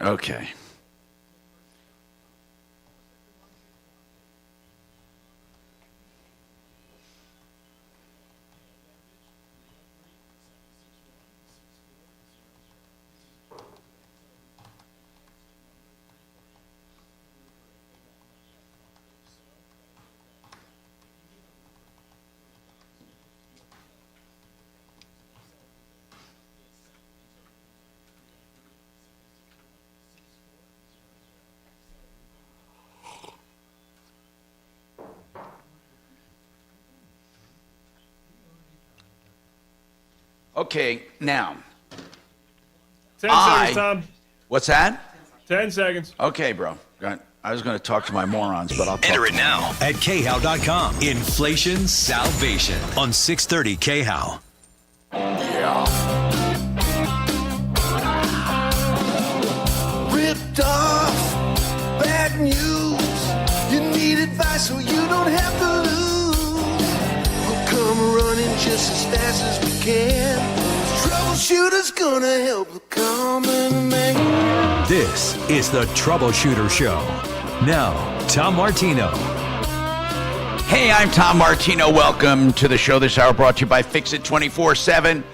Okay. Okay, now. 10 seconds, Tom. What's that? 10 seconds. Okay, bro. I was going to talk to my morons, but I'll talk Enter to it now at khow.com. Inflation Salvation on 630 KHOW. Yeah. Ripped off, bad news. You need advice so you don't have to lose. We'll come running just as fast as we can. Troubleshooter's gonna help the common man. This is the Troubleshooter Show. Now, Tom Martino. Hey, I'm Tom Martino. Welcome to the show. This hour brought to you by Fix It 24/7.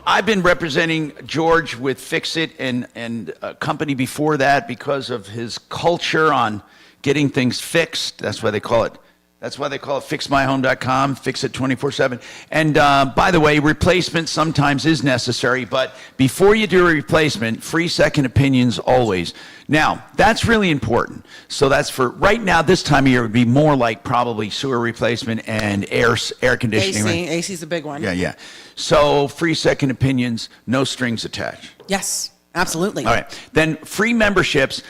I've been representing George with Fix It and a company before that because of his culture on getting things fixed. That's why they call it fixmyhome.com, Fix It 24/7. And by the way, replacement sometimes is necessary, but before you do a replacement, free second opinions always. Now, that's really important. So that's for right now, this time of year, it would be more like probably sewer replacement and air conditioning. AC. AC's a big one. Yeah. So free second opinions, no strings attached. Yes, absolutely. All right. Then free memberships.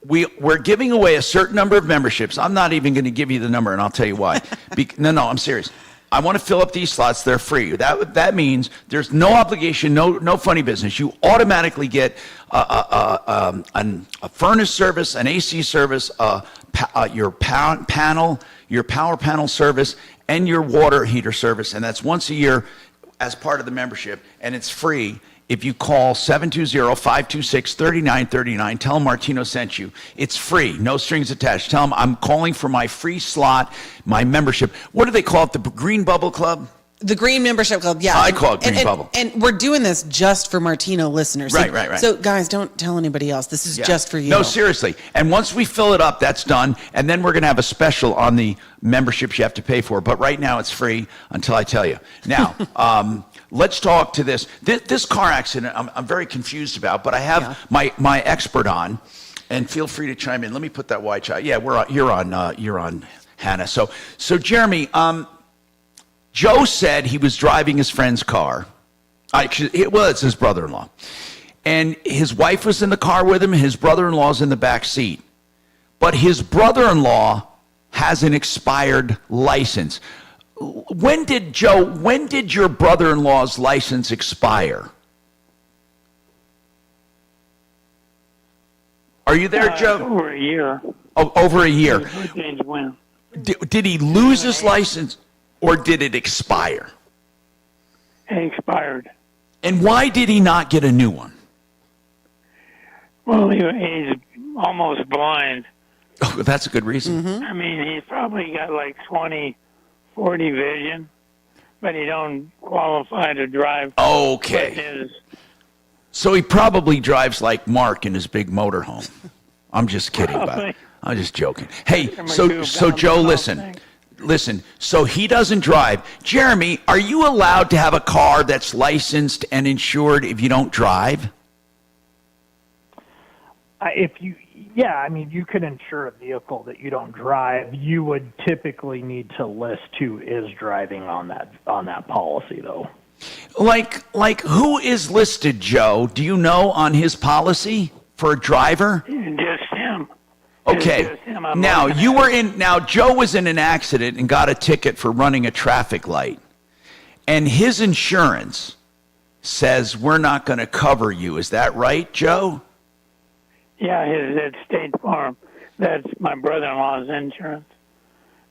We're giving away a certain number of memberships. I'm not even going to give you the number, and I'll tell you why. No, I'm serious. I want to fill up these slots. They're free. That means there's no obligation, no funny business. You automatically get a furnace service, an AC service, your power panel service, and your water heater service, and that's once a year as part of the membership, and it's free. If you call 720-526-3939, tell them Martino sent you. It's free, no strings attached. Tell them I'm calling for my free slot, my membership. What do they call it, the Green Bubble Club? The Green Membership Club, yeah. I call it Green Bubble. And we're doing this just for Martino listeners. Right. So, guys, don't tell anybody else. This is just for you. No, seriously. And once we fill it up, that's done. And then we're going to have a special on the memberships you have to pay for. But right now, it's free until I tell you. Now, let's talk to this. This car accident, I'm very confused about, but I have my expert on, and feel free to chime in. Let me put that white shot. Yeah, you're on, Hannah. So Jeremy, Joe said he was driving his friend's car. It's his brother-in-law. And his wife was in the car with him, and his brother-in-law's in the back seat. But his brother-in-law has an expired license. When did your brother-in-law's license expire? Are you there, Joe? Over a year. Oh, over a year. When? Did he lose his license, or did it expire? It expired. And why did he not get a new one? Well, he's almost blind. Oh, that's a good reason. Mm-hmm. I mean, he's probably got like 20/40 vision, but he don't qualify to drive. Okay. So he probably drives like Mark in his big motorhome. I'm just kidding, buddy. I'm just joking. Hey, so Joe, listen. So he doesn't drive. Jeremy, are you allowed to have a car that's licensed and insured if you don't drive? You could insure a vehicle that you don't drive. You would typically need to list who is driving on that policy, though. Like who is listed, Joe? Do you know on his policy for a driver? Just him. Okay. Just him. Now Joe was in an accident and got a ticket for running a traffic light. And his insurance says we're not going to cover you. Is that right, Joe? Yeah, it's State Farm. That's my brother-in-law's insurance.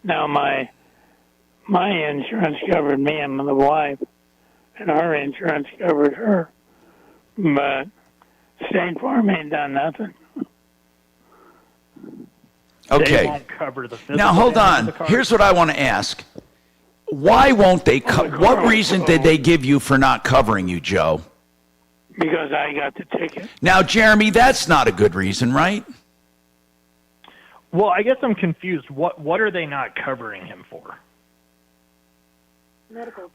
Now my insurance covered me and the wife, and her insurance covered her. But State Farm ain't done nothing. Okay. They won't cover the physical Now hold damage on. of the car. Here's what I want to ask. Why won't they? What reason did they give you for not covering you, Joe? Because I got the ticket. Now, Jeremy, that's not a good reason, right? Well, I guess I'm confused. What are they not covering him for?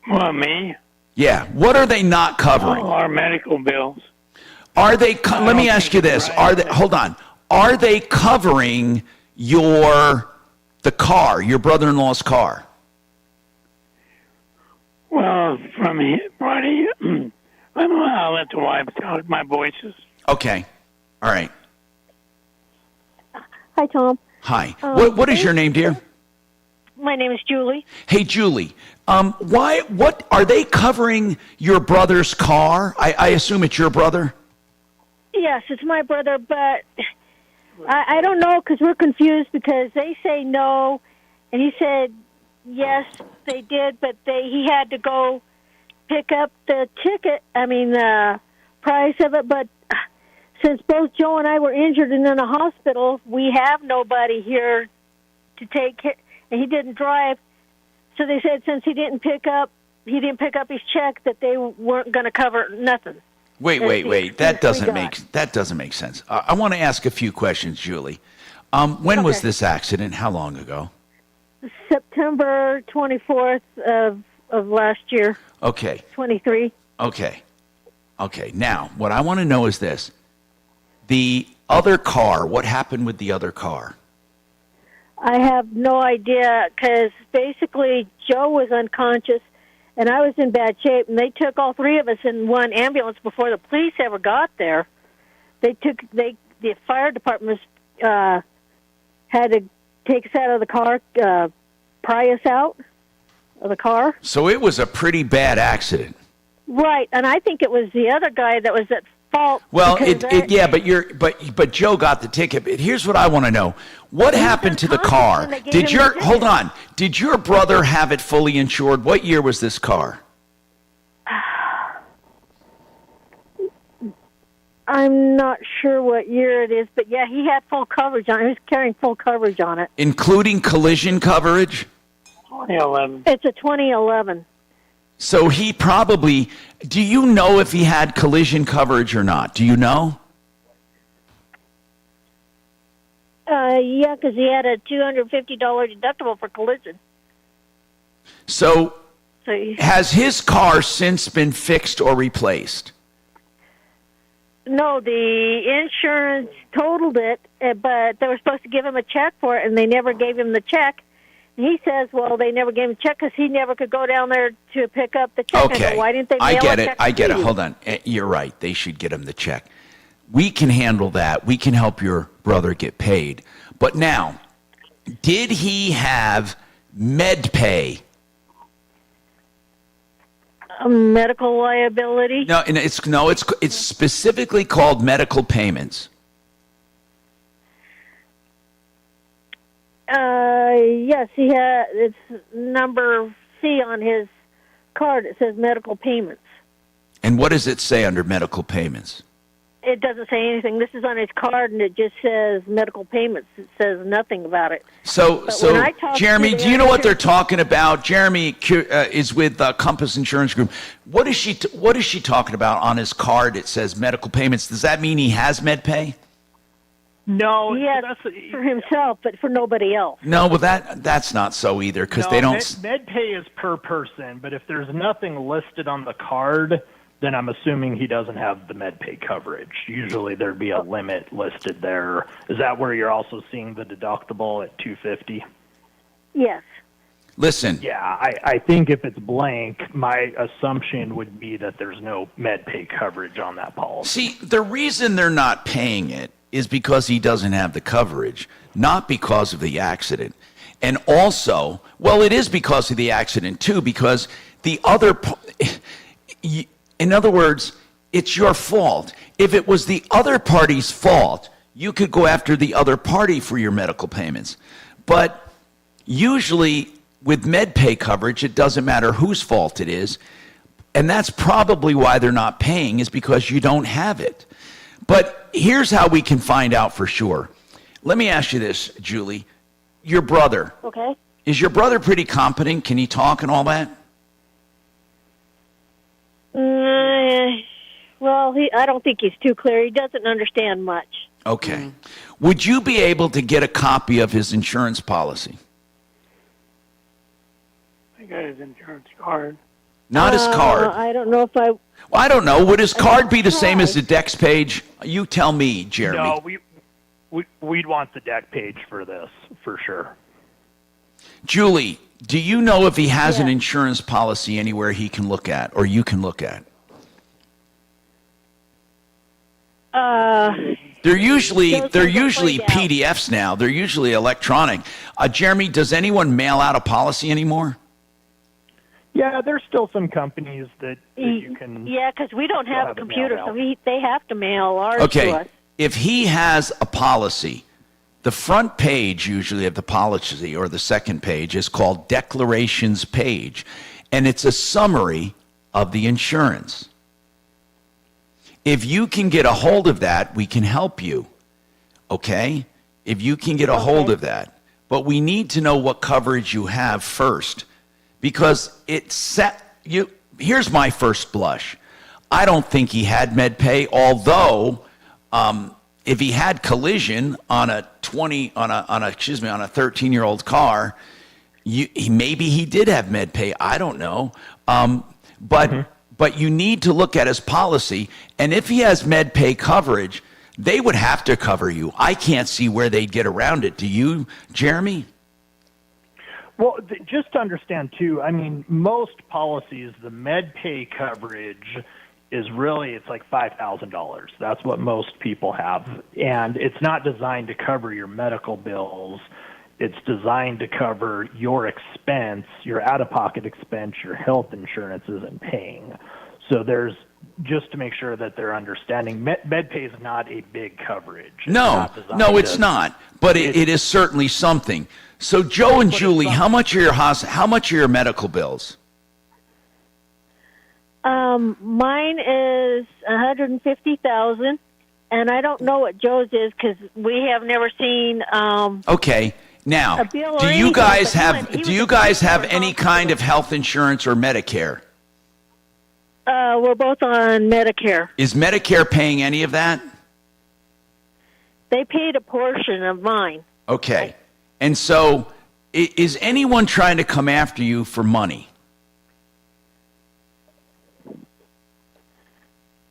Well, me? Yeah. What are they not covering? Oh, our medical bills. Are they? Let me ask you this. Hold on. Are they covering the car, your brother-in-law's car? Well, from here, buddy, I'll let the wife talk. My voices. Okay. All right. Hi, Tom. Hi. What is your name, dear? My name is Julie. Hey, Julie. What are they covering your brother's car? I assume it's your brother. Yes, it's my brother, but I don't know because we're confused because they say no, and he said yes, they did, but he had to go pick up the ticket. the price of it. But since both Joe and I were injured and in a hospital, we have nobody here to take care. And he didn't drive, so they said since he didn't pick up his check that they weren't going to cover nothing. Wait. That doesn't make sense. I want to ask a few questions, Julie. When was this accident? How long ago? September 24th of last year. Okay. 23. Okay. Now, what I want to know is this. The other car, what happened with the other car? I have no idea because basically Joe was unconscious and I was in bad shape, and they took all three of us in one ambulance before the police ever got there. The fire department had to take us out of the car, pry us out of the car. So it was a pretty bad accident. Right, and I think it was the other guy that was at fault. Well, but Joe got the ticket. But here's what I want to know: what happened to the car? Did your brother have it fully insured? What year was this car? I'm not sure what year it is, but yeah, he had full coverage on it. He was carrying full coverage on it, including collision coverage. 2011. It's a 2011. So he probably, do you know if he had collision coverage or not? Do you know? Yeah, because he had a $250 deductible for collision. So has his car since been fixed or replaced? No, the insurance totaled it, but they were supposed to give him a check for it, and they never gave him the check. He says, well, they never gave him a check because he never could go down there to pick up the check. Okay. Why didn't they mail I get a it. check I get to it. you? Hold on. You're right. They should get him the check. We can handle that. We can help your brother get paid. But now, did he have med pay? Medical liability? No, it's specifically called medical payments. Yes, he had. It's number C on his card. It says medical payments. And what does it say under medical payments? It doesn't say anything. This is on his card, and it just says medical payments. It says nothing about it. So Jeremy, do you know what they're talking about? Jeremy is with Compass Insurance Group. What is she talking about on his card? It says medical payments. Does that mean he has med pay? No, yes, for himself, but for nobody else. No, well that's not so either because they don't. Med pay is per person, but if there's nothing listed on the card, then I'm assuming he doesn't have the MedPay coverage. Usually there'd be a limit listed there. Is that where you're also seeing the deductible at $250? Yes. Listen. Yeah, I think if it's blank, my assumption would be that there's no MedPay coverage on that policy. See, the reason they're not paying it is because he doesn't have the coverage, not because of the accident. And also, well, it is because of the accident too, because the other, in other words, it's your fault. If it was the other party's fault, you could go after the other party for your medical payments. But usually with MedPay coverage, it doesn't matter whose fault it is. And that's probably why they're not paying, is because you don't have it. But here's how we can find out for sure. Let me ask you this, Julie. Your brother. Okay. Is your brother pretty competent? Can he talk and all that? Well, I don't think he's too clear. He doesn't understand much. Okay. Would you be able to get a copy of his insurance policy? I got his insurance card. Not his card. I don't know if I... Well, I don't know. Would his card be the same as the Dex page? You tell me, Jeremy. No, we'd want the deck page for this, for sure. Julie, do you know if he has an insurance policy anywhere he can look at, or you can look at? They're usually PDFs now. They're usually electronic. Jeremy, does anyone mail out a policy anymore? Yeah, there's still some companies that you can... Yeah, because we don't have a computer, so they have to mail ours to us. If he has a policy, the front page usually of the policy, or the second page, is called Declarations page, and it's a summary of the insurance. If you can get a hold of that, we can help you, okay? If you can get a hold of that. But we need to know what coverage you have first, because here's my first blush. I don't think he had MedPay, although if he had collision on a 13-year-old car, maybe he did have MedPay. I don't know. But you need to look at his policy, and if he has MedPay coverage, they would have to cover you. I can't see where they'd get around it. Do you, Jeremy? Well, just to understand, too, I mean, most policies, the MedPay coverage is really, it's like $5,000. That's what most people have. And it's not designed to cover your medical bills. It's designed to cover your expense, your out-of-pocket expense, your health insurance isn't paying. So there's, just to make sure that they're understanding, MedPay is not a big coverage. No, it's not. But it is certainly something. So Joe and Julie, how much are your medical bills? Mine is $150,000, and I don't know what Joe's is because we have never seen. Okay. Now, do you guys have any kind of health insurance or Medicare? We're both on Medicare. Is Medicare paying any of that? They paid a portion of mine. Okay. And so, is anyone trying to come after you for money?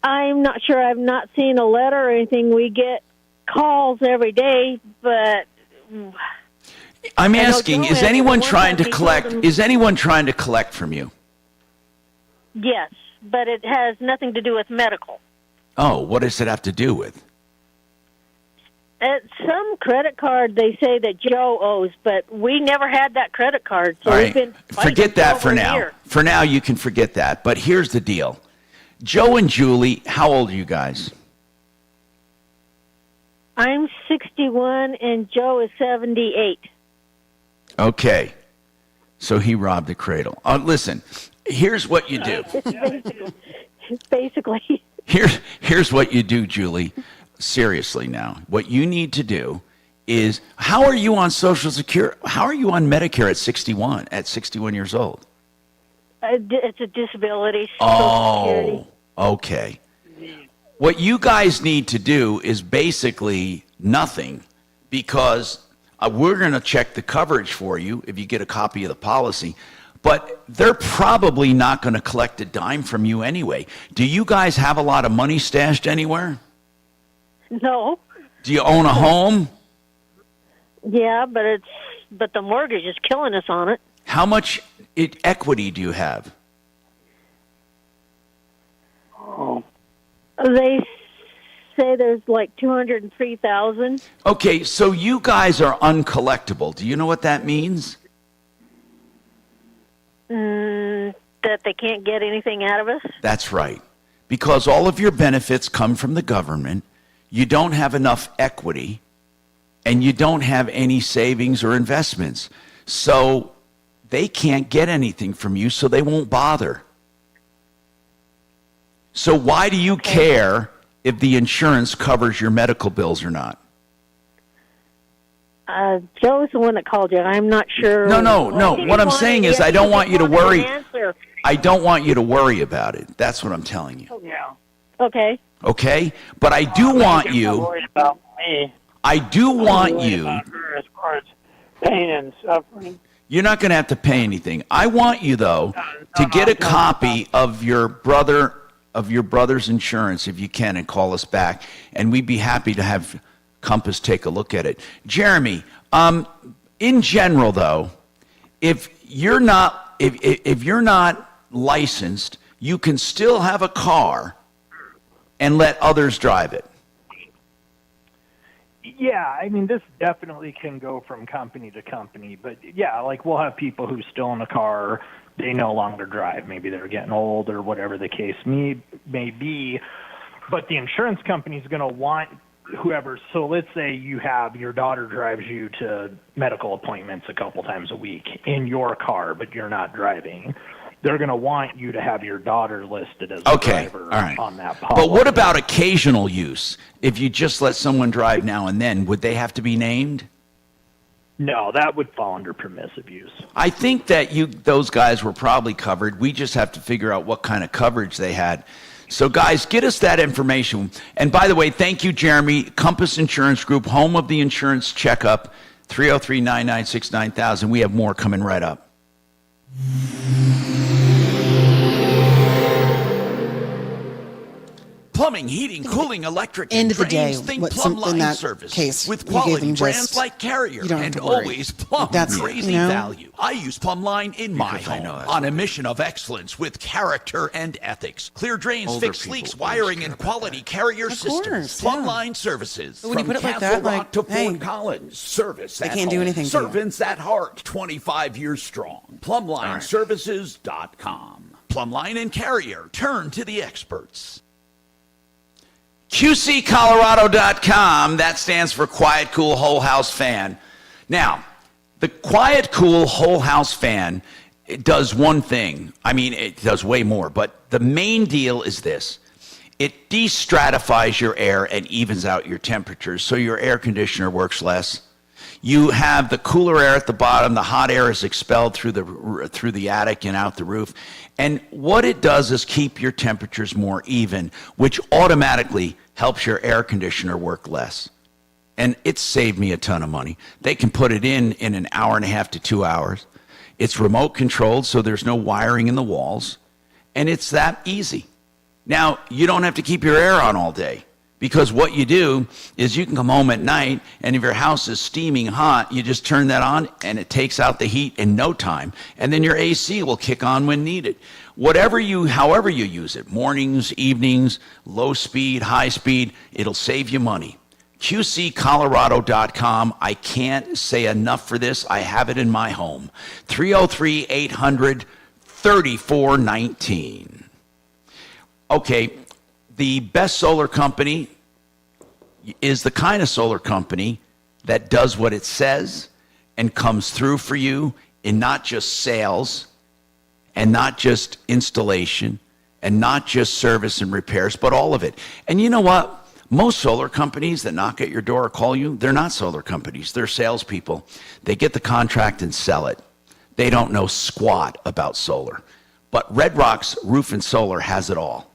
I'm not sure. I've not seen a letter or anything. We get calls every day, but I'm asking, is anyone trying to collect? Is anyone trying to collect from you? Yes, but it has nothing to do with medical. Oh, what does it have to do with? Some credit card they say that Joe owes, but we never had that credit card. So all we've right, been forget that for now. Year. For now, you can forget that. But here's the deal. Joe and Julie, how old are you guys? I'm 61 and Joe is 78. Okay. So he robbed the cradle. Listen, here's what you do. Basically. Here's what you do, Julie. Seriously now. What you need to do is, how are you on Social Security? How are you on Medicare at 61 years old? It's a disability. Social Security. Okay. What you guys need to do is basically nothing, because we're going to check the coverage for you if you get a copy of the policy. but they're probably not going to collect a dime from you anyway. Do you guys have a lot of money stashed anywhere? No. Do you own a home? Yeah, but the mortgage is killing us on it. How much equity do you have? Oh. They say there's like 203,000. Okay, so you guys are uncollectible. Do you know what that means? That they can't get anything out of us? That's right. Because all of your benefits come from the government. You don't have enough equity, and you don't have any savings or investments. So they can't get anything from you, so they won't bother. So why do you care if the insurance covers your medical bills or not? Joe's the one that called you. I'm not sure. No. What I'm saying is I don't want you to worry. I don't want you to worry about it. That's what I'm telling you. Yeah. Okay. Okay? But I do want you. Worried about me. I do want worried you. about her as far as pain and suffering. You're not going to have to pay anything. I want you, though, to get a copy of your brother's insurance, if you can, and call us back, and we'd be happy to have Compass take a look at it. Jeremy, in general, though, if you're not licensed, you can still have a car and let others drive it. Yeah, I mean, this definitely can go from company to company, but yeah, like we'll have people who still own a car, they no longer drive. Maybe they're getting old or whatever the case may be, but the insurance company is going to want whoever. So let's say you have your daughter drives you to medical appointments a couple times a week in your car, but you're not driving. They're going to want you to have your daughter listed as a driver on that policy. But what about occasional use? If you just let someone drive now and then, would they have to be named? No, that would fall under permissive use. I think that those guys were probably covered. We just have to figure out what kind of coverage they had. So, guys, get us that information. And, by the way, thank you, Jeremy. Compass Insurance Group, home of the insurance checkup, 303-996-9000. We have more coming right up. Plumbing, heating, cooling, electric, End and of the day, drains. Think what Plumb in Line that service case, with you gave quality them brands just- like Carrier you don't have and to worry. always Plumb. That's Crazy you know? value. I use Plumb Line in my home on a mission of excellence with character and ethics. Clear drains, Older fix people leaks, always wiring, and quality Carrier Of systems. course, Plumb yeah. Line services. But when you From put it like Castle that, like, Rock to hey, Fort Collins. Service they at can't do home. anything to you. Servants at heart. 25 years strong. PlumbLineServices.com. Plumb Line and Carrier. Turn to the experts. QCColorado.com, that stands for Quiet Cool Whole House Fan. Now, the Quiet Cool Whole House Fan, it does one thing. I mean, it does way more, but the main deal is this. It destratifies your air and evens out your temperatures, so your air conditioner works less. You have the cooler air at the bottom, the hot air is expelled through the attic and out the roof. And what it does is keep your temperatures more even, which automatically helps your air conditioner work less. And it's saved me a ton of money. They can put it in an hour and a half to 2 hours. It's remote controlled, so there's no wiring in the walls. And it's that easy. Now, you don't have to keep your air on all day. Because what you do is you can come home at night, and if your house is steaming hot, you just turn that on, and it takes out the heat in no time. And then your AC will kick on when needed. However you use it, mornings, evenings, low speed, high speed, it'll save you money. QCColorado.com. I can't say enough for this. I have it in my home. 303-800-3419. Okay. The best solar company is the kind of solar company that does what it says and comes through for you in not just sales and not just installation and not just service and repairs, but all of it. And you know what? Most solar companies that knock at your door or call you, they're not solar companies. They're salespeople. They get the contract and sell it. They don't know squat about solar. But Red Rock's Roof and Solar has it all.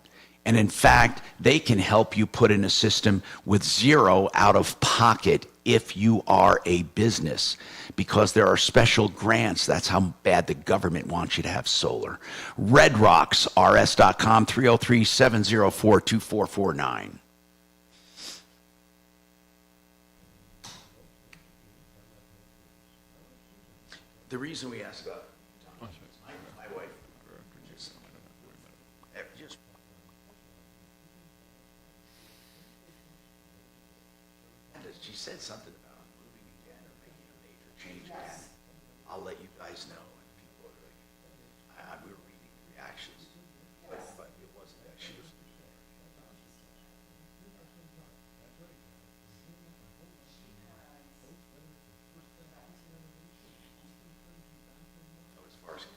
And in fact, they can help you put in a system with zero out of pocket if you are a business, because there are special grants. That's how bad the government wants you to have solar. RedRocksRS.com, 303-704-2449. The reason we asked about my wife she said something about moving again or making a major change again. I'll let you guys know. And people are like, we were reading the reactions, but it wasn't that she was. As far as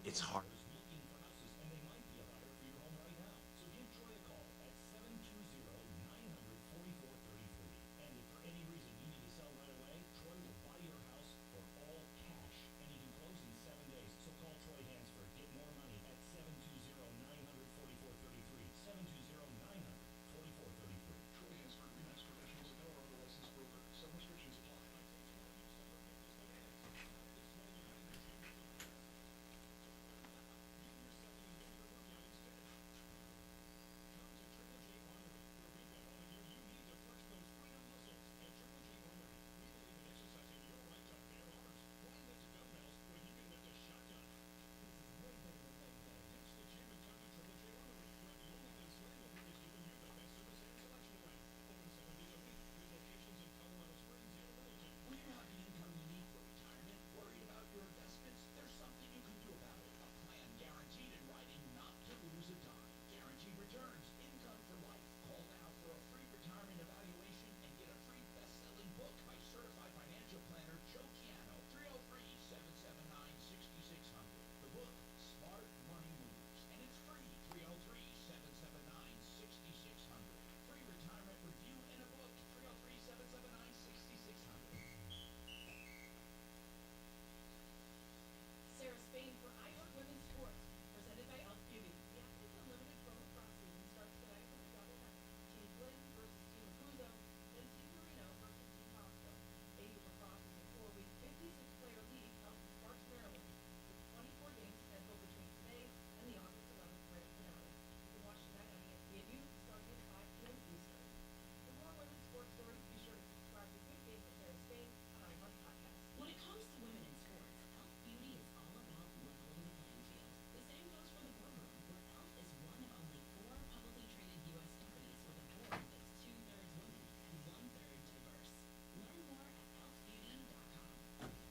it's hard.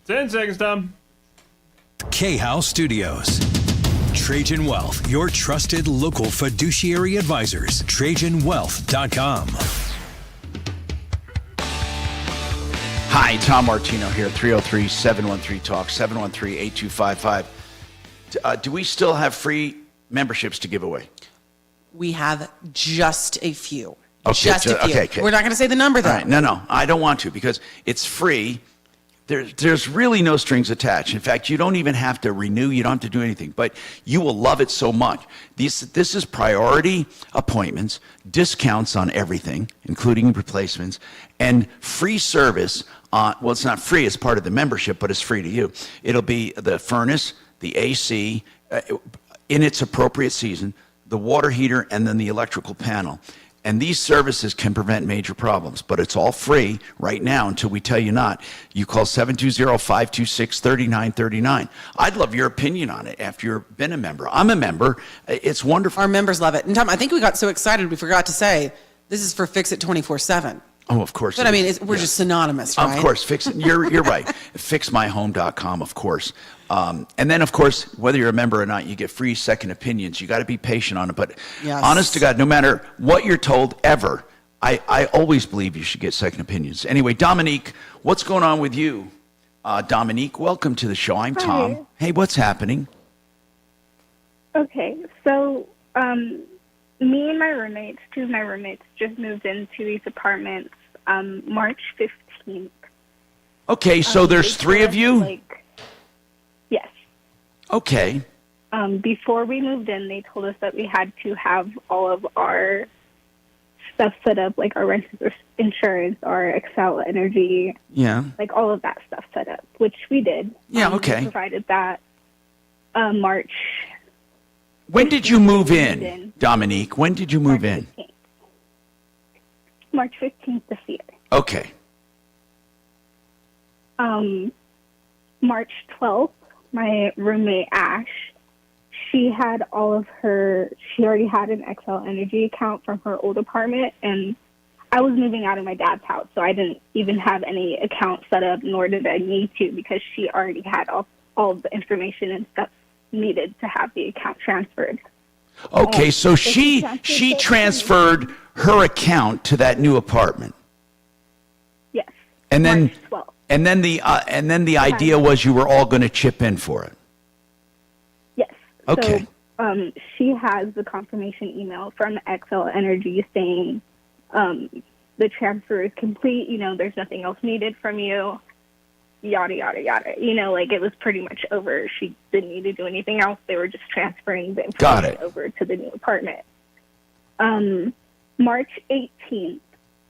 Ten seconds, Tom. K-House Studios. Trajan Wealth, your trusted local fiduciary advisors. TrajanWealth.com. Hi, Tom Martino here, 303-713-TALK, 713-8255. Do we still have free memberships to give away? We have just a few. Okay, just a few. Okay. We're not going to say the number, though. All right, no, I don't want to, because it's free. There's really no strings attached. In fact, you don't even have to renew. You don't have to do anything. But you will love it so much. This is priority appointments, discounts on everything, including replacements, and free service. Well, it's not free. It's part of the membership, but it's free to you. It'll be the furnace, the AC, in its appropriate season, the water heater, and then the electrical panel. And these services can prevent major problems, but it's all free right now until we tell you not. You call 720-526-3939. I'd love your opinion on it after you've been a member. I'm a member. It's wonderful. Our members love it. And Tom, I think we got so excited we forgot to say this is for Fix It 24/7. Oh, of course. But I mean, we're just synonymous, right? Of course, Fix It. You're right. FixMyHome.com, of course. And then, of course, whether you're a member or not, you get free second opinions. You got to be patient on it. But Yes. honest to God, no matter what you're told ever, I always believe you should get second opinions. Anyway, Dominique, what's going on with you? Dominique, welcome to the show. I'm Tom. Hi. Hey, what's happening? Okay, so me and my roommates, two of my roommates, just moved into these apartments March 15th. Okay, so there's they three of told us, you? Yes. Okay. Before we moved in, they told us that we had to have all of our stuff set up, like our renter's insurance, our Excel Energy, Yeah. like all of that stuff set up, which we did. Yeah, We okay. provided that March. When did you move moved in, Dominique? When did you move in? March 15th this year. Okay. March 12th, my roommate Ash, she already had an Excel Energy account from her old apartment, and I was moving out of my dad's house, so I didn't even have any account set up, nor did I need to, because she already had all the information and stuff needed to have the account transferred. Okay, so she transferred her account to that new apartment. Yes. And then March 12th. and then the idea was you were all going to chip in for it. Yes. Okay. So she has the confirmation email from Excel Energy saying the transfer is complete, there's nothing else needed from you, yada, yada, yada. It was pretty much over. She didn't need to do anything else. They were just transferring the information over to the new apartment. March 18th,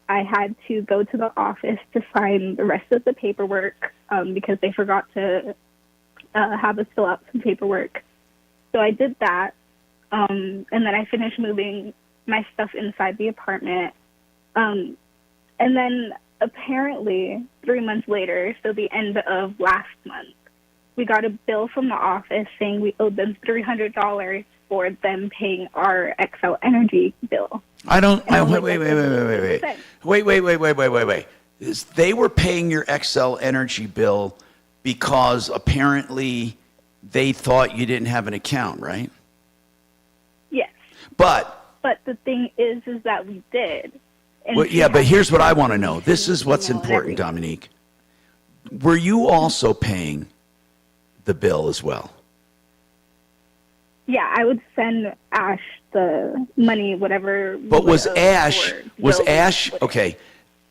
I had to go to the office to sign the rest of the paperwork because they forgot to have us fill out some paperwork. So I did that, and then I finished moving my stuff inside the apartment. And then apparently 3 months later, so the end of last month, we got a bill from the office saying we owed them $300 for them paying our Excel Energy bill. Wait. They were paying your Excel Energy bill because apparently they thought you didn't have an account, right? Yes. But the thing is that we did. And well, yeah, but here's what I want to know. This is what's important, Dominique. Were you also paying the bill as well? Yeah, I would send Ash the money, whatever. But was Ash, okay,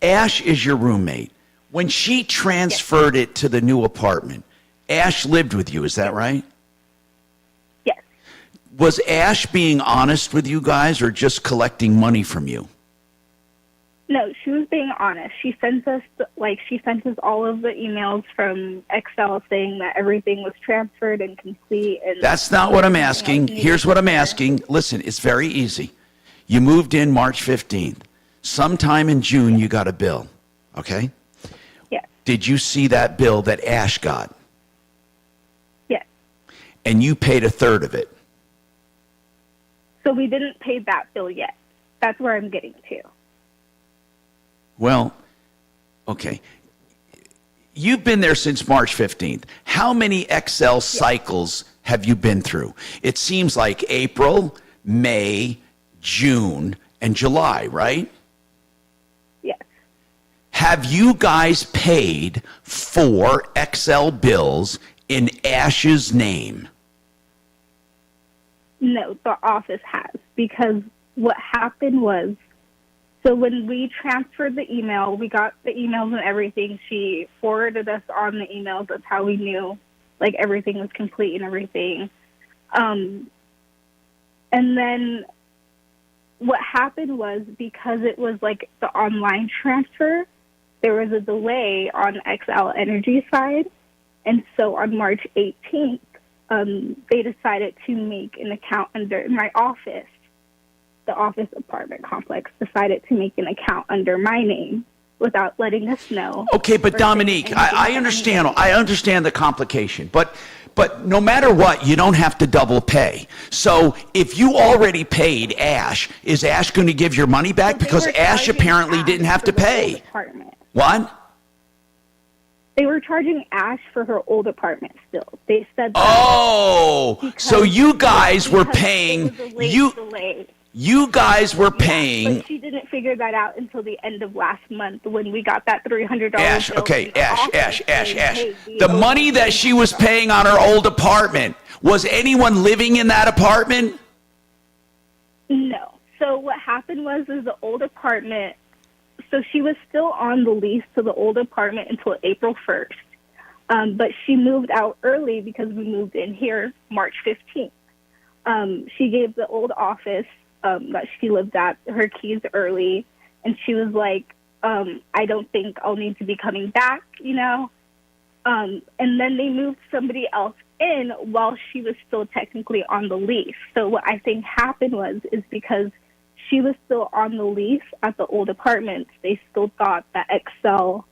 Ash is your roommate. When she transferred it to the new apartment, Ash lived with you, is that right? Yes. Was Ash being honest with you guys or just collecting money from you? No, she was being honest. She sent us all of the emails from Excel saying that everything was transferred and complete. And that's not what I'm asking. Here's what I'm asking. Listen, it's very easy. You moved in March 15th. Sometime in June, you got a bill, okay? Yes. Did you see that bill that Ash got? Yes. And you paid a third of it? So we didn't pay that bill yet. That's where I'm getting to. Well, okay. You've been there since March 15th. How many Excel cycles have you been through? It seems like April, May, June, and July, right? Yes. Have you guys paid 4 Excel bills in Ash's name? No, the office has, because what happened was, so when we transferred the email, we got the emails and everything. She forwarded us on the emails. That's how we knew, everything was complete and everything. And then what happened was, because it was, the online transfer, there was a delay on Excel Energy side. And so on March 18th, they decided to make an account under my office the office apartment complex decided to make an account under my name without letting us know. Okay, but Dominique, I understand the complication, but no matter what, you don't have to double pay. So if you already paid Ash, is Ash going to give your money back? Because Ash apparently didn't have to pay. What? They were charging Ash for her old apartment still. They said that. Oh, so you guys were paying. You guys were paying. But she didn't figure that out until the end of last month when we got that $300. Ash, okay, Ash. The money that she was paying on her old apartment, was anyone living in that apartment? No. So what happened was the old apartment, so she was still on the lease to the old apartment until April 1st. But she moved out early because we moved in here March 15th. She gave the old office that she lived at her keys early, and she was like, I don't think I'll need to be coming back, you know? And then they moved somebody else in while she was still technically on the lease. So what I think happened is because she was still on the lease at the old apartment, they still thought that Excel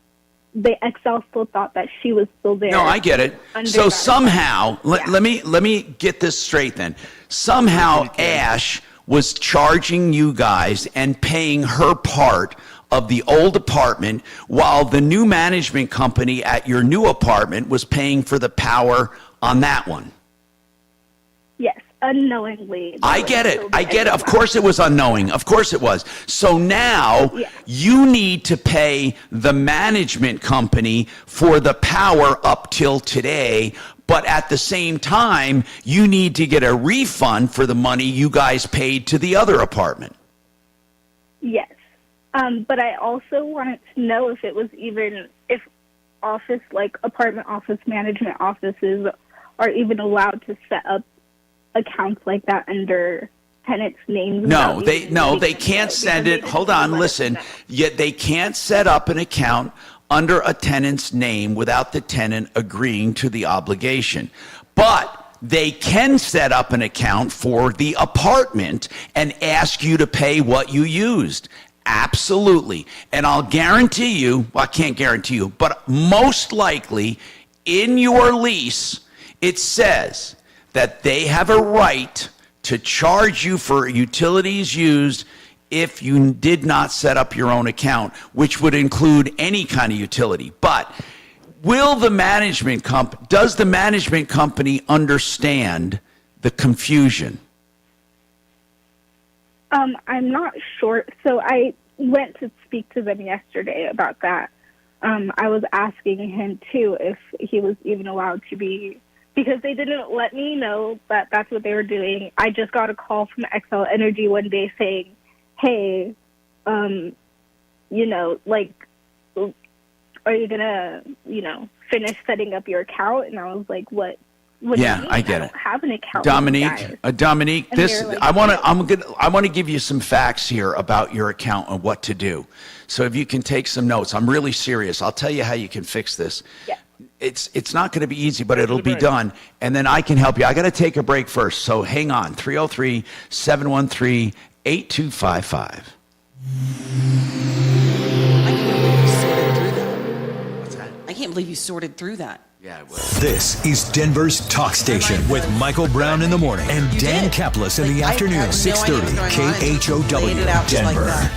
still thought that she was still there. No, I get it. So somehow, let me get this straight then. Somehow Ash was charging you guys and paying her part of the old apartment while the new management company at your new apartment was paying for the power on that one. Yes, unknowingly. I get it. Of course it was unknowing. Of course it was. So now you need to pay the management company for the power up till today, but at the same time, you need to get a refund for the money you guys paid to the other apartment. Yes. But I also wanted to know if office, like apartment office management offices are even allowed to set up accounts like that under tenants' names. No, they can't send it. Hold on, listen. Yet they can't set up an account under a tenant's name without the tenant agreeing to the obligation. But they can set up an account for the apartment and ask you to pay what you used. Absolutely. And I'll guarantee you, well, I can't guarantee you, but most likely in your lease, it says that they have a right to charge you for utilities used if you did not set up your own account, which would include any kind of utility. But does the management company understand the confusion? I'm not sure. So I went to speak to them yesterday about that. I was asking him, too, if he was even allowed to be, because they didn't let me know that that's what they were doing. I just got a call from Xcel Energy one day saying, hey, are you going to, finish setting up your account? And I was like, what do you mean? I get it. I don't have an account. Dominique, this like, I want to give you some facts here about your account and what to do. So if you can take some notes, I'm really serious. I'll tell you how you can fix this. Yeah. It's not going to be easy, but it'll be done. And then I can help you. I got to take a break first. So hang on. 303-713-8255. I can't believe you sorted through that. Yeah, it was. This is Denver's Talk Station with Michael Brown in the morning and Dan Kaplis in the afternoon. 630 KHOW Denver.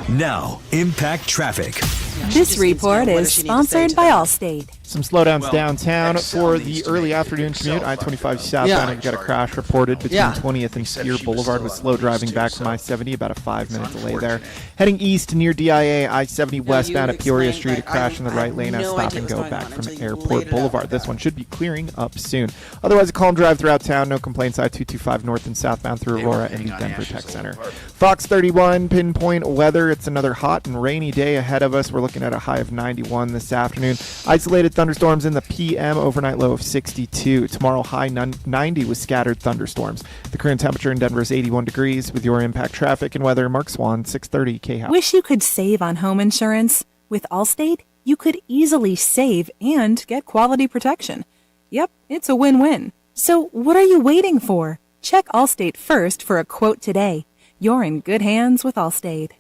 Now, Impact Traffic. This report is sponsored by Allstate. Some slowdowns downtown for the early afternoon commute. I-25 southbound, you've got a crash reported between 20th and Spear Boulevard with slow driving back from I-70, about a 5-minute delay there. Heading east near DIA, I-70 westbound at Peoria Street, a crash in the right lane as stop and go back from Airport Boulevard. This one should be clearing up soon. Otherwise, a calm drive throughout town. No complaints. I-225 north and southbound through Aurora and the Denver Tech Center. Fox 31, pinpoint weather. It's another hot and rainy day ahead of us. We're looking at a high of 91 this afternoon. Isolated thunderstorms in the PM, overnight low of 62. Tomorrow, high 90 with scattered thunderstorms. The current temperature in Denver is 81 degrees. With your Impact traffic and weather, Mark Swan, 630 KHOW. Wish you could save on home insurance? With Allstate, you could easily save and get quality protection. Yep, it's a win-win. So what are you waiting for? Check Allstate first for a quote today. You're in good hands with Allstate.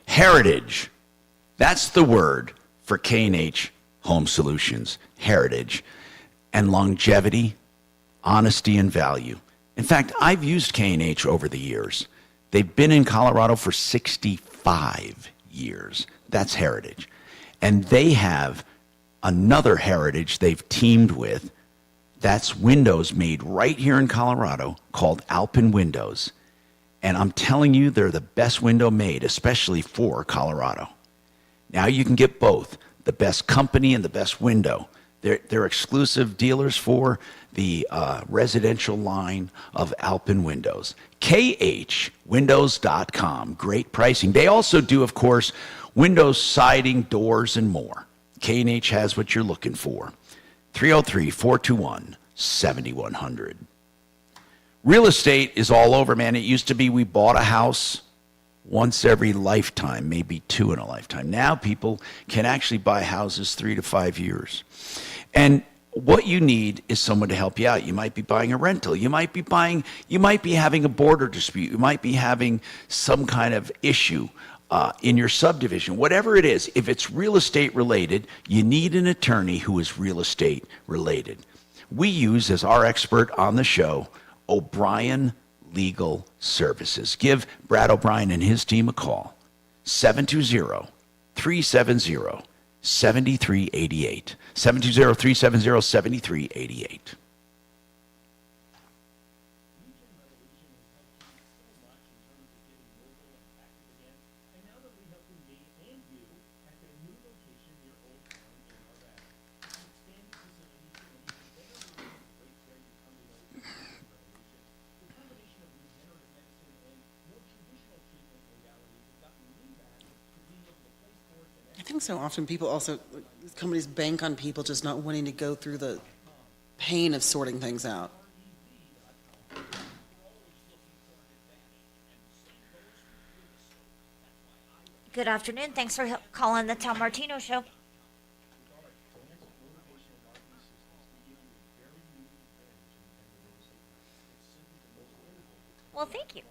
Heritage. That's the word for K&H Home Solutions. Heritage. And longevity, honesty, and value. In fact, I've used K&H over the years. They've been in Colorado for 65 years. That's Heritage. And they have another Heritage they've teamed with. That's windows made right here in Colorado called Alpin Windows. And I'm telling you, they're the best window made, especially for Colorado. Now you can get both, the best company and the best window. They're exclusive dealers for the residential line of Alpin Windows. KHWindows.com. Great pricing. They also do, of course, windows, siding, doors, and more. K&H has what you're looking for. 303-421-7100. Real estate is all over, man. It used to be we bought a house once every lifetime, maybe two in a lifetime. Now people can actually buy houses 3 to 5 years. And what you need is someone to help you out. You might be buying a rental. You might be having a border dispute. You might be having some kind of issue in your subdivision. Whatever it is, if it's real estate related, you need an attorney who is real estate related. We use, as our expert on the show, O'Brien Legal Services. Give Brad O'Brien and his team a call. 720-370-7388. 720-370-7388. I think so often people also, companies bank on people just not wanting to go through the pain of sorting things out. Good afternoon. Thanks for calling the Tom Martino Show. Well, thank you.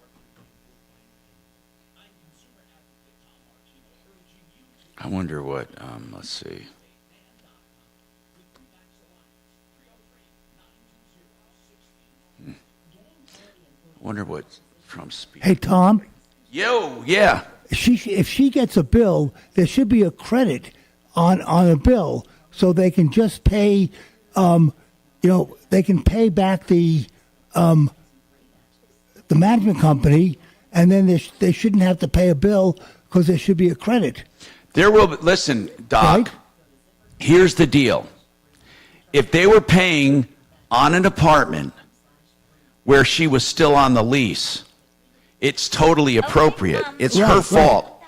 I wonder what, let's see. I wonder what Trump's speech. Hey, Tom. Yo, yeah. If she gets a bill, there should be a credit on a bill so they can just pay, they can pay back the management company, and then they shouldn't have to pay a bill because there should be a credit. There will be, listen, Doc, right? Here's the deal. If they were paying on an apartment where she was still on the lease, it's totally appropriate. It's her fault.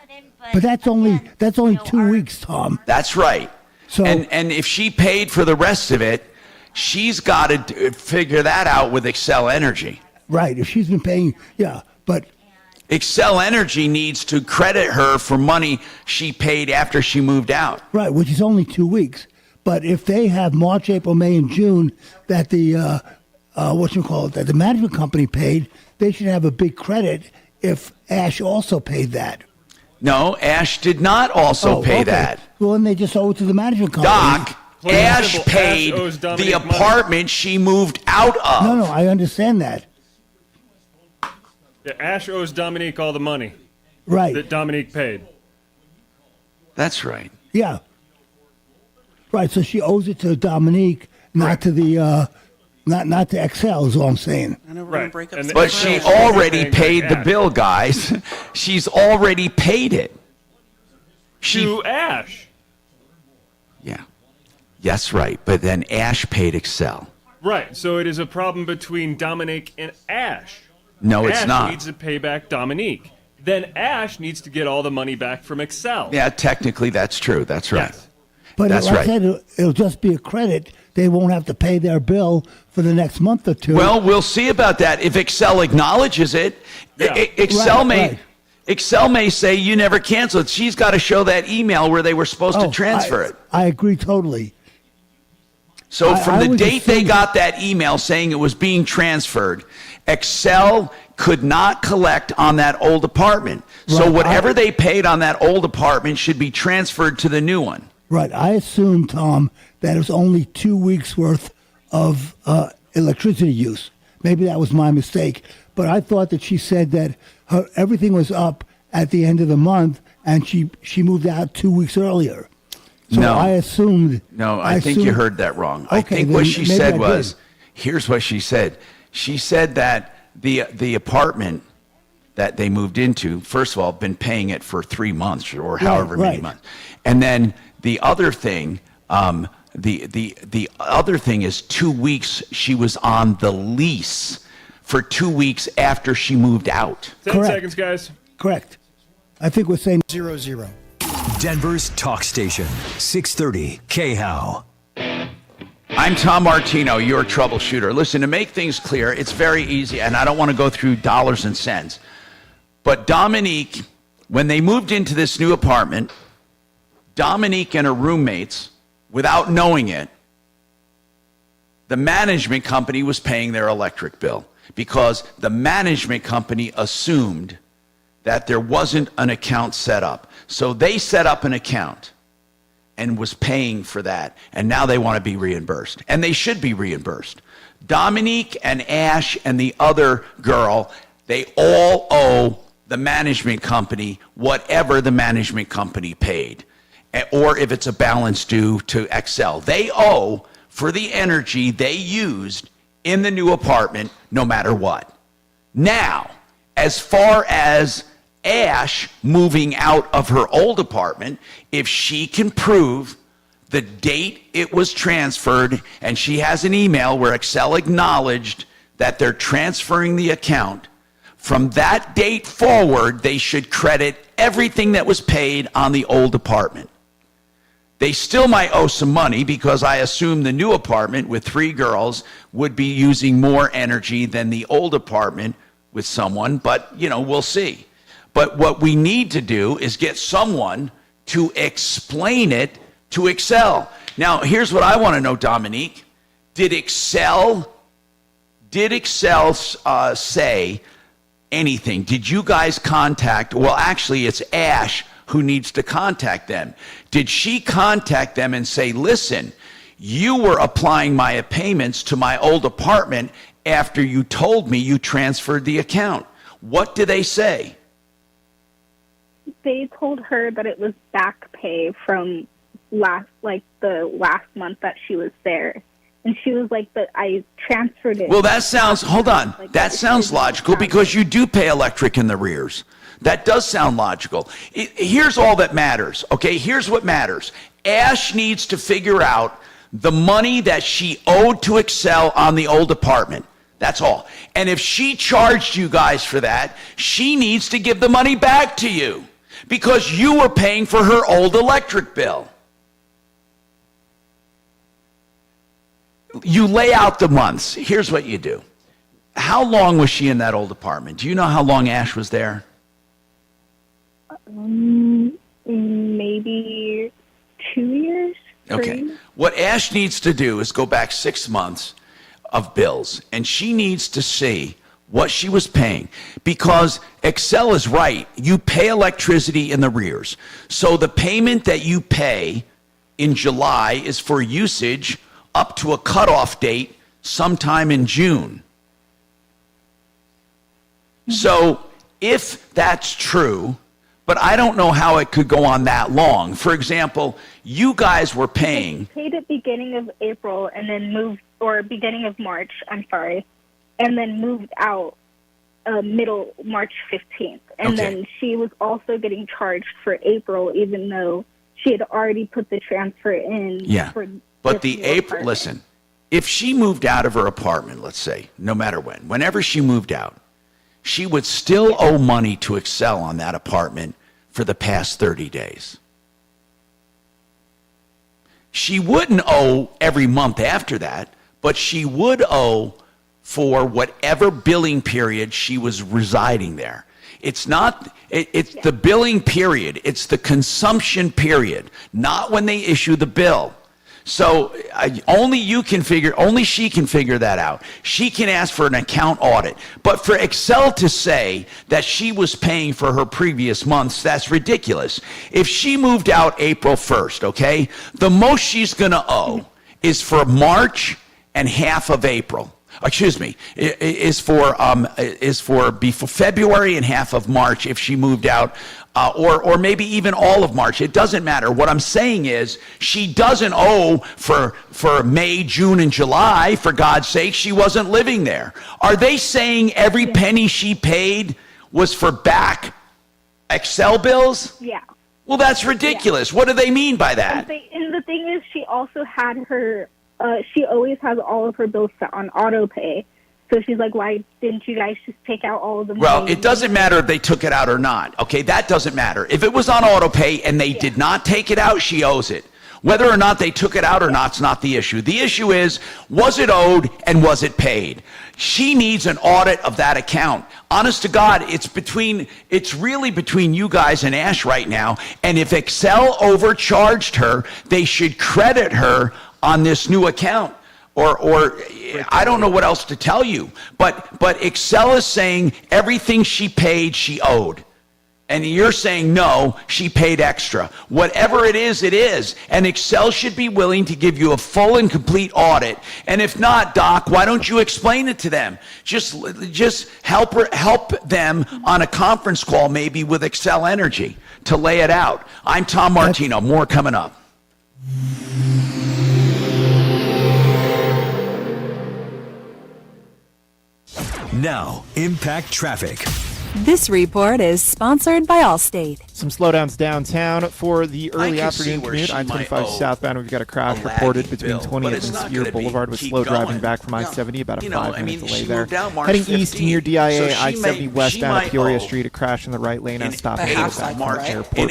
But that's only 2 weeks, Tom. That's right. So, and if she paid for the rest of it, she's got to figure that out with Excel Energy. Right. If she's been paying, yeah, but Excel Energy needs to credit her for money she paid after she moved out. Right, which is only 2 weeks. But if they have March, April, May, and June that the that the management company paid, they should have a big credit if Ash also paid that. No, Ash did not also pay that. Well, then they just owe it to the management company. Doc, Ash paid the apartment she moved out of. No, I understand that. Yeah, Ash owes Dominique all the money. Right. That Dominique paid. That's right. Yeah. Right, so she owes it to Dominique, not to the not to Excel, is all I'm saying. I know we're break up. But she already paid the bill, guys. She's already paid it. To Ash. Yeah. Yes, right. But then Ash paid Excel. Right. So it is a problem between Dominique and Ash. No, it's not. Ash needs to pay back Dominique. Then Ash needs to get all the money back from Excel. Yeah, technically that's true. That's right. Yes. But that's like right. I said, it'll just be a credit. They won't have to pay their bill for the next month or two. Well, we'll see about that. If Excel acknowledges it, yeah. Excel may say you never canceled. She's got to show that email where they were supposed to transfer it. I agree totally. So from the date they got that email saying it was being transferred, Excel could not collect on that old apartment. So Right. whatever they paid on that old apartment should be transferred to the new one. Right. I assumed, Tom, that it was only 2 weeks worth of electricity use. Maybe that was my mistake. But I thought that she said that everything was up at the end of the month, and she moved out 2 weeks earlier. So No. I assumed. No, I think you heard that wrong. I Okay, think then what she maybe said I was, did. here's what she said. She said that the apartment that they moved into, first of all, been paying it for 3 months or however many right. months. And then the other thing, the other thing is 2 weeks she was on the lease for 2 weeks after she moved out. 10 seconds, guys. Correct. I think we're saying 00. Denver's talk station, 630 KHOW. I'm Tom Martino, your troubleshooter. Listen, to make things clear, it's very easy, and I don't want to go through dollars and cents. But Dominique, when they moved into this new apartment, Dominique and her roommates, without knowing it, the management company was paying their electric bill because the management company assumed that there wasn't an account set up. So they set up an account and was paying for that, and now they want to be reimbursed. And they should be reimbursed. Dominique and Ash and the other girl, they all owe the management company whatever the management company paid. Or if it's a balance due to Excel. They owe for the energy they used in the new apartment, no matter what. Now, as far as Ash moving out of her old apartment, if she can prove the date it was transferred, and she has an email where Excel acknowledged that they're transferring the account, from that date forward, they should credit everything that was paid on the old apartment. They still might owe some money because I assume the new apartment with 3 girls would be using more energy than the old apartment with someone, but, we'll see. But what we need to do is get someone to explain it to Excel. Now, here's what I want to know, Dominique. Did Excel say anything? Did you guys contact, well, actually, it's Ash who needs to contact them. Did she contact them and say, listen, you were applying my payments to my old apartment after you told me you transferred the account? What did they say? They told her that it was back pay from the last month that she was there. And she was like, but I transferred it. Well, that sounds, hold on. That sounds logical because you do pay electric in the rears. That does sound logical. Here's all that matters, okay? Here's what matters. Ash needs to figure out the money that she owed to Excel on the old apartment. That's all. And if she charged you guys for that, she needs to give the money back to you because you were paying for her old electric bill. You lay out the months. Here's what you do. How long was she in that old apartment? Do you know how long Ash was there? Maybe 2 years. Okay. What Ash needs to do is go back 6 months of bills, and she needs to see what she was paying because Excel is right. You pay electricity in the rears. So the payment that you pay in July is for usage up to a cutoff date sometime in June. So if that's true, but I don't know how it could go on that long. For example, you guys were paying. Paid at beginning of April and then moved, or beginning of March, I'm sorry, and then moved out middle March 15th. And then she was also getting charged for April, even though she had already put the transfer in. Yeah. For But this the new April, apartment. listen, if she moved out of her apartment, let's say, no matter when, whenever she moved out, she would still owe money to Excel on that apartment for the past 30 days. She wouldn't owe every month after that, but she would owe for whatever billing period she was residing there. It's not, it's the billing period, it's the consumption period, not when they issue the bill. So only she can figure that out. She can ask for an account audit. But for Excel to say that she was paying for her previous months, that's ridiculous. If she moved out April 1st, okay, the most she's going to owe is for March and half of April. Excuse me, is for before February and half of March if she moved out, or maybe even all of March. It doesn't matter. What I'm saying is she doesn't owe for May, June, and July. For God's sake, she wasn't living there. Are they saying every penny she paid was for back Excel bills? Yeah. Well, that's ridiculous. Yeah. What do they mean by that? And the thing is, she also had her. She always has all of her bills set on auto pay. So she's like, why didn't you guys just take out all of the money? Well, it doesn't matter if they took it out or not. Okay, that doesn't matter. If it was on auto pay and they did not take it out, she owes it. Whether or not they took it out or not is not the issue. The issue is, was it owed and was it paid? She needs an audit of that account. Honest to God, it's really between you guys and Ash right now. And if Excel overcharged her, they should credit her on this new account. Or I don't know what else to tell you. But Excel is saying everything she paid, she owed. And you're saying, no, she paid extra. Whatever it is, it is. And Excel should be willing to give you a full and complete audit. And if not, Doc, why don't you explain it to them? Just help them on a conference call, maybe with Excel Energy, to lay it out. I'm Tom Martino. More coming up. Now, Impact Traffic. This report is sponsored by Allstate. Some slowdowns downtown for the early afternoon commute. I-25 southbound, we've got a crash reported between 20th and Spear Boulevard with slow driving back from I-70, about a 5-minute delay there. Heading east near DIA, I-70 westbound at Peoria Street, a crash in the right lane and stop at Airport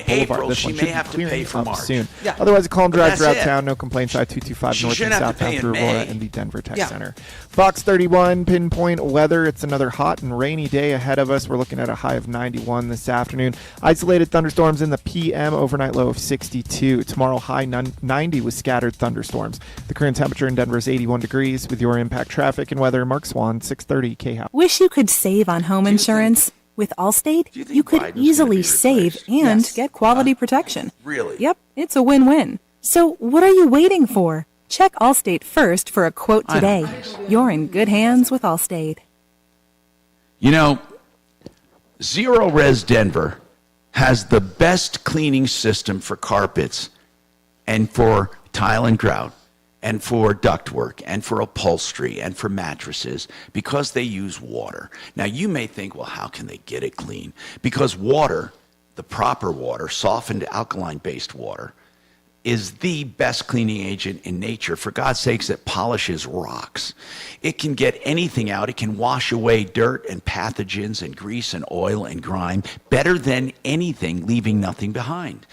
Boulevard. This one should be clearing up soon. Otherwise, a calm drive throughout town. No complaints. I-225 north and southbound through Aurora and the Denver Tech Center. Fox 31, pinpoint weather. It's another hot and rainy day ahead of us. We're looking at a high of 91 this afternoon. Isolated thunderstorms in the PM, overnight low of 62. Tomorrow, high 90 with scattered thunderstorms. The current temperature in Denver is 81 degrees. With your Impact Traffic and weather, Mark Swan, 630 KHOW. Wish you could save on home insurance? With Allstate, you could easily save and get quality protection. Really? Yep, it's a win-win. So what are you waiting for? Check Allstate first for a quote today. You're in good hands with Allstate. You know, Zero Res Denver has the best cleaning system for carpets and for tile and grout and for ductwork and for upholstery and for mattresses because they use water. Now, you may think, well, how can they get it clean? Because water, the proper water, softened alkaline-based water, is the best cleaning agent in nature. For God's sakes, it polishes rocks. It can get anything out. It can wash away dirt and pathogens and grease and oil and grime better than anything, leaving nothing behind.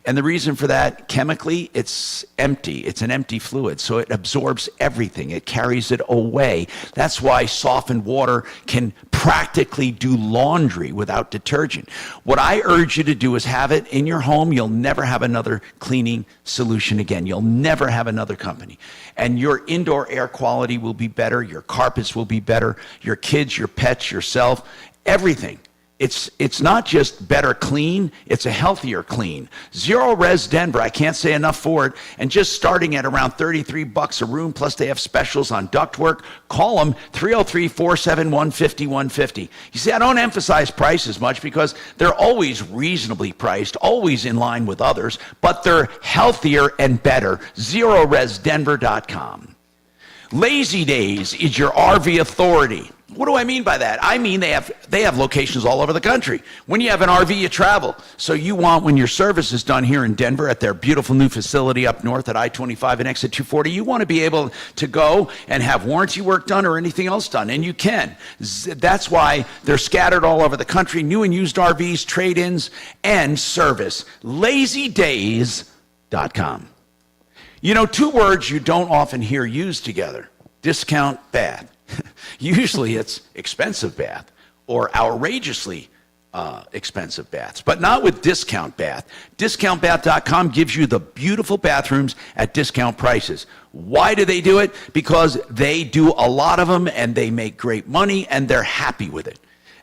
And the reason for that, chemically, it's empty. It's an empty fluid, so it absorbs everything. It carries it away. That's why softened water can practically do laundry without detergent. What I urge you to do is have it in your home. You'll never have another cleaning solution again. You'll never have another company. And your indoor air quality will be better. Your carpets will be better. Your kids, your pets, yourself, everything. It's not just better clean, it's a healthier clean. Zero Res Denver, I can't say enough for it. And just starting at around $33 a room, plus they have specials on ductwork. Call them 303-471-5150. You see, I don't emphasize price as much because they're always reasonably priced, always in line with others, but they're healthier and better. ZeroResDenver.com. Lazy Days is your RV authority. What do I mean by that? I mean they have locations all over the country. When you have an RV, you travel. So you want, when your service is done here in Denver at their beautiful new facility up north at I-25 and exit 240, you want to be able to go and have warranty work done or anything else done, and you can. That's why they're scattered all over the country, new and used RVs, trade-ins, and service. LazyDays.com. You know, two words you don't often hear used together: discount bath. Usually it's expensive bath or outrageously expensive baths, but not with Discount Bath. DiscountBath.com gives you the beautiful bathrooms at discount prices. Why do they do it? Because they do a lot of them and they make great money and they're happy with it.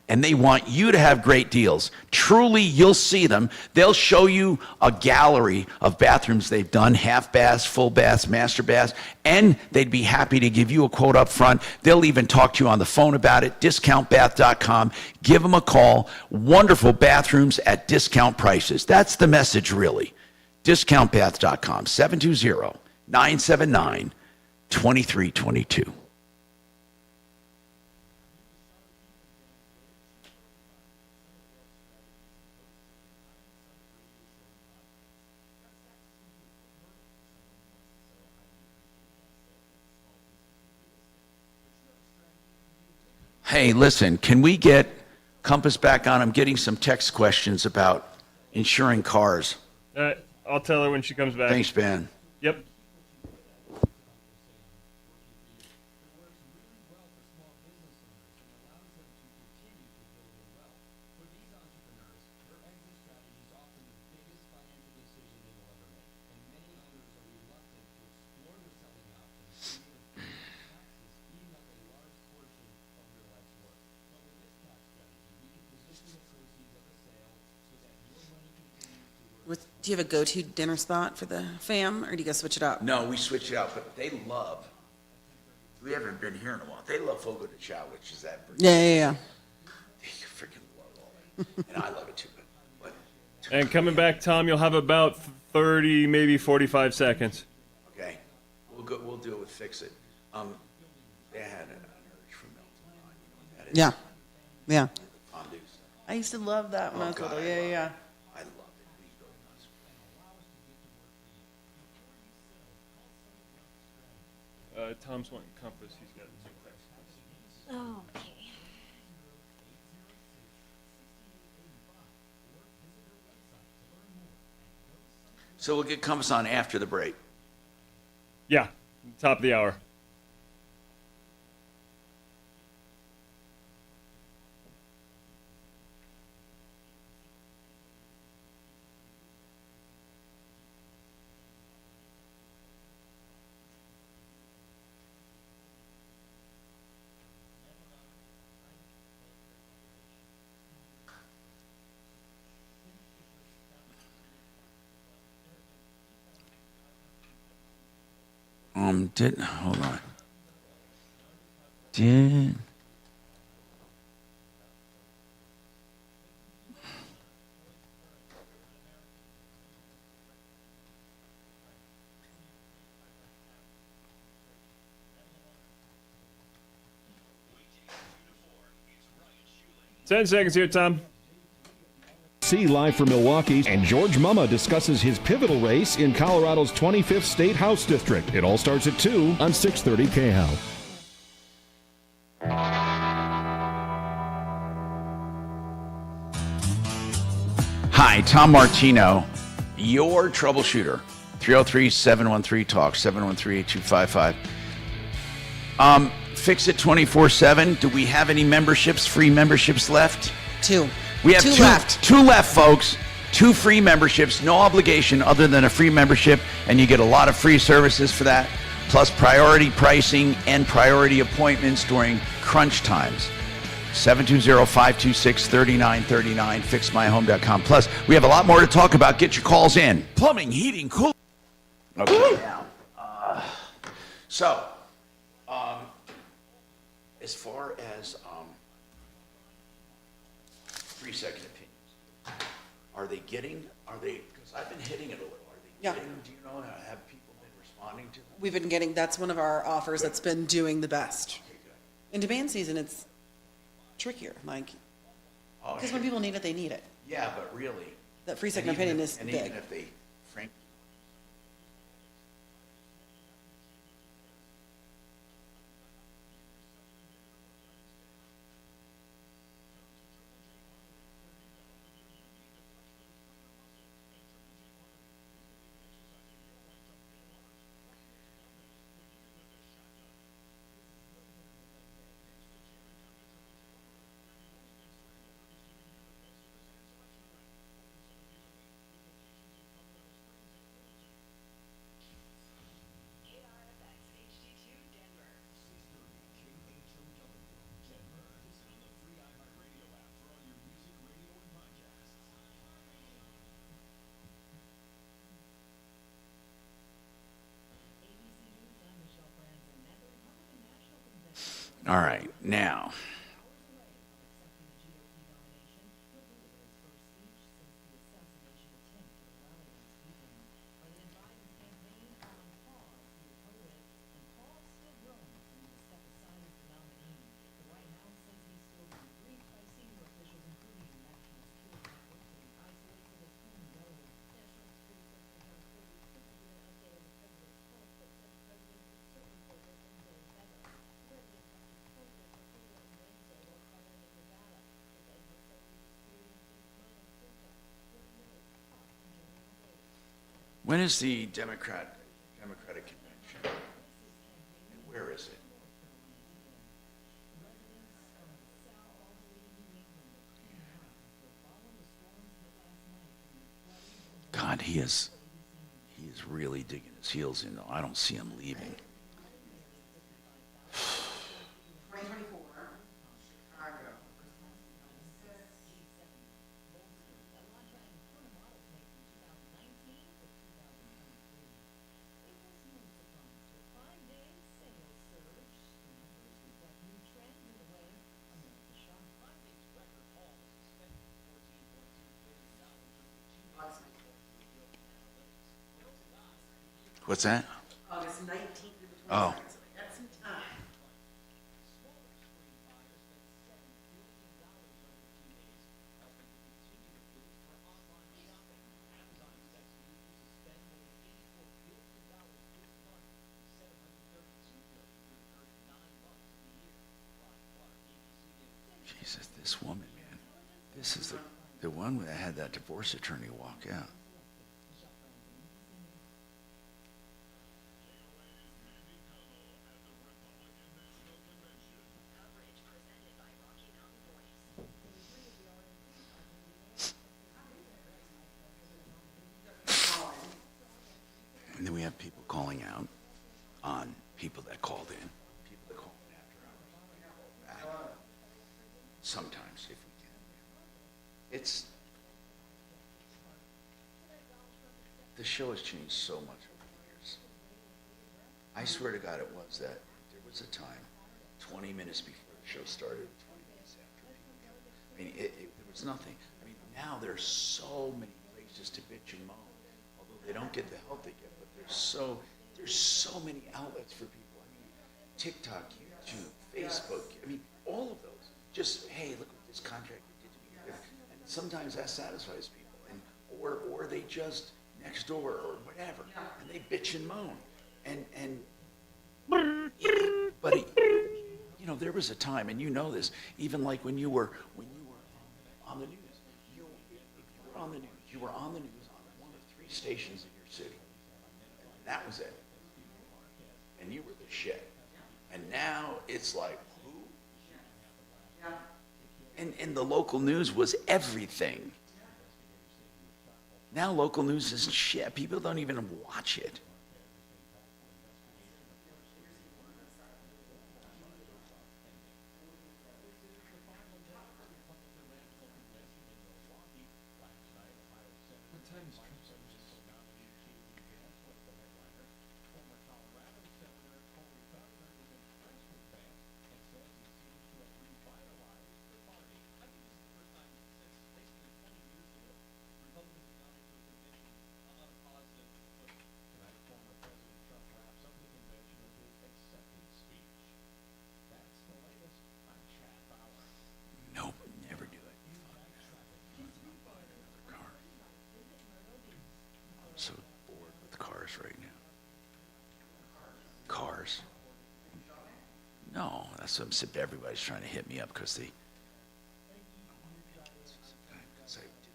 And they want you to have great deals. Truly, you'll see them. They'll show you a gallery of bathrooms they've done, half baths, full baths, master baths, and they'd be happy to give you a quote up front. They'll even talk to you on the phone about it. DiscountBath.com. Give them a call. Wonderful bathrooms at discount prices. That's the message, really. DiscountBath.com, 720-979-2322. Hey, listen, can we get Compass back on? I'm getting some text questions about insuring cars. I'll tell her when she comes back. Thanks, Ben. Yep. Do you have a go-to dinner spot for the fam, or do you guys switch it up? No, we switch it out, but they love, we haven't been here in a while, they love Fogo de Chao, which is that. Yeah. They freaking love all that. And I love it too. But And coming back, Tom, you'll have about 30, maybe 45 seconds. Okay. We'll do it with Fix It. They had an urge for melted wine. Yeah. Fondue. I used to love that when I was little. Yeah. I love it. Tom's wanting Compass. He's got his text. Okay. So we'll get Compass on after the break. Yeah, top of the hour. Hold on. Did 10 seconds here, Tom. See live from Milwaukee, and George Mumma discusses his pivotal race in Colorado's 25th State House District. It all starts at 2 on 630 KHOW. Hi, Tom Martino, your troubleshooter. 303-713-TALK, 713-8255. Fix It 24/7. Do we have any memberships, free memberships left? 2. We have 2 two left. 2 left, folks. 2 free memberships, no obligation other than a free membership, and you get a lot of free services for that, plus priority pricing and priority appointments during crunch times. 720-526-3939, fixmyhome.com. Plus, we have a lot more to talk about. Get your calls in. Plumbing, heating, cooling. Okay, now, as far as 3-second opinions, because I've been hitting it a little, do you know, have people been responding to them? We've been getting, that's one of our offers that's been doing the best. In demand season, it's trickier, because when people need it, they need it. Yeah, but really. That free second opinion is and big. Even if they, All right, now. When is the Democratic Convention? And where is it? God, he is really digging his heels in, though. I don't see him leaving. 2024, Chicago. What's that? August 19th through the 22nd. Oh. So we got some time. Jesus, this woman, man. This is the one that had that divorce attorney walk out. And then we have people calling out on people that called in. People that called in after hours. Back. Sometimes, if we can. It's... The show has changed so much over the years. I swear to God it was that there was a time, 20 minutes before the show started, 20 minutes after. I mean, there was nothing. I mean, now there's so many places to bitch and moan. Although they don't get the help they get, but there's so many outlets for people. I mean, TikTok, YouTube, Facebook, I mean, all of those. Just, hey, look what this contractor did to me. And sometimes that satisfies people. And or they just next door or whatever. And they bitch and moan. But you know, there was a time, and you know this, even like when you were on the news. If you were on the news, you were on the news on one of 3 stations in your city. And that was it. And you were the shit. And now it's like, who? And the local news was everything. Now local news is shit. People don't even watch it. Nope, never do it. I'm so bored with cars right now. Cars? No, that's what I'm saying. Everybody's trying to hit me up because I did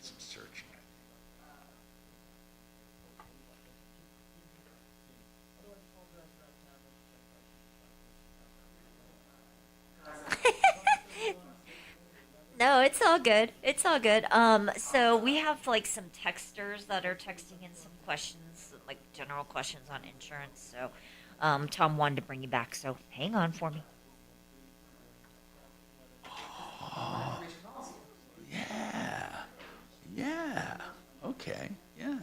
some searching. No, it's all good. It's all good. So we have like some texters that are texting in some questions, like general questions on insurance. So, Tom wanted to bring you back. So hang on for me. Oh, yeah. Yeah. Okay. Yeah.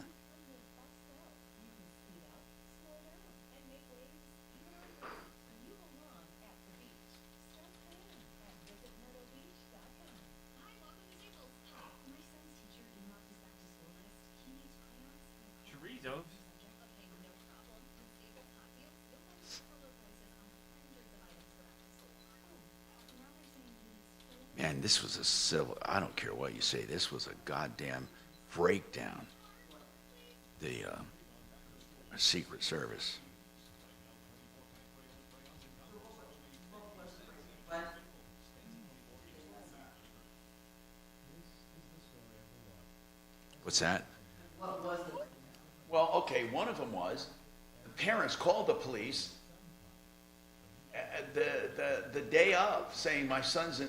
this was a civil, I don't care what you say, this was a goddamn breakdown. The Secret Service. What's that? What was it? Well, okay, one of them was the parents called the police the day of, saying my son's,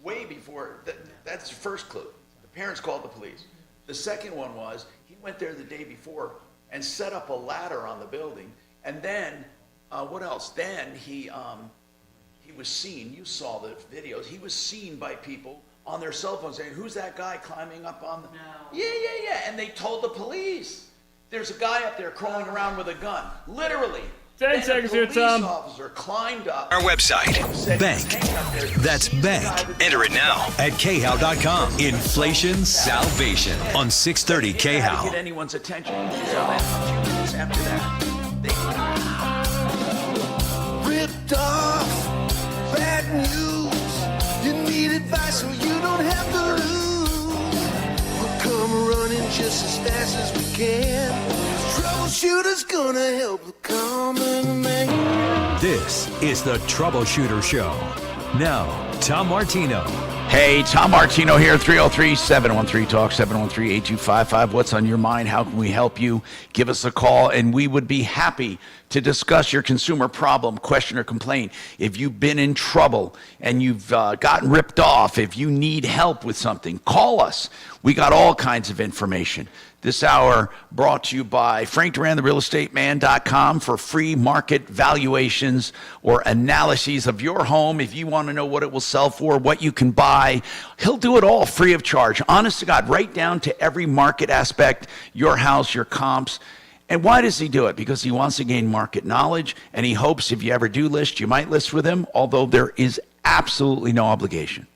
way before. That's the first clue. The parents called the police. The second one was he went there the day before and set up a ladder on the building, and then what else? Then he was seen. You saw the videos. He was seen by people on their cell phones saying, "Who's that guy climbing up on the?" No. Yeah. And they told the police. There's a guy up there crawling around with a gun, literally. 10 seconds here, Tom. A police officer climbed up. Our website, bank. That's bank. Enter it now at khow.com. Inflation salvation on 630 KHOW. Get anyone's attention. So then, 2 minutes after that, Ripped off, bad news. You need advice so you don't have to lose. We'll come running just as fast as we can. Troubleshooter's gonna help the common man. This is the Troubleshooter Show. Now, Tom Martino. Hey, Tom Martino here, 303-713-TALK, 713-8255. What's on your mind? How can we help you? Give us a call, and we would be happy to discuss your consumer problem, question, or complaint. If you've been in trouble and you've gotten ripped off, if you need help with something, call us. We got all kinds of information. This hour brought to you by Frank Duran, therealestateman.com for free market valuations or analyses of your home. If you want to know what it will sell for, what you can buy, he'll do it all free of charge. Honest to God, right down to every market aspect, your house, your comps. And why does he do it? Because he wants to gain market knowledge, and he hopes if you ever do list, you might list with him, although there is absolutely no obligation.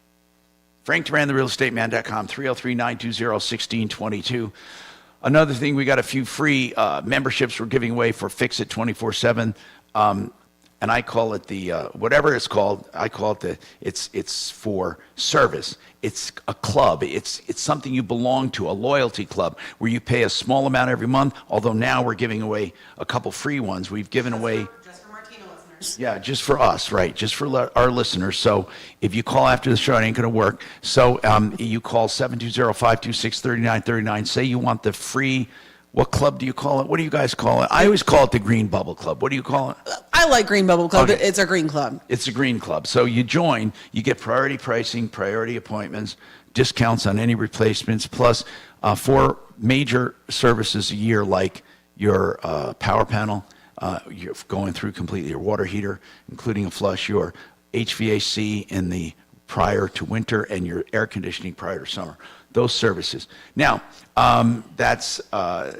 Frank Duran, therealestateman.com, 303-920-1622. Another thing, we got a few free memberships we're giving away for Fix It 24/7, and I call it the whatever it's called. I call it it's for service. It's a club. It's something you belong to, a loyalty club where you pay a small amount every month. Although now we're giving away a couple free ones. We've given away. Yeah, just for us, right? Just for our listeners. So if you call after the show, it ain't going to work. So you call 720-526-3939. Say you want the free, what club do you call it? What do you guys call it? I always call it the Green Bubble Club. What do you call it? I like Green Bubble Club. Okay. It's a green club. It's a green club. So you join, you get priority pricing, priority appointments, discounts on any replacements, plus 4 major services a year like your power panel, you're going through completely your water heater, including a flush, your HVAC in the prior to winter, and your air conditioning prior to summer. Those services. Now, that's so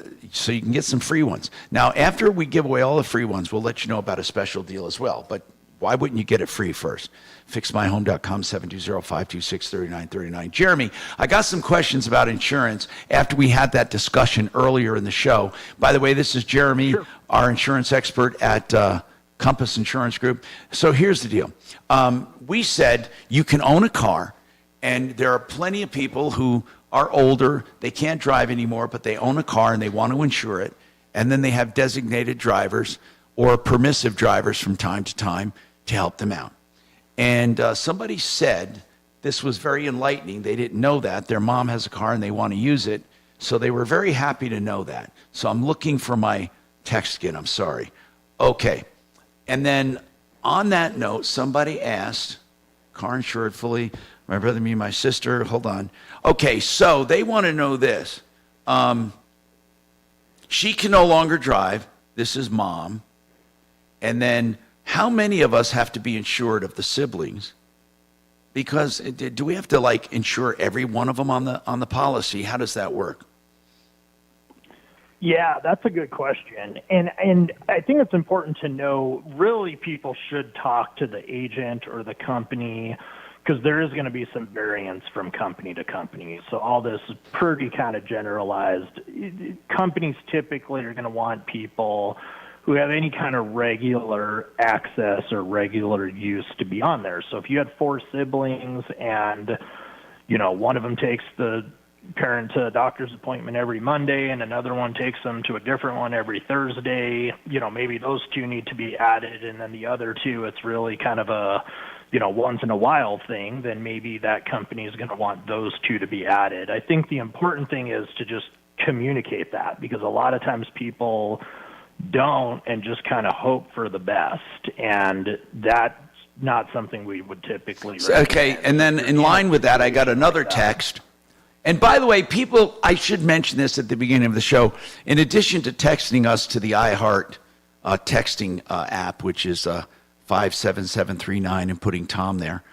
you can get some free ones. Now, after we give away all the free ones, we'll let you know about a special deal as well. But why wouldn't you get it free first? FixMyHome.com, 720-526-3939. Jeremy, I got some questions about insurance after we had that discussion earlier in the show. By the way, this is Jeremy, our insurance expert at Compass Insurance Group. So here's the deal. We said you can own a car, and there are plenty of people who are older, they can't drive anymore, but they own a car and they want to insure it, and then they have designated drivers or permissive drivers from time to time to help them out. And somebody said, this was very enlightening, they didn't know that, their mom has a car and they want to use it, so they were very happy to know that. So I'm looking for my text again, I'm sorry. Okay, and then on that note, somebody asked, car insured fully, my brother, me, and my sister, hold on. Okay, so they want to know this. She can no longer drive, this is mom, and then how many of us have to be insured of the siblings? Because do we have to like insure every one of them on the policy? How does that work? Yeah, that's a good question. And I think it's important to know, really people should talk to the agent or the company, because there is going to be some variance from company to company. So all this is pretty kind of generalized. Companies typically are going to want people who who have any kind of regular access or regular use to be on there. So if you had 4 siblings and, one of them takes the parent to a doctor's appointment every Monday and another one takes them to a different one every Thursday, maybe those 2 need to be added, and then the other 2, it's really kind of a, once in a while thing, then maybe that company is going to want those 2 to be added. I think the important thing is to just communicate that, because a lot of times people don't and just kind of hope for the best, and that's not something we would typically recommend. Okay, and then in line with that, I got another text. And by the way, people, I should mention this at the beginning of the show. In addition to texting us to the iHeart texting app, which is 57739, and putting Tom there,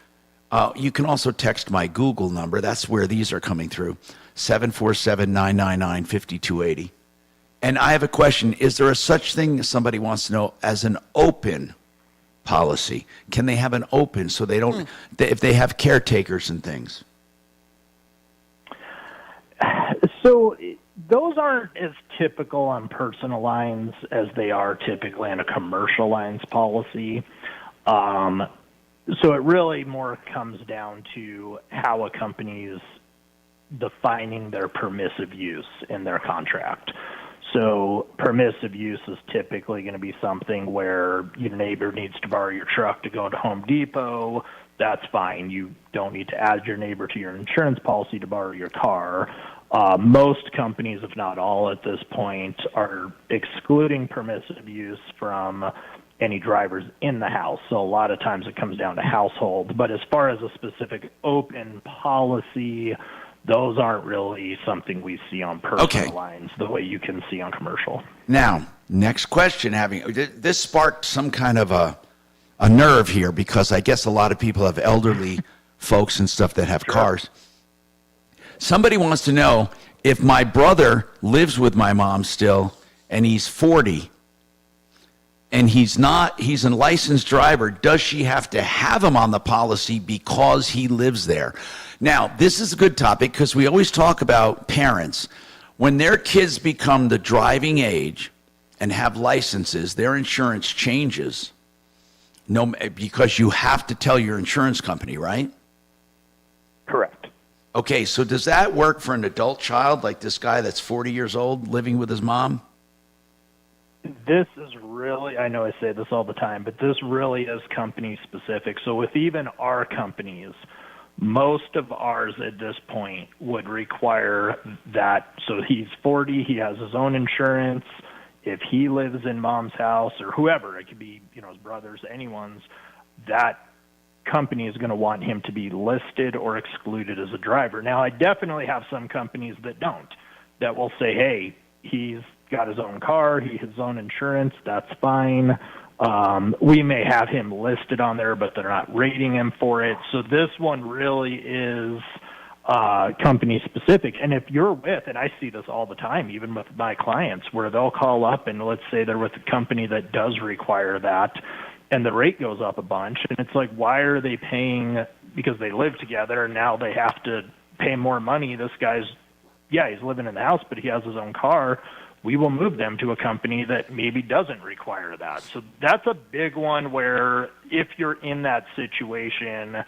you can also text my Google number. That's where these are coming through, 747-999-5280. And I have a question. Is there a such thing, somebody wants to know, as an open policy? Can they have an open so they don't, if they have caretakers and things? So those aren't as typical on personal lines as they are typically in a commercial lines policy. So it really more comes down to how a company's defining their permissive use in their contract. So permissive use is typically going to be something where your neighbor needs to borrow your truck to go to Home Depot. That's fine. You don't need to add your neighbor to your insurance policy to borrow your car. Most companies, if not all at this point, are excluding permissive use from any drivers in the house. So a lot of times it comes down to household. But as far as a specific open policy, those aren't really something we see on personal lines the way you can see on commercial. Now, next question. This sparked some kind of a nerve here, because I guess a lot of people have elderly folks and stuff that have cars. Somebody wants to know, if my brother lives with my mom still and he's 40 and he's a licensed driver, does she have to have him on the policy because he lives there? Now, this is a good topic because we always talk about parents. When their kids become the driving age and have licenses, their insurance changes. Because you have to tell your insurance company, right? Correct. Okay, so does that work for an adult child like this guy that's 40 years old living with his mom? This is really, I know I say this all the time, but this really is company specific. So with even our companies, most of ours at this point would require that. So he's 40, he has his own insurance. If he lives in mom's house or whoever, it could be, his brother's, anyone's, that company is going to want him to be listed or excluded as a driver. Now, I definitely have some companies that don't, that will say, hey, he's got his own car, he has his own insurance, that's fine. We may have him listed on there, but they're not rating him for it. So this one really is company specific. And if you're with, and I see this all the time, even with my clients, where they'll call up and let's say they're with a company that does require that, and the rate goes up a bunch, and it's like, why are they paying, because they live together and now they have to pay more money? This guy's, he's living in the house, but he has his own car. We will move them to a company that maybe doesn't require that. So that's a big one where if you're in that situation,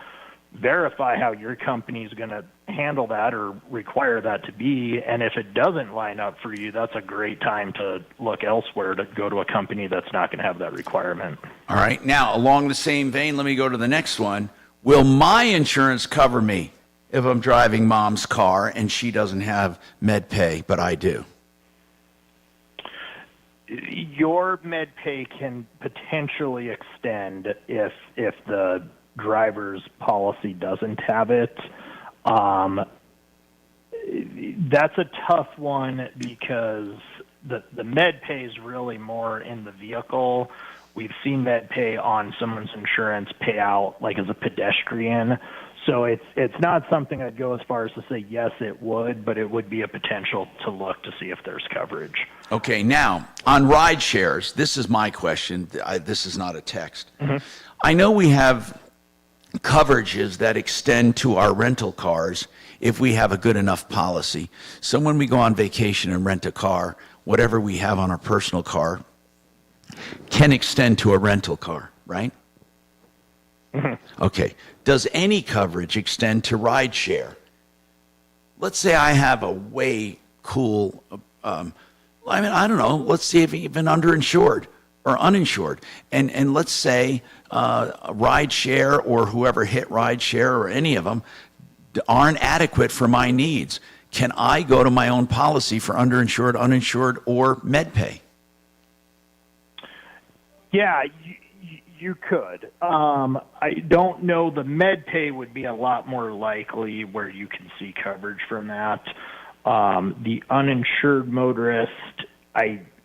verify how your company is going to handle that or require that to be. And if it doesn't line up for you, that's a great time to look elsewhere, to go to a company that's not going to have that requirement. All right. Now, along the same vein, let me go to the next one. Will my insurance cover me if I'm driving mom's car and she doesn't have med pay, but I do? Your med pay can potentially extend if the driver's policy doesn't have it. That's a tough one because the med pay is really more in the vehicle. We've seen med pay on someone's insurance pay out like as a pedestrian. So it's not something I'd go as far as to say yes, it would, but it would be a potential to look to see if there's coverage. Okay, now, on ride shares, this is my question. This is not a text. Mm-hmm. I know we have coverages that extend to our rental cars if we have a good enough policy. So when we go on vacation and rent a car, whatever we have on our personal car can extend to a rental car, right? Okay. Does any coverage extend to ride share? Let's say I have a way cool, I don't know, let's see if even underinsured or uninsured. And let's say ride share or whoever hit ride share or any of them aren't adequate for my needs. Can I go to my own policy for underinsured, uninsured, or MedPay? Yeah, you could. I don't know. The MedPay would be a lot more likely where you can see coverage from that. The uninsured motorist,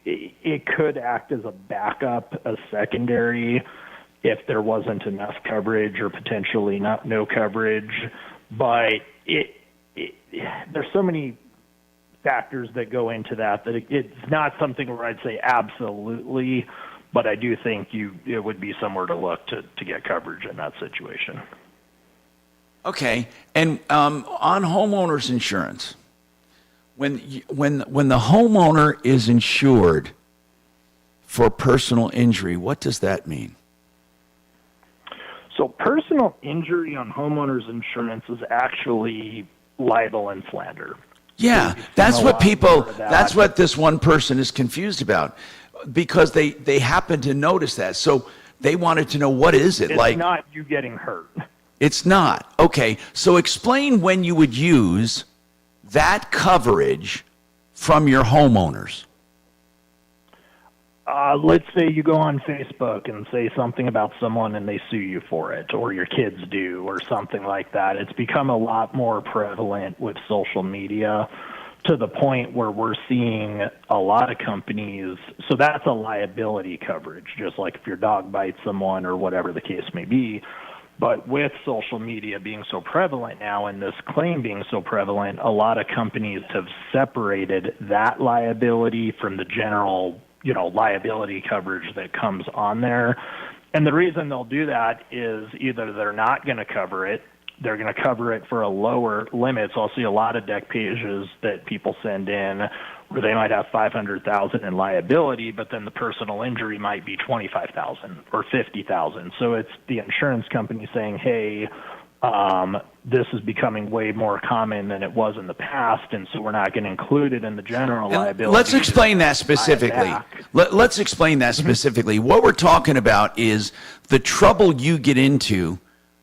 it could act as a backup, a secondary, if there wasn't enough coverage or potentially no coverage. But there's so many factors that go into that it's not something where I'd say absolutely. But I do think it would be somewhere to look to get coverage in that situation. Okay, and on homeowners insurance, when the homeowner is insured for personal injury, what does that mean? So personal injury on homeowners insurance is actually libel and slander. Yeah, that's what this one person is confused about. Because they happen to notice that. So they wanted to know, what is it like? It's not you getting hurt. It's not. Okay. So explain when you would use that coverage from your homeowners. Let's say you go on Facebook and say something about someone and they sue you for it, or your kids do, or something like that. It's become a lot more prevalent with social media, to the point where we're seeing a lot of companies, so that's a liability coverage, just like if your dog bites someone or whatever the case may be. But with social media being so prevalent now and this claim being so prevalent, a lot of companies have separated that liability from the general, liability coverage that comes on there. And the reason they'll do that is either they're not going to cover it, they're going to cover it for a lower limit. So I'll see a lot of deck pages that people send in where they might have $500,000 in liability, but then the personal injury might be $25,000 or $50,000. So it's the insurance company saying, hey, this is becoming way more common than it was in the past, and so we're not going to include it in the general liability. Let's explain that specifically. Let's explain that specifically. What we're talking about is the trouble you get into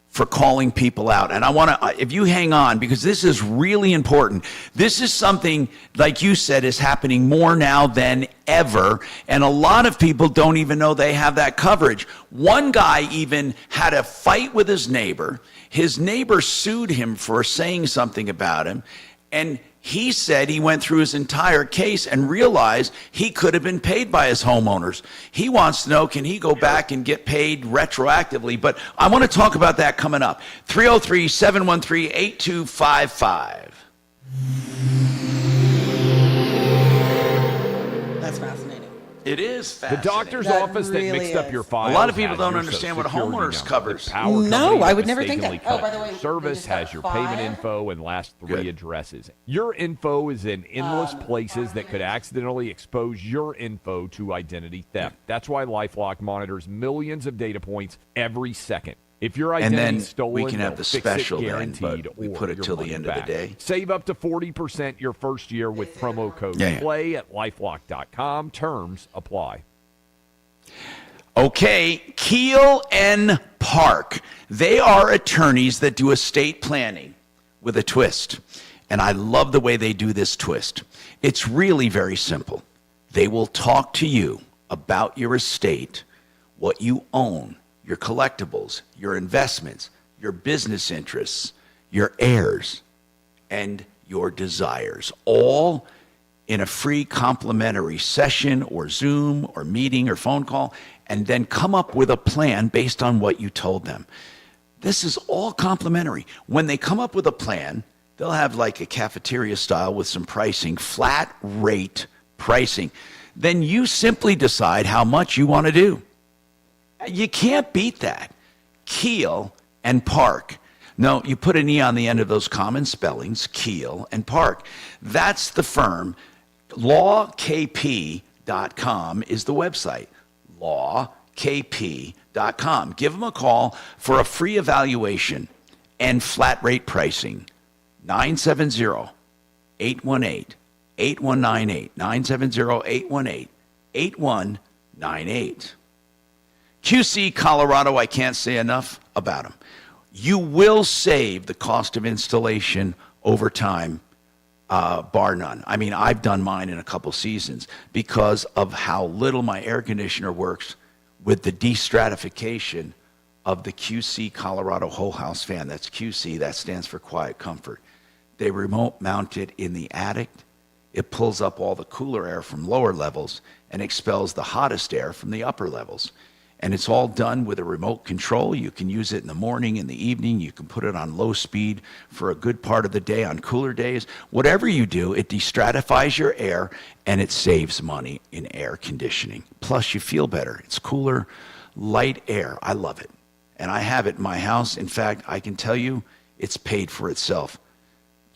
for calling people out. And I want to, if you hang on, because this is really important. This is something, like you said, is happening more now than ever. And a lot of people don't even know they have that coverage. One guy even had a fight with his neighbor. His neighbor sued him for saying something about him. And he said he went through his entire case and realized he could have been paid by his homeowners. He wants to know, can he go back and get paid retroactively? But I want to talk about that coming up. 303-713-8255. That's fascinating. It is fascinating. The doctor's office that mixed up your files. A lot of people don't understand what homeowners covers. No, I would never think that. Oh, by the way, service has your payment info and last three addresses. Your info is in endless places that could accidentally expose your info to identity theft. That's why LifeLock monitors millions of data points every second. If your identity is stolen, we can have the special then, but we put it till the end of the day. Save up to 40% your first year with promo code PLAY at LifeLock.com. Terms apply. Okay, Keel and Park. They are attorneys that do estate planning with a twist. And I love the way they do this twist. It's really very simple. They will talk to you about your estate, what you own, your collectibles, your investments, your business interests, your heirs, and your desires, all in a free complimentary session or Zoom or meeting or phone call, and then come up with a plan based on what you told them. This is all complimentary. When they come up with a plan, they'll have like a cafeteria style with some pricing, flat rate pricing. Then you simply decide how much you want to do. You can't beat that. Keel and Park. No, you put an E on the end of those common spellings, Keel and Park. That's the firm. LawKP.com is the website. lawkp.com. Give them a call for a free evaluation and flat rate pricing. 970-818-8198. 970-818-8198. QC Colorado, I can't say enough about them. You will save the cost of installation over time, bar none. I mean, I've done mine in a couple seasons because of how little my air conditioner works with the destratification of the QC Colorado whole house fan. That's QC, that stands for quiet comfort. They remote mount it in the attic. It pulls up all the cooler air from lower levels and expels the hottest air from the upper levels. And it's all done with a remote control. You can use it in the morning, in the evening. You can put it on low speed for a good part of the day on cooler days. Whatever you do, it destratifies your air and it saves money in air conditioning. Plus, you feel better. It's cooler, light air. I love it. And I have it in my house. In fact, I can tell you it's paid for itself.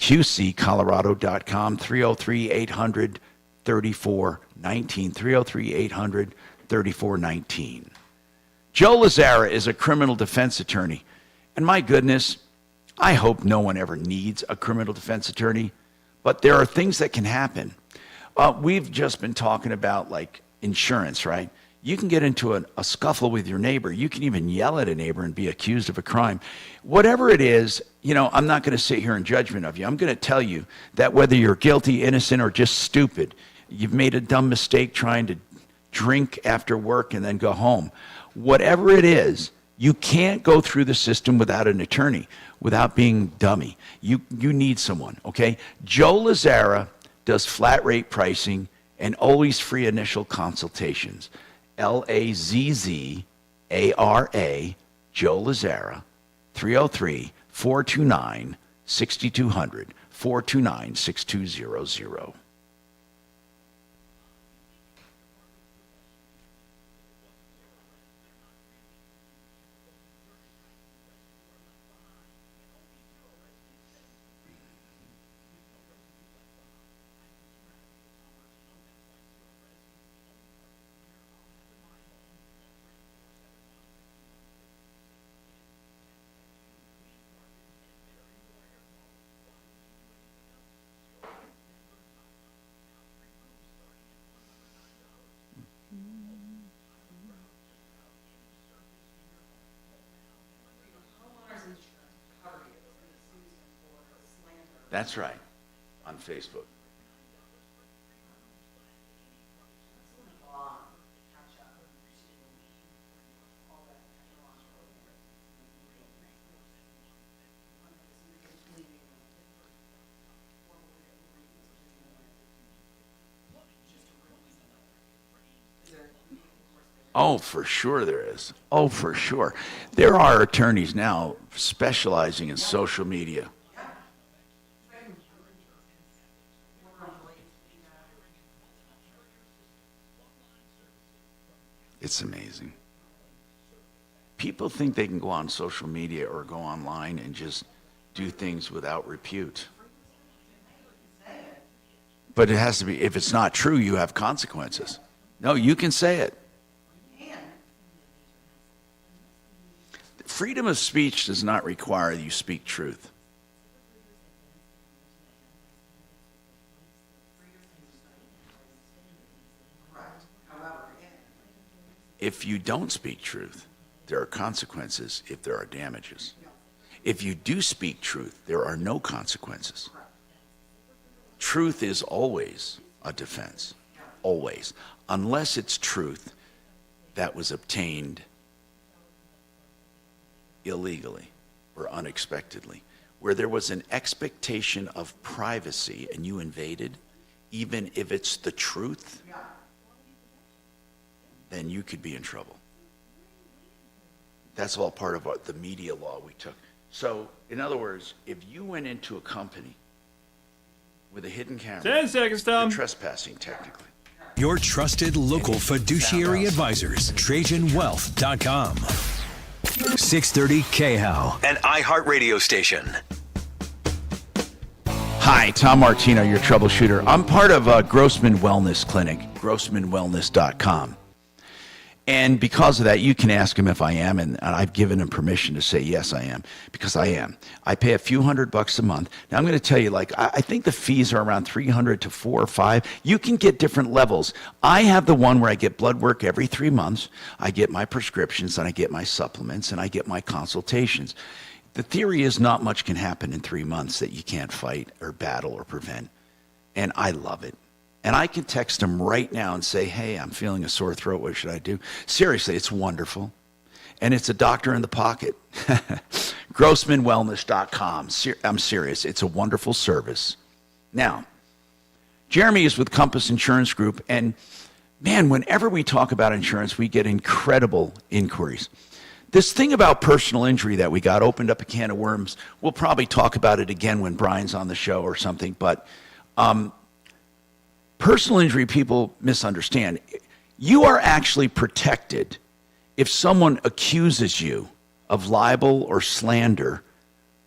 QCcolorado.com, 303-800-3419, 303-800-3419. Joe Lazara is a criminal defense attorney. And my goodness, I hope no one ever needs a criminal defense attorney, but there are things that can happen. We've just been talking about like insurance, right? You can get into a scuffle with your neighbor. You can even yell at a neighbor and be accused of a crime. Whatever it is, I'm not going to sit here in judgment of you. I'm going to tell you that whether you're guilty, innocent, or just stupid, you've made a dumb mistake trying to drink after work and then go home. Whatever it is, you can't go through the system without an attorney, without being dummy. You need someone, okay? Joe Lazara does flat rate pricing and always free initial consultations. Lazzara, Joe Lazara, 303-429-6200, 429-6200. That's right, on Facebook. Oh, for sure there is. Oh, for sure. There are attorneys now specializing in social media. It's amazing. People think they can go on social media or go online and just do things without repute. But it has to be, if it's not true, you have consequences. No, you can say it. Freedom of speech does not require you speak truth. If you don't speak truth, there are consequences if there are damages. If you do speak truth, there are no consequences. Truth is always a defense, always, unless it's truth that was obtained illegally or unexpectedly, where there was an expectation of privacy and you invaded, even if it's the truth, then you could be in trouble. That's all part of the media law we took. So, in other words, if you went into a company with a hidden camera, 10 seconds, Tom. you're trespassing technically. Your trusted local fiduciary advisors, TrajanWealth.com. 630 KHOW, an iHeartRadio station. Hi, Tom Martino, your troubleshooter. I'm part of Grossman Wellness Clinic, grossmanwellness.com. And because of that, you can ask him if I am, and I've given him permission to say, yes, I am, because I am. I pay a few $100 a month. Now, I'm going to tell you, like, I think the fees are around $300 to $400 or $500. You can get different levels. I have the one where I get blood work every 3 months. I get my prescriptions, and I get my supplements, and I get my consultations. The theory is not much can happen in 3 months that you can't fight or battle or prevent, and I love it. And I can text them right now and say, hey, I'm feeling a sore throat. What should I do? Seriously, it's wonderful. And it's a doctor in the pocket. GrossmanWellness.com. I'm serious. It's a wonderful service. Now, Jeremy is with Compass Insurance Group. And, man, whenever we talk about insurance, we get incredible inquiries. This thing about personal injury that we got opened up a can of worms. We'll probably talk about it again when Brian's on the show or something. But personal injury, people misunderstand. You are actually protected if someone accuses you of libel or slander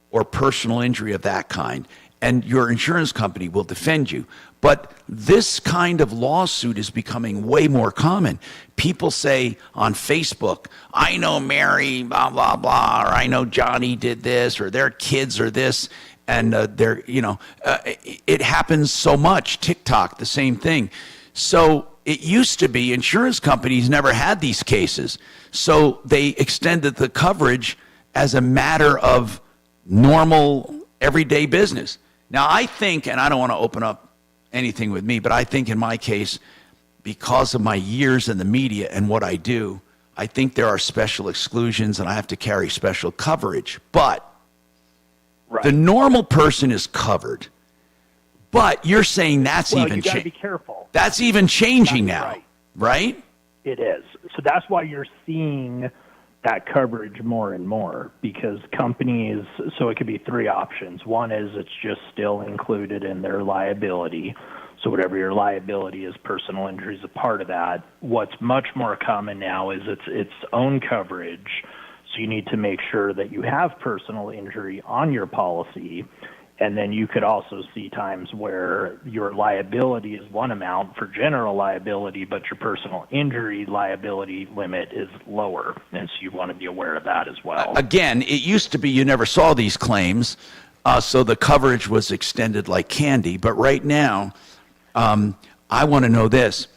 or personal injury of that kind, and your insurance company will defend you. But this kind of lawsuit is becoming way more common. People say on Facebook, I know Mary, blah, blah, blah, or I know Johnny did this, or their kids are this. And it happens so much. TikTok, the same thing. So it used to be insurance companies never had these cases. So they extended the coverage as a matter of normal, everyday business. Now, I think, and I don't want to open up anything with me, but I think in my case, because of my years in the media and what I do, I think there are special exclusions and I have to carry special coverage. But right. The normal person is covered, but you're saying that's you even gotta be careful. That's even changing now, right? It is. So that's why you're seeing that coverage more and more, because companies. So it could be 3 options. One is it's just still included in their liability. So whatever your liability is, personal injury is a part of that. What's much more common now is its own coverage. So you need to make sure that you have personal injury on your policy. And then you could also see times where your liability is one amount for general liability, but your personal injury liability limit is lower. And so you want to be aware of that as well. Again, it used to be you never saw these claims, so the coverage was extended like candy. But right now, I want to know this.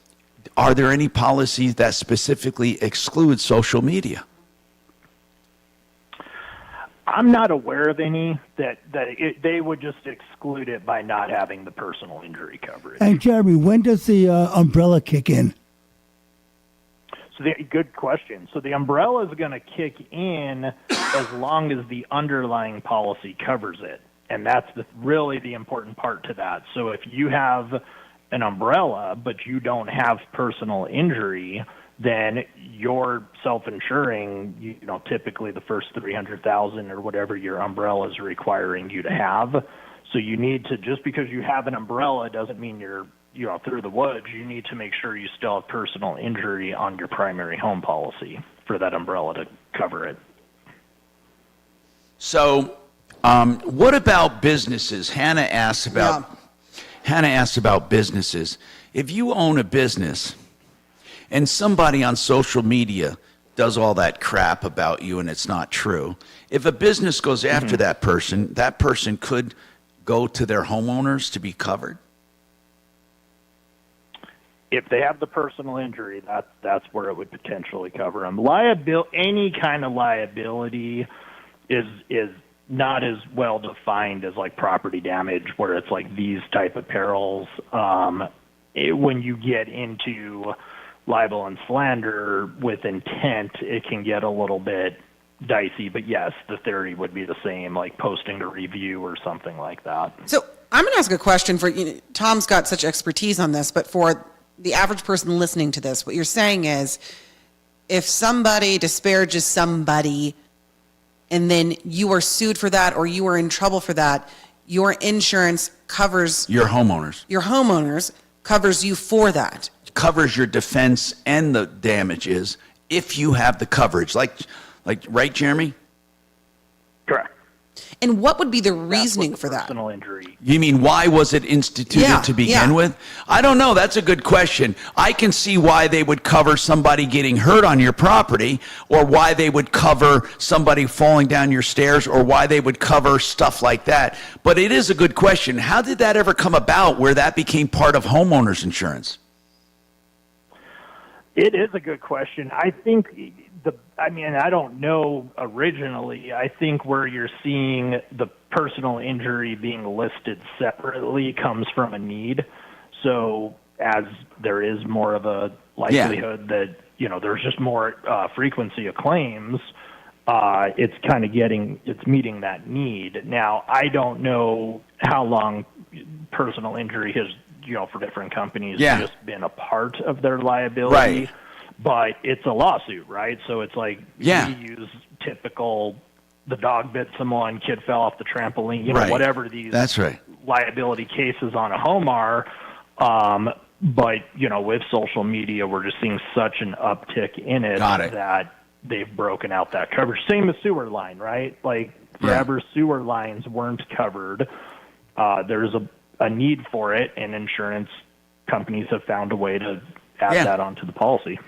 Are there any policies that specifically exclude social media? I'm not aware of any that they would just exclude it by not having the personal injury coverage. And Jeremy, when does the umbrella kick in? So good question. So the umbrella is going to kick in as long as the underlying policy covers it. And that's really the important part to that. So if you have an umbrella, but you don't have personal injury, then you're self-insuring, typically the first $300,000 or whatever your umbrella is requiring you to have. So you need to, just because you have an umbrella doesn't mean you're through the woods. You need to make sure you still have personal injury on your primary home policy for that umbrella to cover it. So what about businesses? Hannah asked about businesses. If you own a business and somebody on social media does all that crap about you and it's not true, if a business goes after that person could go to their homeowners to be covered? If they have the personal injury, that's where it would potentially cover them. Any kind of liability is not as well defined as like property damage, where it's like these type of perils. When you get into libel and slander with intent, it can get a little bit dicey. But yes, the theory would be the same, like posting a review or something like that. So I'm going to ask a question for Tom's got such expertise on this, but for the average person listening to this, what you're saying is if somebody disparages somebody and then you are sued for that or you are in trouble for that, your insurance covers your homeowners. Your homeowners covers you for that. Covers your defense and the damages if you have the coverage. Like right, Jeremy? Correct. And what would be the reasoning for that? Personal injury. You mean why was it instituted to begin with? I don't know. That's a good question. I can see why they would cover somebody getting hurt on your property, or why they would cover somebody falling down your stairs, or why they would cover stuff like that. But it is a good question. How did that ever come about where that became part of homeowners insurance? It is a good question. I think I don't know originally. I think where you're seeing the personal injury being listed separately comes from a need. So as there is more of a likelihood that, there's just more frequency of claims, it's meeting that need. Now, I don't know how long personal injury has, for different companies just been a part of their liability. Right. But it's a lawsuit, right? So it's like we use typical, the dog bit someone, kid fell off the trampoline, whatever these liability cases on a home are. But, with social media, we're just seeing such an uptick in it that they've broken out that coverage. Same as sewer line, right? Like forever sewer lines weren't covered. There's a need for it, and insurance companies have found a way to add that onto the policy.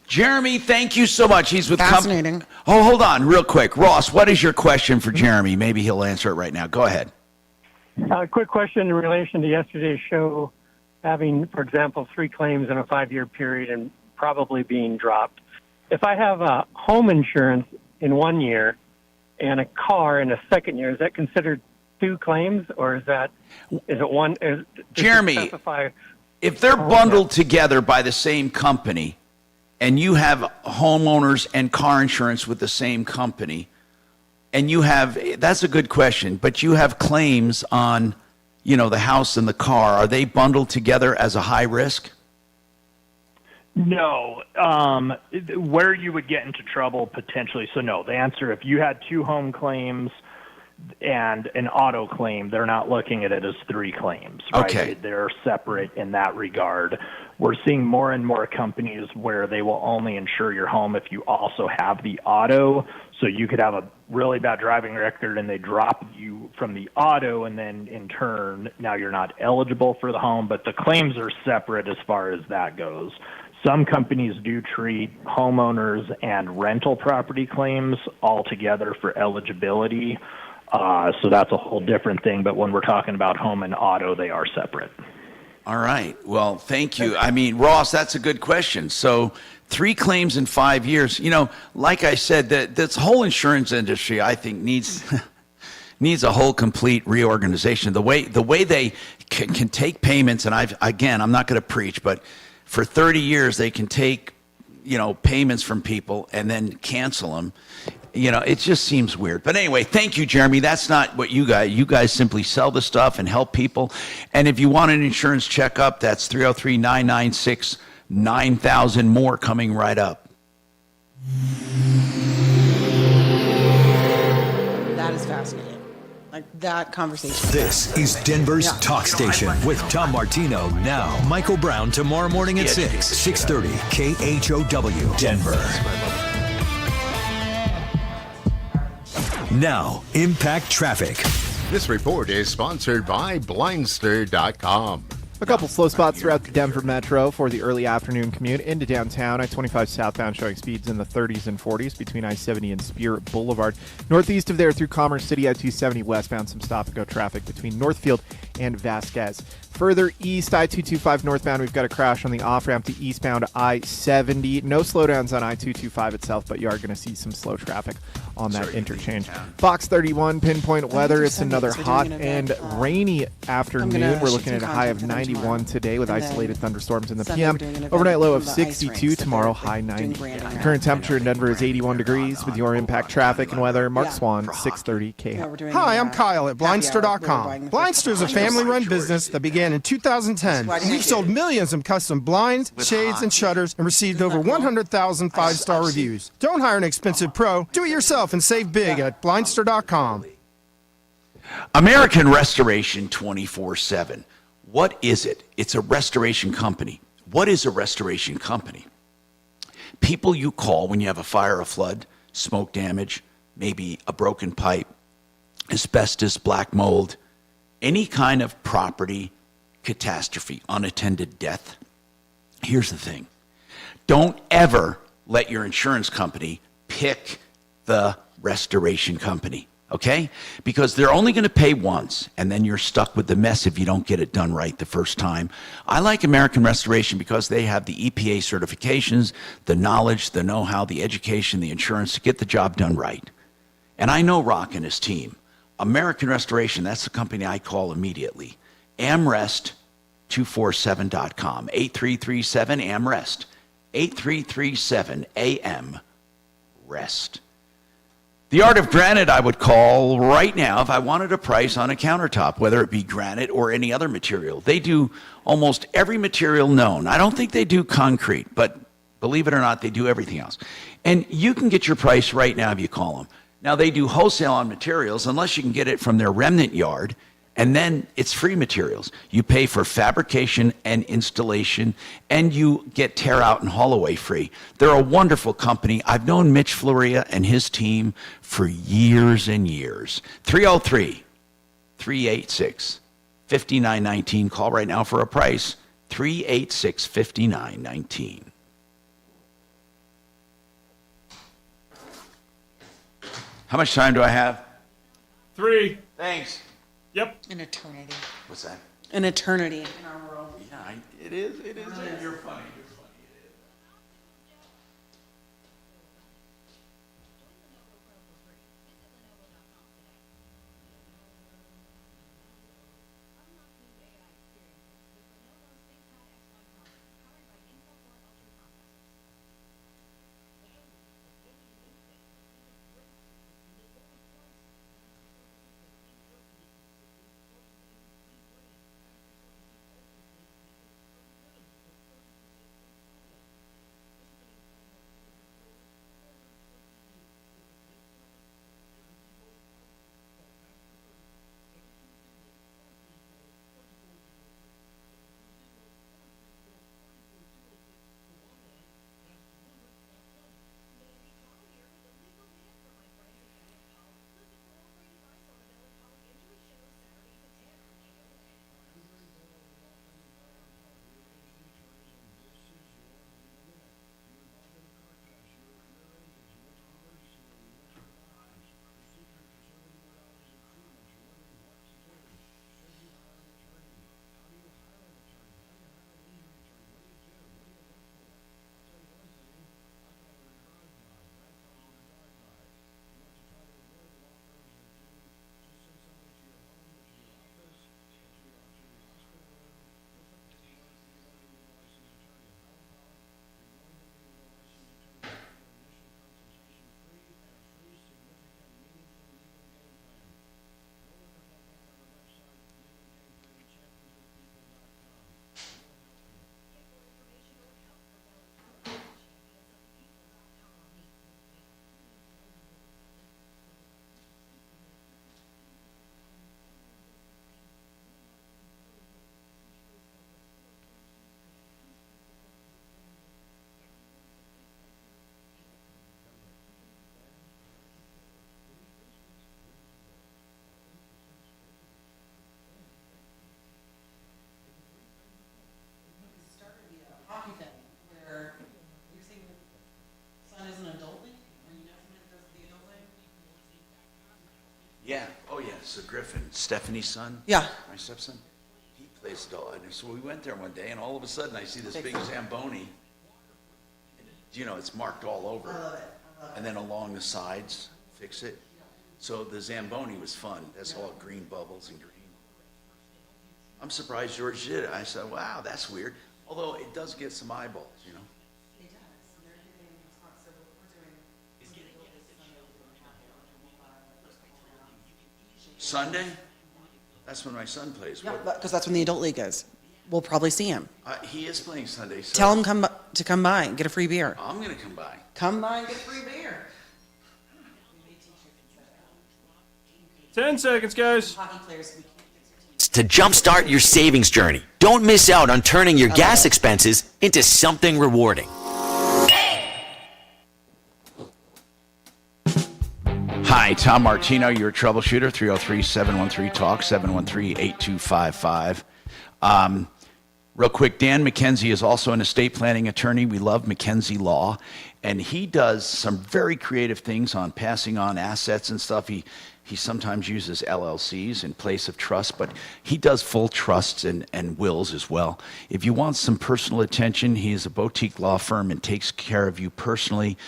Jeremy, thank you so much. He's with Fascinating. Hold on real quick. Ross, what is your question for Jeremy? Maybe he'll answer it right now. Go ahead. Quick question in relation to yesterday's show, having, for example, 3 claims in a 5-year period and probably being dropped. If I have a home insurance in 1 year and a car in a second year, is that considered 2 claims, or is it one? Jeremy, if they're bundled together by the same company, and you have homeowners and car insurance with the same company, and that's a good question, but you have claims on, the house and the car, are they bundled together as a high risk? No. Where you would get into trouble potentially, so no. The answer, if you had 2 home claims and an auto claim, they're not looking at it as 3 claims, right? Okay. They're separate in that regard. We're seeing more and more companies where they will only insure your home if you also have the auto. So you could have a really bad driving record and they drop you from the auto, and then in turn, now you're not eligible for the home, but the claims are separate as far as that goes. Some companies do treat homeowners and rental property claims all together for eligibility. So that's a whole different thing. But when we're talking about home and auto, they are separate. All right. Well, thank you. I mean, Ross, that's a good question. So 3 claims in 5 years. Like I said, this whole insurance industry, I think, needs a whole complete reorganization. The way they can take payments, and I'm not going to preach, but for 30 years they can take, payments from people and then cancel them. It just seems weird. But anyway, thank you, Jeremy. That's not what you guys simply sell the stuff and help people. And if you want an insurance checkup, that's 303-996-9000. More coming right up. That is fascinating. Like that conversation. This is Denver's Talk Station with Tom Martino now. Michael Brown tomorrow morning at 6:30 KHOW Denver. Now, Impact Traffic. This report is sponsored by Blindster.com. A couple slow spots throughout the Denver metro for the early afternoon commute into downtown. I-25 southbound showing speeds in the 30s and 40s between I-70 and Spear Boulevard. Northeast of there through Commerce City, I-270 westbound, some stop-and-go traffic between Northfield and Vasquez. Further east, I-225 northbound, we've got a crash on the off-ramp to eastbound I-70. No slowdowns on I-225 itself, but you are going to see some slow traffic on that interchange. Fox 31, pinpoint weather. It's another hot and rainy afternoon. We're looking at a high of 91 today with isolated thunderstorms in the PM. Overnight low of 62, tomorrow high 90. The current temperature in Denver is 81 degrees. With your Impact Traffic and weather, Mark Swan, 630 KHOW. Hi, I'm Kyle at Blindster.com. Blindster is a family-run business that began in 2010. We've sold millions of custom blinds, shades, and shutters and received over 100,000 5-star reviews. Don't hire an expensive pro. Do it yourself and save big at Blindster.com. American Restoration 24/7. What is it? It's a restoration company. What is a restoration company? People you call when you have a fire, a flood, smoke damage, maybe a broken pipe, asbestos, black mold, any kind of property catastrophe, unattended death. Here's the thing. Don't ever let your insurance company pick the restoration company, okay? Because they're only going to pay once, and then you're stuck with the mess if you don't get it done right the first time. I like American Restoration because they have the EPA certifications, the knowledge, the know-how, the education, the insurance to get the job done right. And I know Rock and his team. American Restoration, that's the company I call immediately. AmRest247.com, 8337-AMREST, 8337-AM-REST. The Art of Granite I would call right now if I wanted a price on a countertop, whether it be granite or any other material. They do almost every material known. I don't think they do concrete, but believe it or not, they do everything else. And you can get your price right now if you call them. Now, they do wholesale on materials unless you can get it from their remnant yard, and then it's free materials. You pay for fabrication and installation, and you get tear out and haul away free. They're a wonderful company. I've known Mitch Floria and his team for years and years. 303-386-5919. Call right now for a price. 386-5919. How much time do I have? 3. Thanks. Yep. An eternity. What's that? An eternity in our world. Yeah, it is. It is. Really is. You're funny. Yeah. Oh, yeah. So Griffin, Stephanie's son. Yeah. My stepson. He plays adult. And so we went there one day, and all of a sudden I see this big Zamboni. You know, it's marked all over. I love it. And then along the sides, fix it. So the Zamboni was fun. That's all green bubbles and green. I'm surprised George did it. I said, wow, that's weird. Although it does get some eyeballs, you know. It does. They're getting hot, so we're doing Sunday? That's when my son plays. Yeah, because that's when the adult league is. We'll probably see him. He is playing Sunday. So Tell him to come by and get a free beer. I'm going to come by. Come by and get a free beer. 10 seconds, guys. Hockey players, to jumpstart your savings journey. Don't miss out on turning your gas expenses into something rewarding. Hi, Hi, Tom Martino, your troubleshooter, 303-713-TALK, 713-8255. Real quick, Dan McKenzie is also an estate planning attorney. We love McKenzie Law, and he does some very creative things on passing on assets and stuff. He sometimes uses LLCs in place of trust, but he does full trusts and wills as well. If you want some personal attention, he is a boutique law firm and takes care of you personally.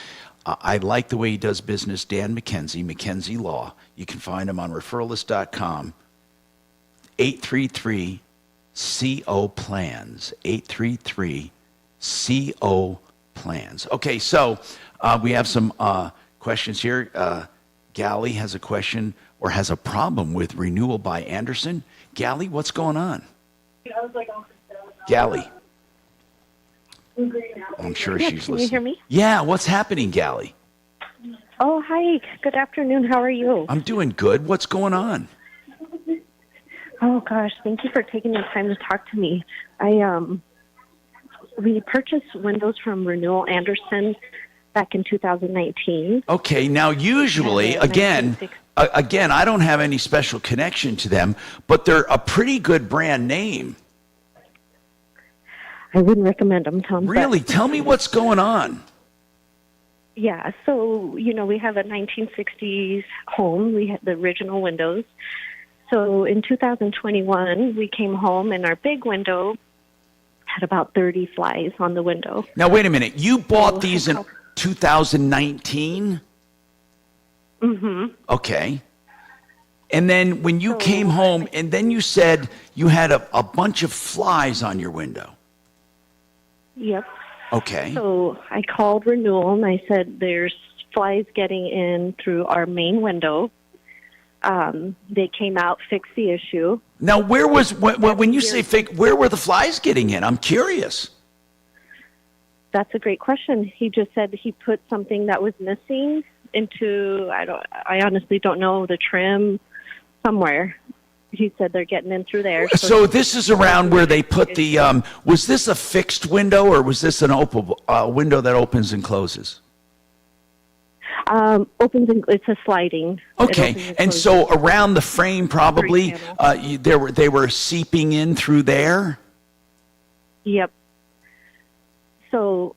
I like the way he does business. Dan McKenzie, McKenzie Law. You can find him on referralist.com. 833-CO-PLANS. 833-CO-PLANS. Okay, so we have some questions here. Gally has a question or has a problem with renewal by Anderson. Gally, what's going on? Gally. I'm sure she's listening. Can you hear me? Yeah, what's happening, Gally? Oh, hi. Good afternoon. How are you? I'm doing good. What's going on? Oh, gosh. Thank you for taking the time to talk to me. We purchased windows from Renewal Anderson back in 2019. Okay, now usually, again, I don't have any special connection to them, but they're a pretty good brand name. I wouldn't recommend them, Tom. Really? Tell me what's going on. Yeah, so, we have a 1960s home. We had the original windows. So in 2021, we came home, and our big window had about 30 flies on the window. Now, wait a minute. You bought these in 2019? Mm-hmm. Okay. And then when you came home, and then you said you had a bunch of flies on your window. Yep. Okay. So I called Renewal, and I said, there's flies getting in through our main window. They came out, fixed the issue. Now, when you say fake, where were the flies getting in? I'm curious. That's a great question. He just said he put something that was missing into, I honestly don't know, the trim somewhere. He said they're getting in through there. So this is around where they put the, was this a fixed window or was this an window that opens and closes? It's a sliding. Okay, and so around the frame probably, they were seeping in through there? Yep. So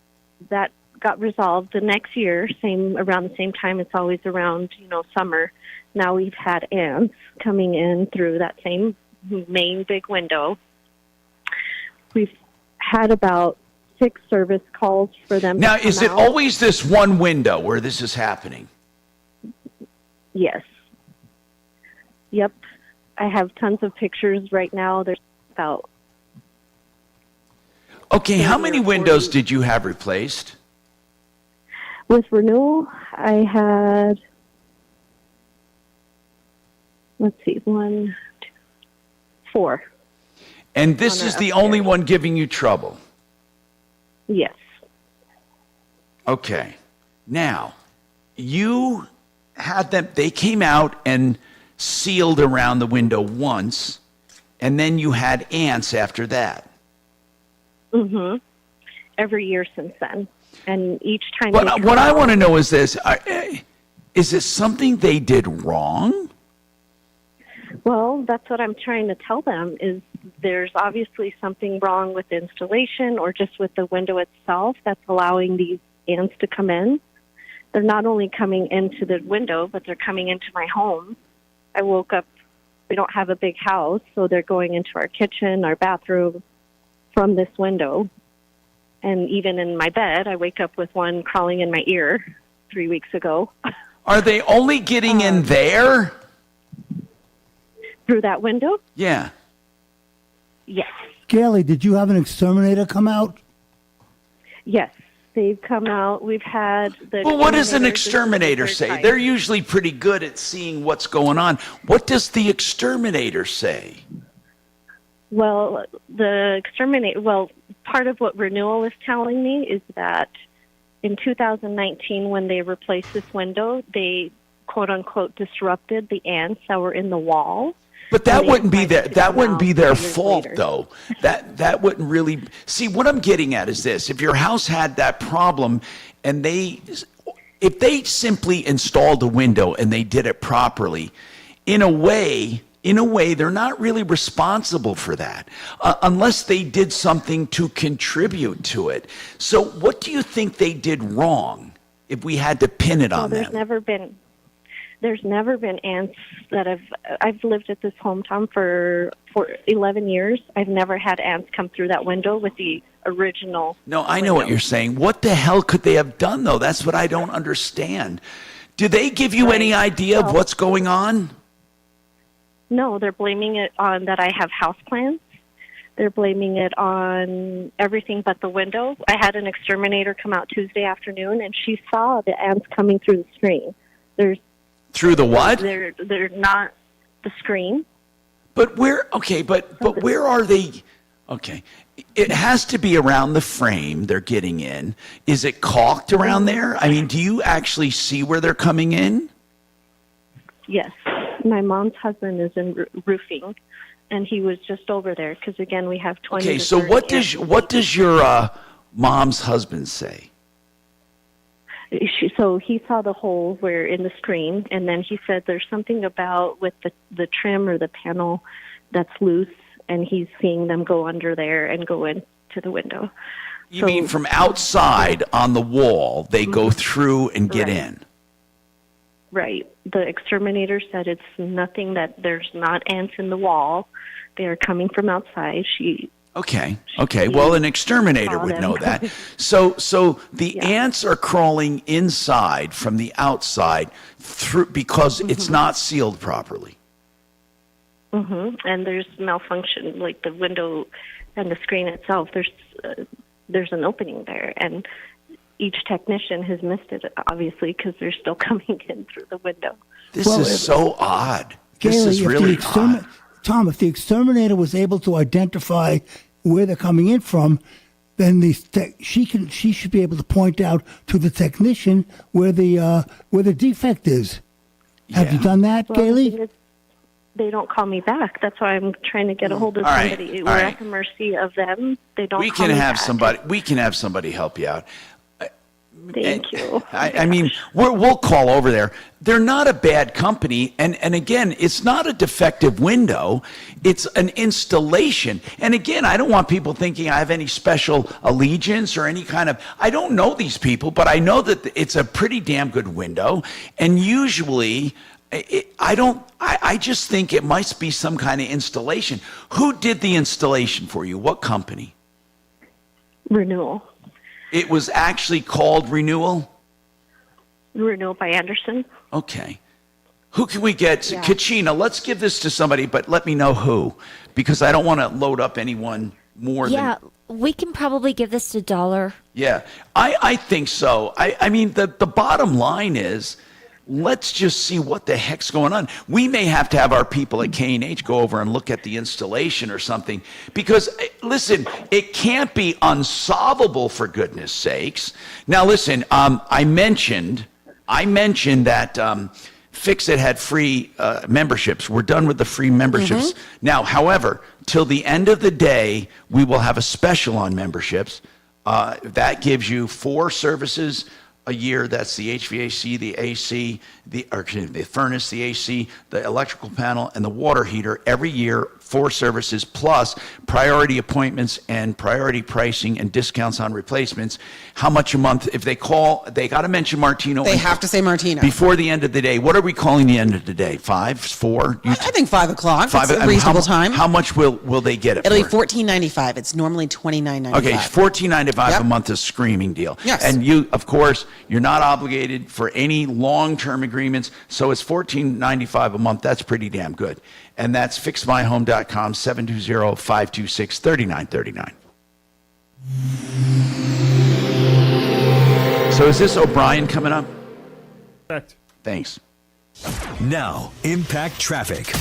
that got resolved the next year, around the same time. It's always around, summer. Now we've had ants coming in through that same main big window. We've had about 6 service calls for them. Now, is it always this one window where this is happening? Yes. Yep. I have tons of pictures right now. There's about... Okay, how many windows did you have replaced? With Renewal, I had... Let's see, 1, 2, 4. And this is the only one giving you trouble? Yes. Okay. Now, you had them, they came out and sealed around the window once, and then you had ants after that. Mm-hmm. Every year since then. And each time... What I want to know is this. Is this something they did wrong? Well, that's what I'm trying to tell them, is there's obviously something wrong with the installation or just with the window itself that's allowing these ants to come in. They're not only coming into the window, but they're coming into my home. I woke up, we don't have a big house, so they're going into our kitchen, our bathroom from this window. And even in my bed, I wake up with one crawling in my ear 3 weeks ago. Are they only getting in there? Through that window? Yeah. Yes. Gailey, did you have an exterminator come out? Yes. They've come out. We've had the... Well, what does an exterminator say? They're usually pretty good at seeing what's going on. What does the exterminator say? Well, part of what Renewal is telling me is that in 2019, when they replaced this window, they, quote-unquote, disrupted the ants that were in the wall. But that wouldn't be their fault, though. That wouldn't really... See, what I'm getting at is this. If your house had that problem and they if they simply installed a window and they did it properly, in a way, they're not really responsible for that unless they did something to contribute to it. So what do you think they did wrong if we had to pin it on them? There's never been ants that I've lived at this home, Tom, for 11 years. I've never had ants come through that window with the original. No, I know what you're saying. What the hell could they have done, though? That's what I don't understand. Do they give you any idea of what's going on? No, they're blaming it on that I have houseplants. They're blaming it on everything but the window. I had an exterminator come out Tuesday afternoon, and she saw the ants coming through the screen. Through the what? They're not the screen. But where? Okay, but where are they? Okay, it has to be around the frame they're getting in. Is it caulked around there? I mean, do you actually see where they're coming in? Yes. My mom's husband is in roofing, and he was just over there because, again, we have 20. Okay, so what does your mom's husband say? So he saw the hole where in the screen, and then he said there's something about with the trim or the panel that's loose, and he's seeing them go under there and go into the window. You mean from outside on the wall, they go through and get in? Right. The exterminator said it's nothing, that there's not ants in the wall. They are coming from outside. Okay. Well, an exterminator would know that. So the ants are crawling inside from the outside through because it's not sealed properly. And there's malfunction, like the window and the screen itself. There's an opening there, and each technician has missed it, obviously, because they're still coming in through the window. This is so odd. This is really odd. Tom, if the exterminator was able to identify where they're coming in from, then she should be able to point out to the technician where the defect is. Have you done that, Gailey? They don't call me back. That's why I'm trying to get a hold of somebody. We're at the mercy of them. They don't. We can have somebody help you out. Thank you. I mean, we'll call over there. They're not a bad company. And again, it's not a defective window. It's an installation. And again, I don't want people thinking I have any special allegiance or any kind of, I don't know these people, but I know that it's a pretty damn good window. And usually, I just think it must be some kind of installation. Who did the installation for you? What company? Renewal. It was actually called Renewal? Renewal by Anderson. Okay. Who can we get? Yeah. Kachina, let's give this to somebody, but let me know who, because I don't want to load up anyone more than... Yeah, we can probably give this to $1. Yeah, I think so. I mean, the bottom line is, let's just see what the heck's going on. We may have to have our people at K&H go over and look at the installation or something, because, listen, it can't be unsolvable, for goodness sakes. Now, listen, I mentioned that Fix-It had free memberships. We're done with the free memberships. Now, however, till the end of the day, we will have a special on memberships. That gives you 4 services a year. That's the HVAC, the AC, the furnace, the AC, the electrical panel, and the water heater. Every year, 4 services plus priority appointments and priority pricing and discounts on replacements. How much a month? If they call, they got to mention Martino. They have to say Martino before the end of the day. What are we calling the end of the day? 5, 4? I think 5 o'clock. It's a reasonable time. How much will they get it? It'll for? be $14.95. It's normally $29.95. Okay, $14.95 a month is screaming deal. Yes. And you, of course, you're not obligated for any long-term agreements, so it's $14.95 a month. That's pretty damn good. And that's fixmyhome.com, 720-526-3939. So is this O'Brien coming up? Correct. Thanks. Now, Impact Traffic.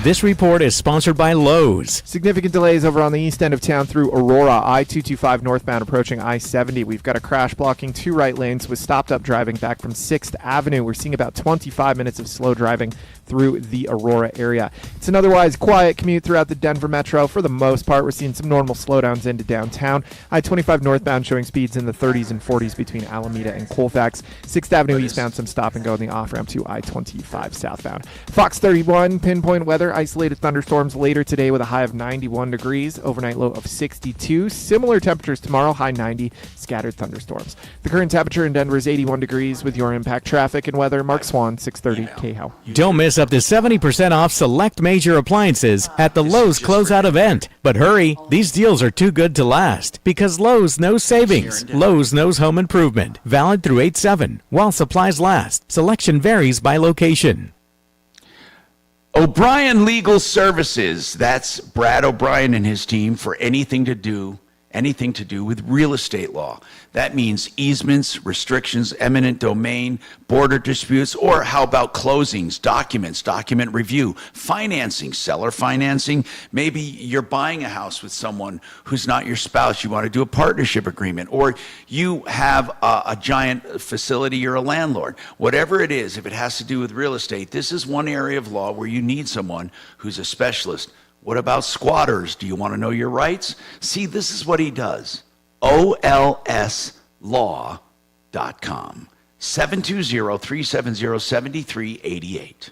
This report is sponsored by Lowe's. Significant delays over on the east end of town through Aurora, I-225 northbound approaching I-70. We've got a crash blocking 2 right lanes with stopped-up driving back from 6th Avenue. We're seeing about 25 minutes of slow driving through the Aurora area. It's an otherwise quiet commute throughout the Denver metro. For the most part, we're seeing some normal slowdowns into downtown. I-25 northbound showing speeds in the 30s and 40s between Alameda and Colfax. 6th Avenue eastbound, some stop and go in the off-ramp to I-25 southbound. Fox 31, pinpoint weather, isolated thunderstorms later today with a high of 91 degrees, overnight low of 62. Similar temperatures tomorrow, high 90, scattered thunderstorms. The current temperature in Denver is 81 degrees with your Impact Traffic and weather. Mark Swan, 630 KHOW. Don't miss up to 70% off select major appliances at the Lowe's closeout event. But hurry, these deals are too good to last because Lowe's knows savings. Lowe's knows home improvement. Valid through 8/7 while supplies last. Selection varies by location. O'Brien Legal Services. That's Brad O'Brien and his team for anything to do with real estate law. That means easements, restrictions, eminent domain, border disputes, or how about closings, documents, document review, financing, seller financing. Maybe you're buying a house with someone who's not your spouse. You want to do a partnership agreement, or you have a giant facility, you're a landlord. Whatever it is, if it has to do with real estate, this is one area of law where you need someone who's a specialist. What about squatters? Do you want to know your rights? See, this is what he does. olslaw.com. 720-370-7388.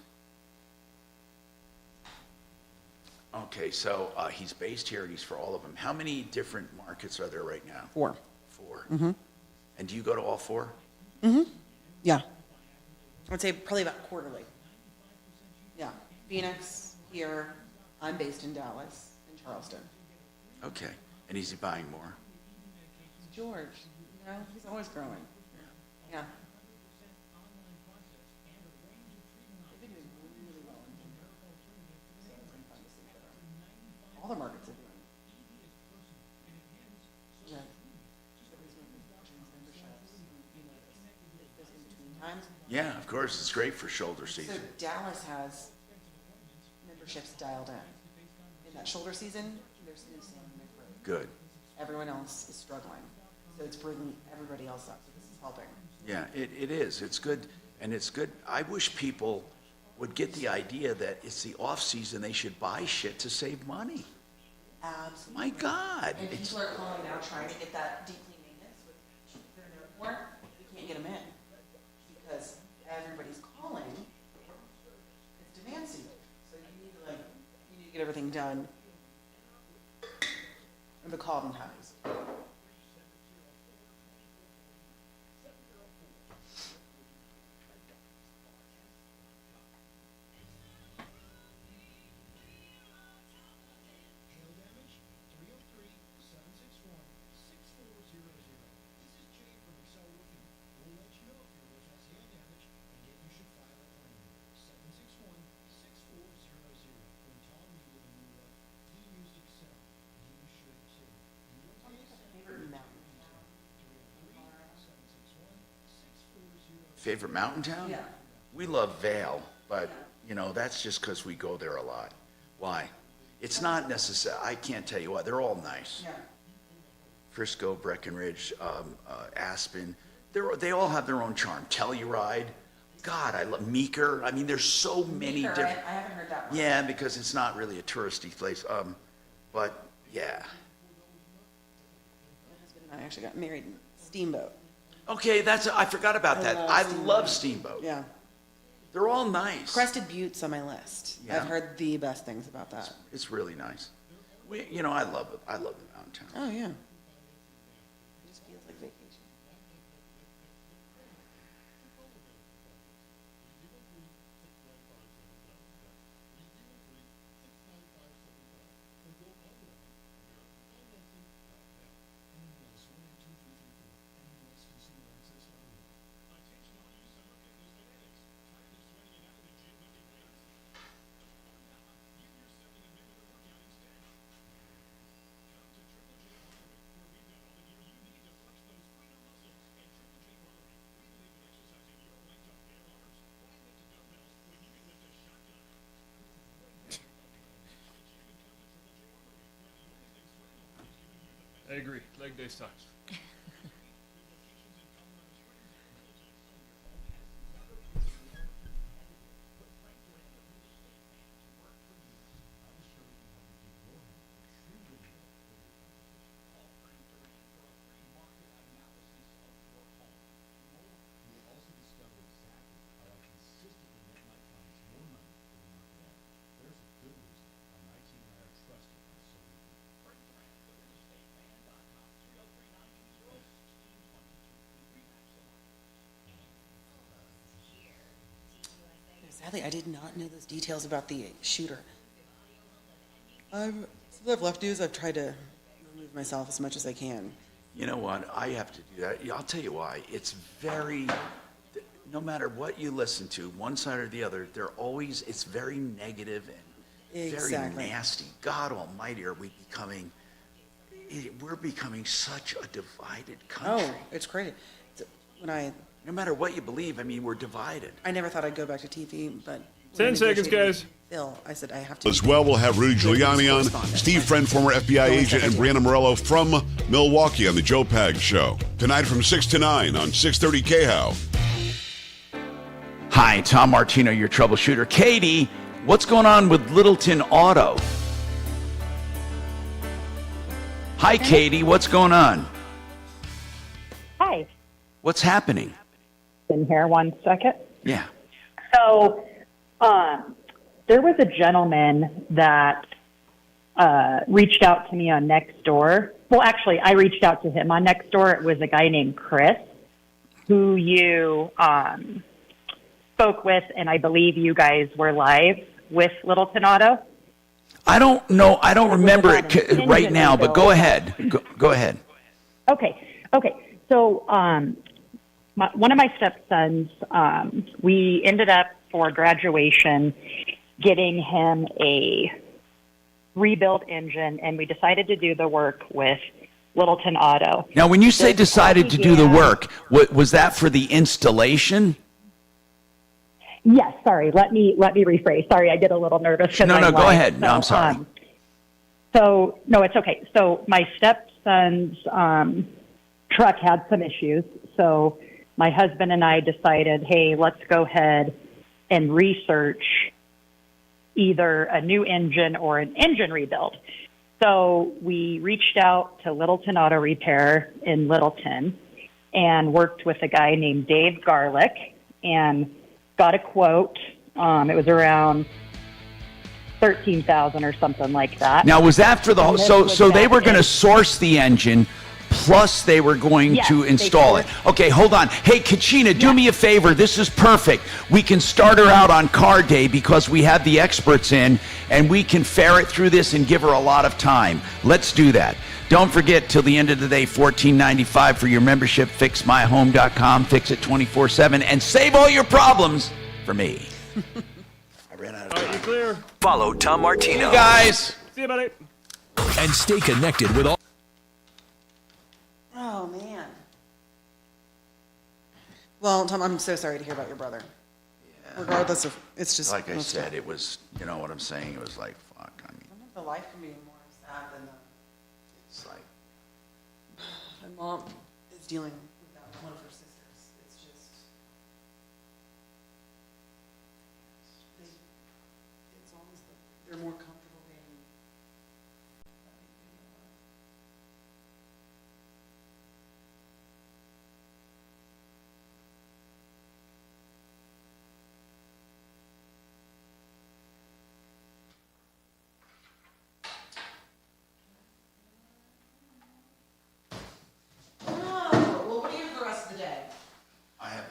Okay, so he's based here and he's for all of them. How many different markets are there right now? 4. 4. Mm-hmm. And do you go to all 4? Mm-hmm. Yeah. I'd say probably about quarterly. Yeah. Phoenix, here. I'm based in Dallas, in Charleston. Okay. And is he buying more? George, he's always growing. Yeah. They've been doing really well in Denver. All the markets are doing. Yeah. Times. Yeah, of course. It's great for shoulder season. So Dallas has memberships dialed in. In that shoulder season, there's no Sam McRae. Good. Everyone else is struggling. So it's bringing everybody else up. So this is helping. Yeah, it is. It's good. And it's good. I wish people would get the idea that it's the off season. They should buy shit to save money. Absolutely. My God. And people are calling now trying to get that deep clean maintenance with their no more. We can't get them in because everybody's calling. It's demand season. So you need to get everything done in the call times. Favorite mountain town? Yeah. We love Vail, but that's just because we go there a lot. Why? It's not necessary. I can't tell you why. They're all nice. Yeah. Frisco, Breckenridge, Aspen. They all have their own charm. Telluride. God, I love Meeker. I mean, there's so many Meeker, different. I haven't heard that one. Yeah, because it's not really a touristy place. But yeah. My husband and I actually got married in Steamboat. Okay, I forgot about that. I love Steamboat. Yeah. They're all nice. Crested Butte's on my list. Yeah. I've heard the best things about that. It's really nice. I love it. I love the mountain town. Oh yeah. It just feels like vacation. agree. Leg day sucks. Sadly, I did not know those details about the shooter. Since I've left news, I've tried to remove myself as much as I can. You know what? I have to do that. I'll tell you why. It's very, no matter what you listen to, one side or the other, it's very negative and very nasty. God almighty, we're becoming such a divided country. Oh, it's crazy. No matter what you believe, I mean, we're divided. I never thought I'd go back to TV, but 10 seconds, guys. Bill, I said I have to. As well, we'll have Rudy Giuliani on, Steve Friend, former FBI agent, and Brianna Morello from Milwaukee on the Joe Pag Show. Tonight from 6 to 9 on 630 KHOW. Hi, Tom Martino, your troubleshooter. Katie, what's going on with Littleton Auto? Hi, Katie, what's going on? Hi. What's happening? In here, 1 second. Yeah. So, there was a gentleman that reached out to me on Nextdoor. Well, actually, I reached out to him on Nextdoor. It was a guy named Chris, who you spoke with, and I believe you guys were live with Littleton Auto. I don't know. I don't remember it right now, but go ahead. Go ahead. Okay. So, one of my stepsons, we ended up for graduation getting him a rebuilt engine, and we decided to do the work with Littleton Auto. Now, when you say decided to do the work, was that for the installation? Yes, sorry. Let me rephrase. Sorry, I get a little nervous. No, go ahead. No, I'm sorry. No, it's okay. So my stepson's truck had some issues, so my husband and I decided, hey, let's go ahead and research either a new engine or an engine rebuild. So we reached out to Littleton Auto Repair in Littleton and worked with a guy named Dave Garlick and got a quote. It was around $13,000 or something like that. Now, was that for the whole? So they were going to source the engine, plus they were going to install it. Okay, hold on. Hey, Kachina, do me a favor. This is perfect. We can start her out on car day because we have the experts in, and we can ferret through this and give her a lot of time. Let's do that. Don't forget, till the end of the day, $14.95 for your membership. FixMyHome.com. Fix it 24/7 and save all your problems for me. I ran out of time. Are you clear? Follow Tom Martino. You guys. See you, buddy. And stay connected with all. Oh, man. Well, Tom, I'm so sorry to hear about your brother. Yeah. Regardless of, it's just. Like I said, it was, you know what I'm saying? It was like, fuck. I mean, the life can be more sad than the. It's like. My mom is dealing with that with one of her sisters. It's just. It's almost like they're more comfortable being.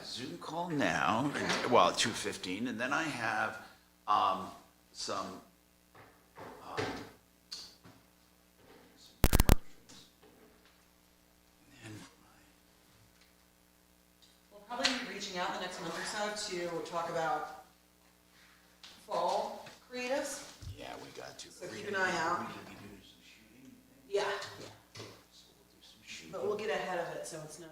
Zoom call now, well, at 2:15, and then I have some We'll probably be reaching out in the next month or so to talk about fall creatives. Yeah, we got to. So keep an eye out. Yeah. But we'll get ahead of it so it's not.